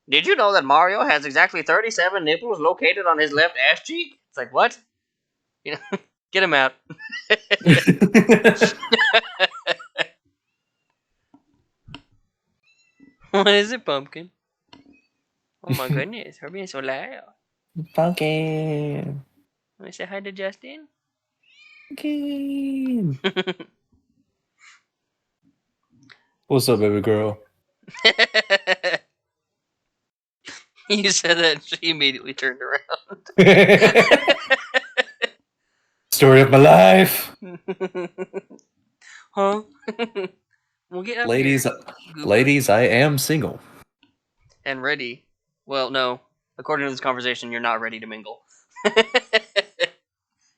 Did you know that Mario has exactly 37 nipples located on his left ass cheek? It's like, what? Get him out. What is it, Pumpkin? Oh my goodness, her being so loud. Pumpkin. Want to say hi to Justin? Pumpkin. What's up, baby girl? You said that and she immediately turned around. Story of my life. Huh? We'll get up Ladies, here. Goober. ladies, I am single. And ready. Well, no. According to this conversation, you're not ready to mingle.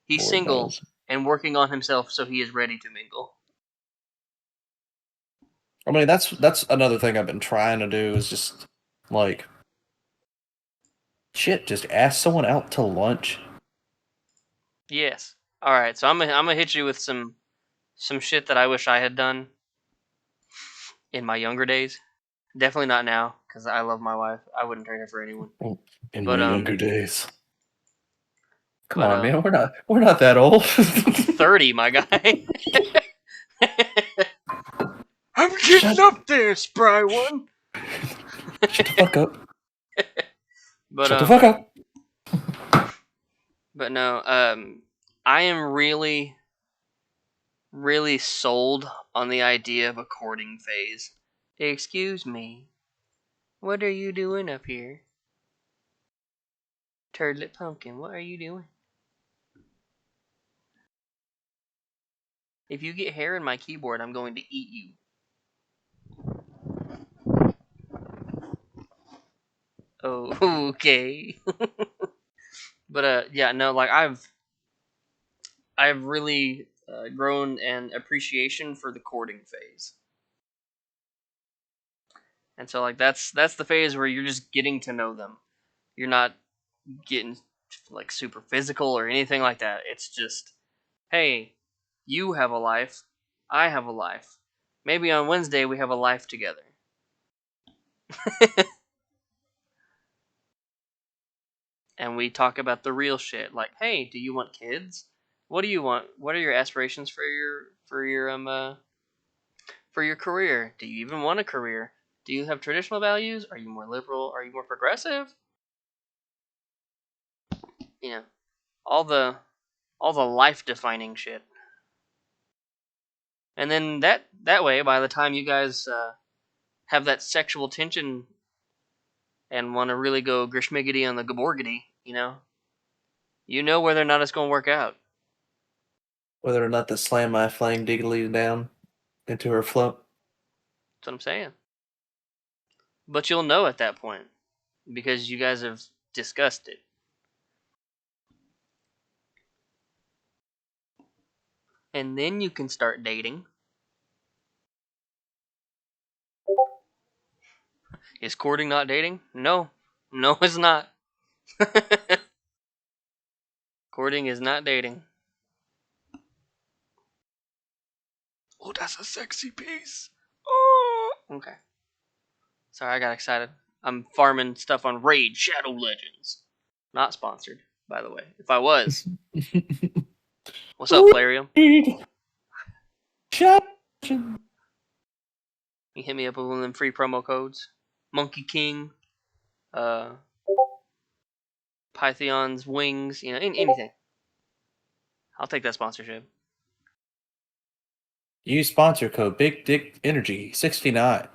He's Lord single knows. and working on himself, so he is ready to mingle. I mean, that's another thing I've been trying to do is just like shit. Just ask someone out to lunch. Yes. All right. So I'm gonna hit you with some shit that I wish I had done in my younger days. Definitely not now, because I love my wife. I wouldn't trade her for anyone. In But, my younger days. Come but, on, man. We're not that old. 30, my guy. I'm getting up there, spry one. Shut the fuck up. But Shut the fuck up. But no, I am really, really sold on the idea of a courting phase. Excuse me. What are you doing up here? Turdlet Pumpkin, what are you doing? If you get hair in my keyboard, I'm going to eat you. Oh, okay. But yeah, no, like I've really grown an appreciation for the courting phase. And so like that's the phase where you're just getting to know them. You're not getting like super physical or anything like that. It's just, hey, you have a life, I have a life. Maybe on Wednesday we have a life together. And we talk about the real shit. Like, hey, do you want kids? What do you want? What are your aspirations for your for your career? Do you even want a career? Do you have traditional values? Are you more liberal? Are you more progressive? You know, all the life-defining shit. And then that way, by the time you guys have that sexual tension and want to really go grishmiggity on the gaborgity, you know whether or not it's going to work out. Whether or not to slam my flang diggly down into her flump. That's what I'm saying. But you'll know at that point because you guys have discussed it. And then you can start dating. Is courting not dating? No. No, it's not. Courting is not dating. Oh, that's a sexy piece. Oh. Okay. Sorry, I got excited. I'm farming stuff on Raid Shadow Legends. Not sponsored, by the way. If I was. What's up, Plarium? Shut. You hit me up with one of them free promo codes. Monkey King. Python's Wings. Anything. I'll take that sponsorship. Use sponsor code Big Dick Energy 69.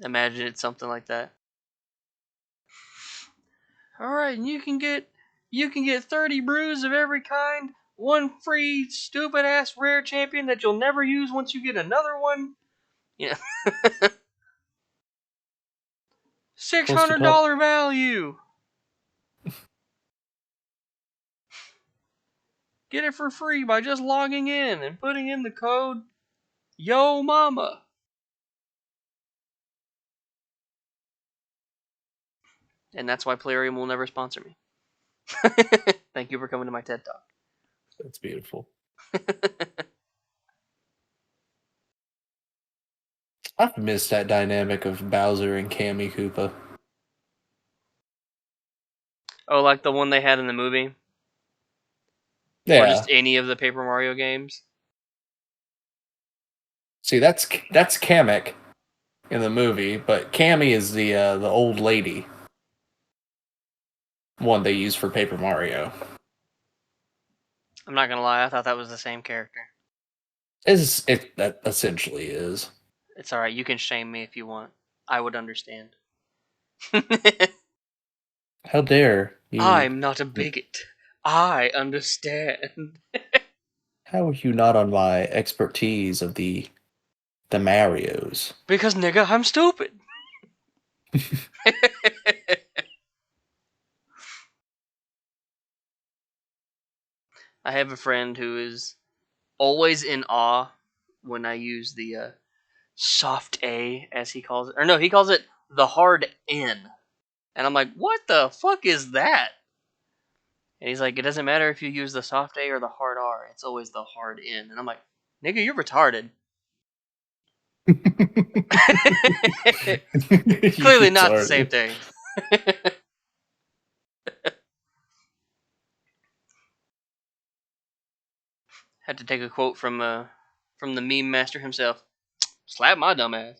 Imagine it's something like that. Alright, and you can get 30 brews of every kind, one free stupid ass rare champion that you'll never use once you get another one. Yeah. $600 value. Get it for free by just logging in and putting in the code Yo Mama. And that's why Plarium will never sponsor me. Thank you for coming to my TED Talk. That's beautiful. I've missed that dynamic of Bowser and Cammy Koopa. Oh, like the one they had in the movie? Yeah. Or just any of the Paper Mario games? See, that's Kamek in the movie, but Cammy is the old lady one they use for Paper Mario. I'm not gonna lie, I thought that was the same character. That essentially is. It's alright, you can shame me if you want. I would understand. How dare you? I'm not a bigot. I understand. How are you not on my expertise of the Marios? Because, nigga, I'm stupid. I have a friend who is always in awe when I use the soft A, as he calls it. Or no, he calls it the hard N. And I'm like, what the fuck is that? And he's like, it doesn't matter if you use the soft A or the hard R. It's always the hard N. And I'm like, nigga, you're retarded. Clearly not the same thing. Had to take a quote from the meme master himself. Slap my dumb ass.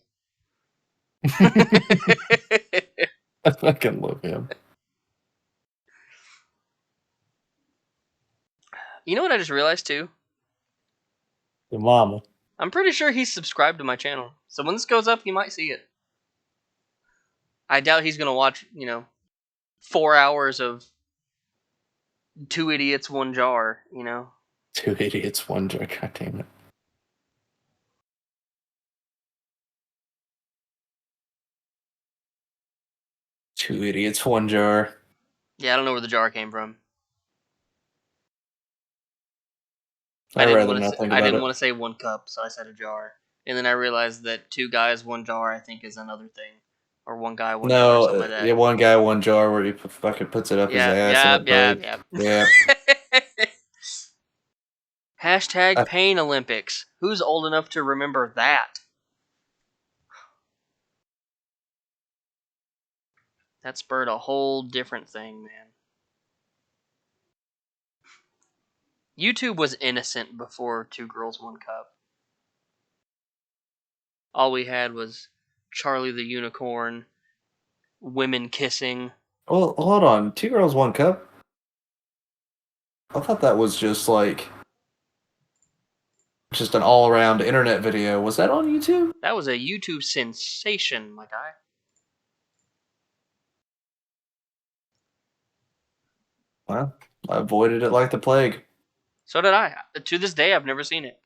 I fucking love him. You know what I just realized too? The mama. I'm pretty sure he's subscribed to my channel. So when this goes up, you might see it. I doubt he's gonna watch, 4 hours of 2 idiots, 1 jar, 2 idiots, 1 jar. God damn it. Two idiots, 1 jar. Yeah, I don't know where the jar came from. I'd I rather not think about didn't it. want to say 1 cup, so I said a jar. And then I realized that 2 guys, 1 jar, I think is another thing. Or 1 guy, 1 jar, or something like that. Yeah, 1 guy, 1 jar where he fucking puts it up his ass. Yeah. Hashtag I- Pain Olympics. Who's old enough to remember that? That spurred a whole different thing, man. YouTube was innocent before 2 Girls, 1 Cup. all we had was Charlie the Unicorn, women kissing. Well, hold on. 2 Girls, 1 Cup? I thought that was just like just an all-around internet video. Was that on YouTube? That was a YouTube sensation, my guy. Well, I avoided it like the plague. So did I. To this day, I've never seen it.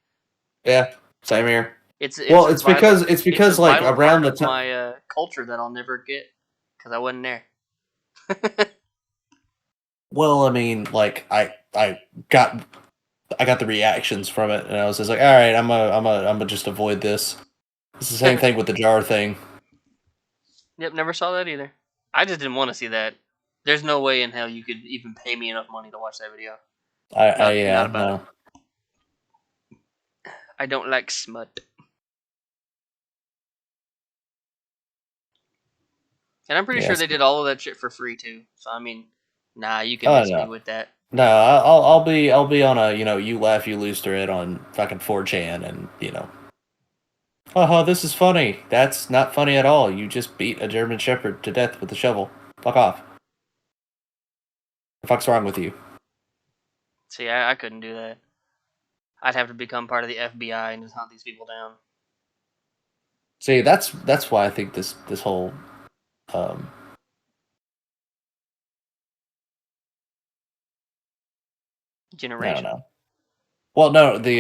Yeah, same here. It's Well, a it's vital- because a like vital around part the of time. my culture that I'll never get because I wasn't there. Well, I mean, like I got the reactions from it, and I was just like, all right, I'm a just avoid this. It's the same thing with the jar thing. Yep, never saw that either. I just didn't want to see that. There's no way in hell you could even pay me enough money to watch that video. Not about No. it. I don't like smut. And I'm pretty sure Yes. they did all of that shit for free too. So I mean, nah, you can Oh, miss me no. with that. No, I'll be on a you laugh you lose thread on fucking 4chan, and this is funny. That's not funny at all. You just beat a German Shepherd to death with a shovel. Fuck off. The fuck's wrong with you? See, I couldn't do that. I'd have to become part of the FBI and just hunt these people down. See, that's why I think this whole I Generation. don't know. Well, no, the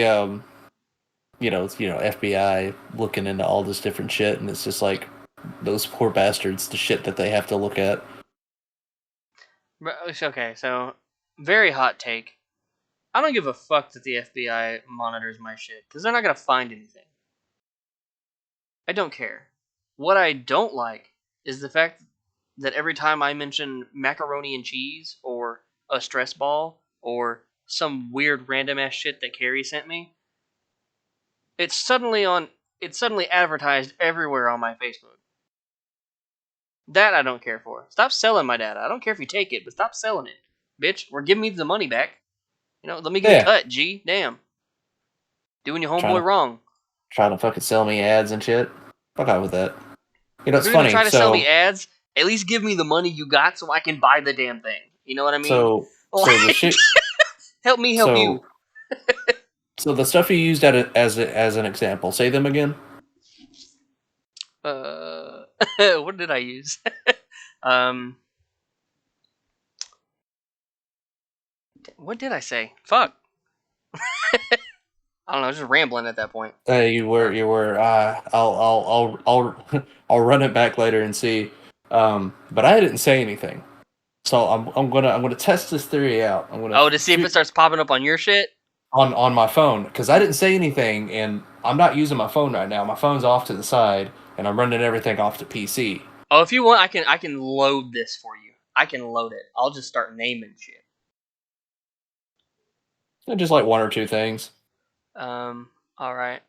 FBI looking into all this different shit, and it's just like those poor bastards, the shit that they have to look at. Okay, so very hot take. I don't give a fuck that the FBI monitors my shit because they're not gonna find anything. I don't care. What I don't like is the fact that every time I mention macaroni and cheese or a stress ball or some weird random ass shit that Carrie sent me, it's suddenly advertised everywhere on my Facebook. That I don't care for. Stop selling my data. I don't care if you take it, but stop selling it. Bitch, or give me the money back. Let me get a cut, G. Damn. Doing your homeboy wrong. Trying to fucking sell me ads and shit. Fuck out with that. It's If you're funny. gonna try to sell me ads, at least give me the money you got so I can buy the damn thing. You know what I mean? So the shit. Help me help you. So the stuff you used as an example, say them again. What did I use? What did I say? Fuck. I don't know. I was just rambling at that point. You were. I'll I'll run it back later and see. But I didn't say anything, so I'm gonna test this theory out. To see if it starts popping up on your shit. On my phone, because I didn't say anything, and I'm not using my phone right now. My phone's off to the side, and I'm running everything off the PC. Oh, if you want, I can load this for you. I can load it. I'll just start naming shit. And just like one or two things. All right.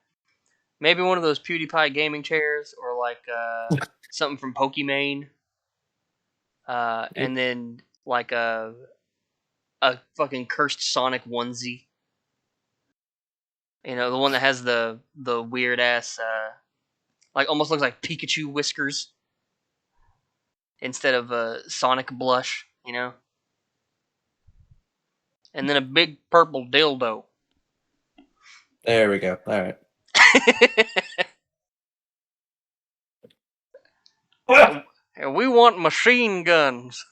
Maybe one of those PewDiePie gaming chairs, or like something from Pokimane. And then like a fucking cursed Sonic onesie. The one that has the weird ass, like almost looks like Pikachu whiskers instead of Sonic blush, And then a big purple dildo. There we go. All right. And we want machine guns.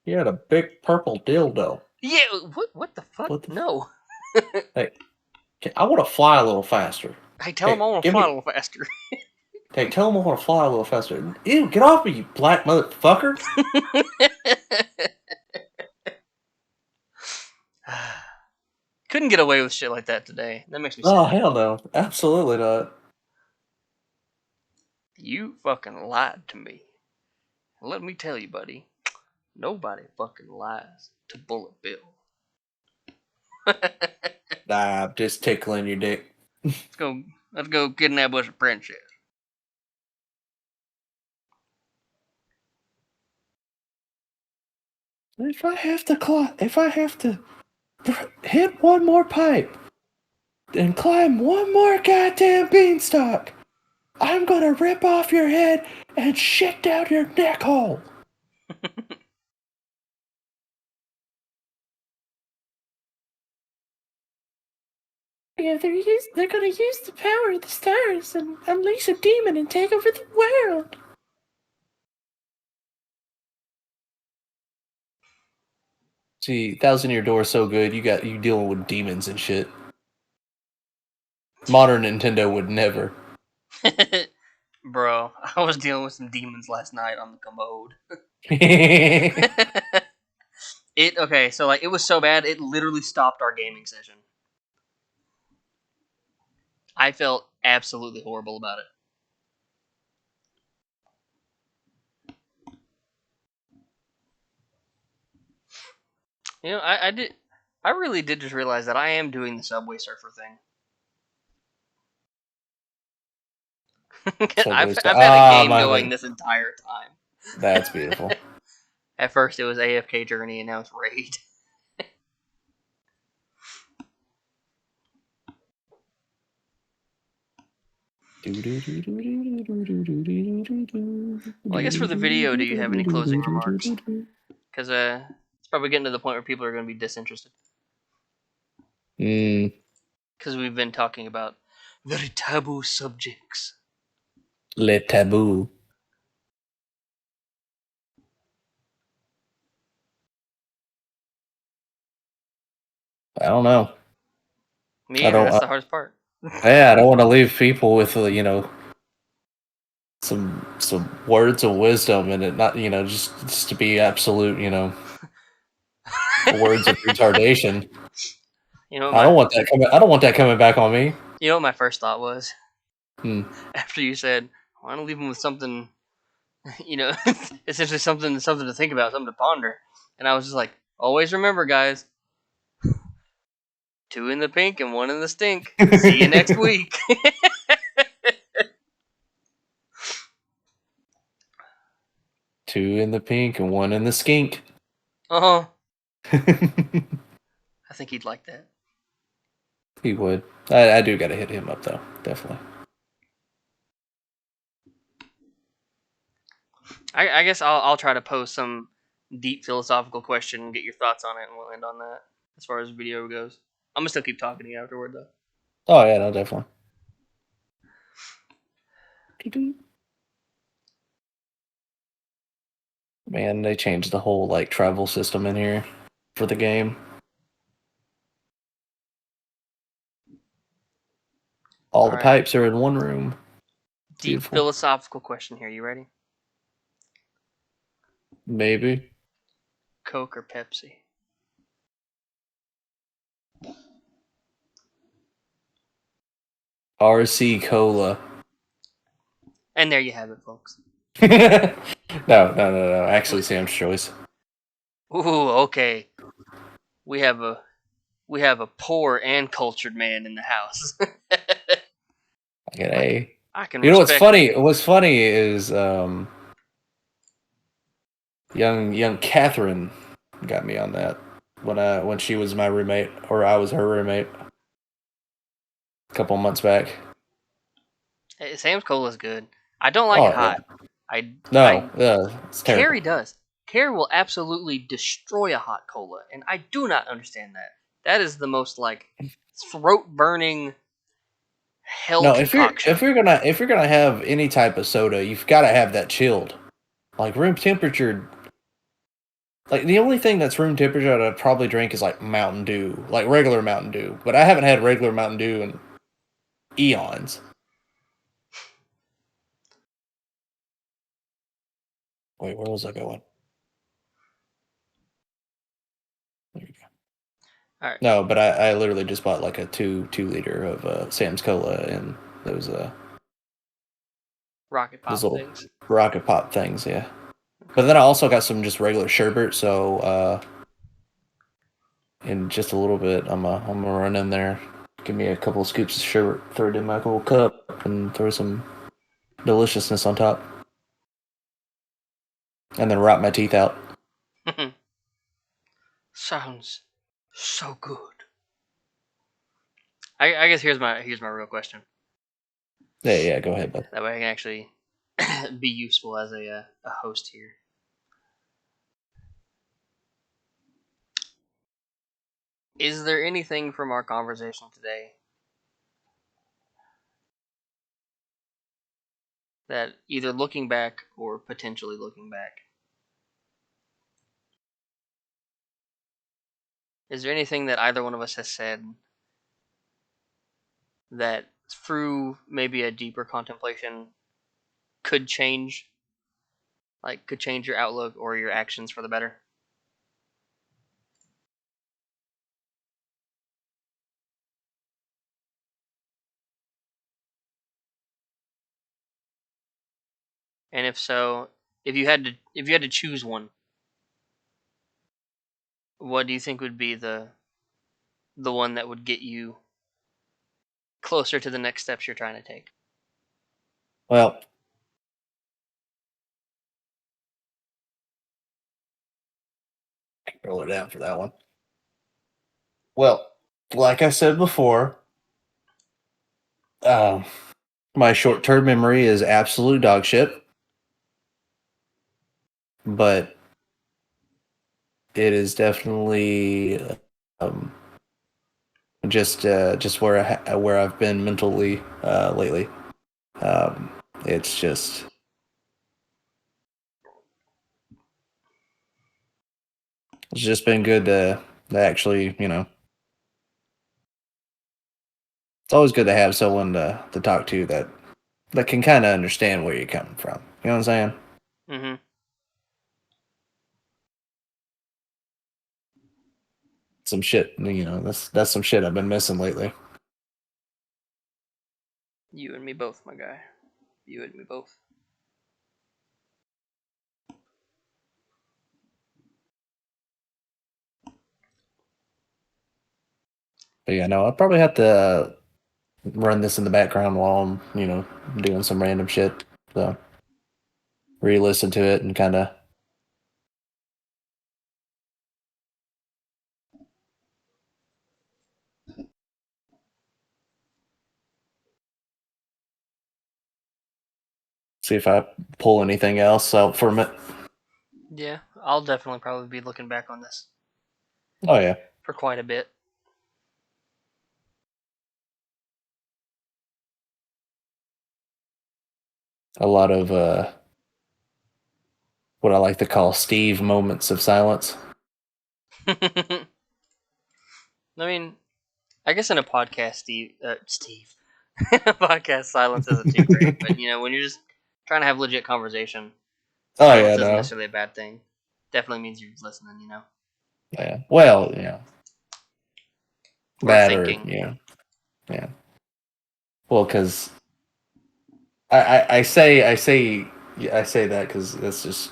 You had a big purple dildo. Yeah, what the fuck? No. Hey, I want to fly a little faster. Hey, tell him I want to fly a little faster. Hey, tell him I want to fly a little faster. Ew, get off me, you black motherfucker. Couldn't get away with shit like that today. That makes me sad. Oh, hell no. Absolutely not. You fucking lied to me. Let me tell you, buddy. Nobody fucking lies to Bullet Bill. Nah, I'm just tickling your dick. Let's go kidnap us a princess. If I have to hit one more pipe and climb one more goddamn beanstalk, I'm gonna rip off your head and shit down your neck hole. Yeah, they're gonna use the power of the stars and unleash a demon and take over the world. See, Thousand Year Door is so good. You dealing with demons and shit. Modern Nintendo would never. Bro, I was dealing with some demons last night on the commode. Okay, so like it was so bad it literally stopped our gaming session. I felt absolutely horrible about it. You know, I really did just realize that I am doing the Subway Surfer thing. I've had a game going this entire time. That's beautiful. At first it was AFK Journey and now it's Raid. Well, I guess for the video, do you have any closing remarks? Because it's probably getting to the point where people are going to be disinterested. Because we've been talking about very taboo subjects. Le taboo. I don't know. Me either, that's the hardest part. Yeah, I don't want to leave people with some words of wisdom and it not just to be absolute words of retardation. You know, I don't want that coming. I don't want that coming back on me. You know what my first thought was? After you said, "I want to leave them with something," essentially something to think about, something to ponder, and I was just like, "Always remember, guys, 2 in the pink and 1 in the stink. See you next week." Two in the pink and 1 in the skink. I think he'd like that. He would. I do got to hit him up though, definitely. I guess I'll try to pose some deep philosophical question and get your thoughts on it, and we'll end on that as far as video goes. I'm gonna still keep talking to you afterward though. Oh yeah, no, definitely. Man, they changed the whole travel system in here for the game. All the pipes are in one room. Deep philosophical question here. You ready? Maybe. Coke or Pepsi? RC Cola. And there you have it, folks. No. Actually, Sam's choice. Ooh, okay. We have a poor and cultured man in the house. I get A. I can. You know what's funny? What's funny is young Catherine got me on that when she was my roommate or I was her roommate a couple months back. Hey, Sam's Cola is good. I don't like it hot. Yeah. It's terrible. Carrie does. Carrie will absolutely destroy a hot cola, and I do not understand that. That is the most throat burning hell concoction. If you're gonna have any type of soda, you've got to have that chilled, room temperature. The only thing that's room temperature that I'd probably drink is Mountain Dew, regular Mountain Dew. But I haven't had regular Mountain Dew in eons. Wait, where was I going? There we go. All right. No, but I literally just bought a 2 liter of Sam's Cola and those Rocket Pop things. Rocket Pop things, yeah. But then I also got some just regular sherbet, so in just a little bit I'm gonna run in there, give me a couple of scoops of sherbet, throw it in my little cup, and throw some deliciousness on top. And then rot my teeth out. Sounds so good. I guess here's my real question. Yeah, go ahead, bud. That way I can actually be useful as a host here. Is there anything from our conversation today that either looking back or potentially looking back, is there anything that either one of us has said that through maybe a deeper contemplation could change, like could change your outlook or your actions for the better? And if so, if you had to choose one, what do you think would be the one that would get you closer to the next steps you're trying to take? Well, roll it down for that one. Well, like I said before, my short-term memory is absolute dog shit, but it is definitely just where I've been mentally lately. Um, it's just been good to actually, it's always good to have someone to talk to that can kind of understand where you're coming from. You know what I'm saying? Mm-hmm. Some shit, that's some shit I've been missing lately. You and me both, my guy. You and me both. But yeah, no, I'll probably have to run this in the background while I'm, doing some random shit. So re-listen to it and kind of see if I pull anything else out from it. Yeah, I'll definitely probably be looking back on this Oh yeah, for quite a bit. a lot of what I like to call Steve moments of silence. I mean, I guess in a podcast, Steve, podcast silence isn't too great. But when you're just trying to have legit conversation, Oh silence yeah, isn't no, necessarily a bad thing. Definitely means you're listening, yeah. Well, or that or thinking. yeah. Well, because I say that because that's just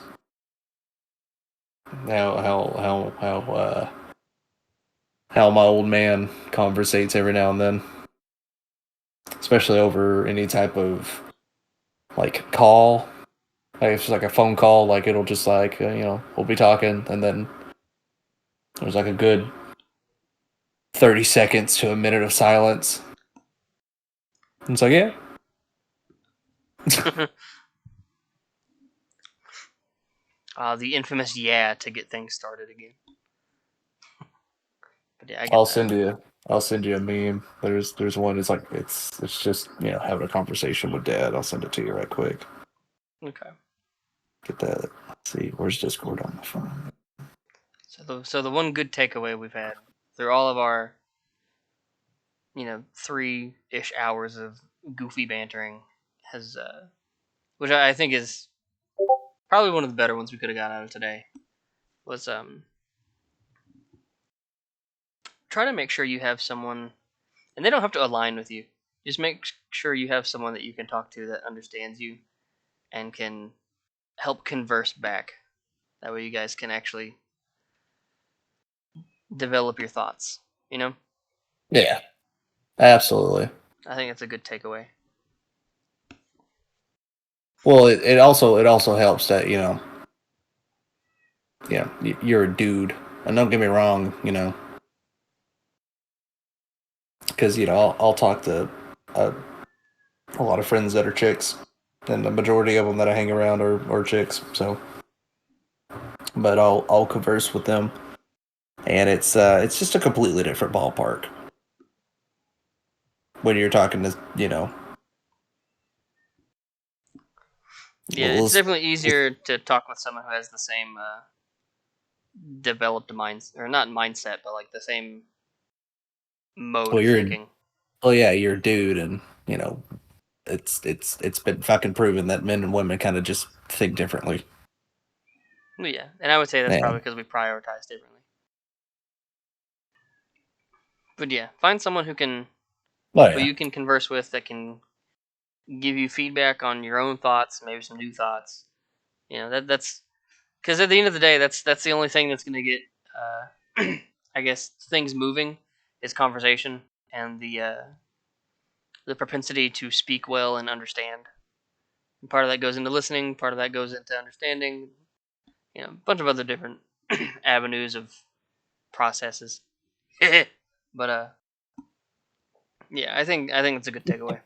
how my old man conversates every now and then, especially over any type of like call. Like if it's like a phone call, like it'll just like we'll be talking, and then there's like a good 30 seconds to a minute of silence. And it's like, yeah, The infamous "yeah" to get things started again. But yeah, I get I'll that. send you a meme. There's one. It's like it's just having a conversation with Dad. I'll send it to you right quick. Okay. Get that. Let's see, where's Discord on my phone? So the one good takeaway we've had through all of our 3-ish hours of goofy bantering has which I think is probably one of the better ones we could have got out of today, was try to make sure you have someone, and they don't have to align with you. Just make sure you have someone that you can talk to that understands you and can help converse back. That way you guys can actually develop your thoughts. Yeah, absolutely. I think it's a good takeaway. Well, it also helps that you're a dude, and don't get me wrong, because I'll talk to a a lot of friends that are chicks, and the majority of them that I hang around are chicks. So, but I'll converse with them, and it's just a completely different ballpark when you're talking to Yeah, Well, it's definitely easier to talk with someone who has the same developed mindset, or not mindset, but like the same mode Well, of you're thinking. yeah, you're a dude, and it's been fucking proven that men and women kind of just think differently. Well, yeah, and I would say that's Yeah. probably because we prioritize differently. But yeah, find someone who Oh who yeah, you can converse with that can give you feedback on your own thoughts, maybe some new thoughts. That's because at the end of the day, that's the only thing that's going to get, I guess, things moving is conversation and the propensity to speak well and understand. And part of that goes into listening. Part of that goes into understanding. A bunch of other different avenues of processes. But yeah, I think it's a good takeaway.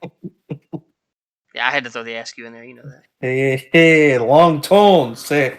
Yeah, I had to throw the ask you in there. You know that. hey, long tone, say.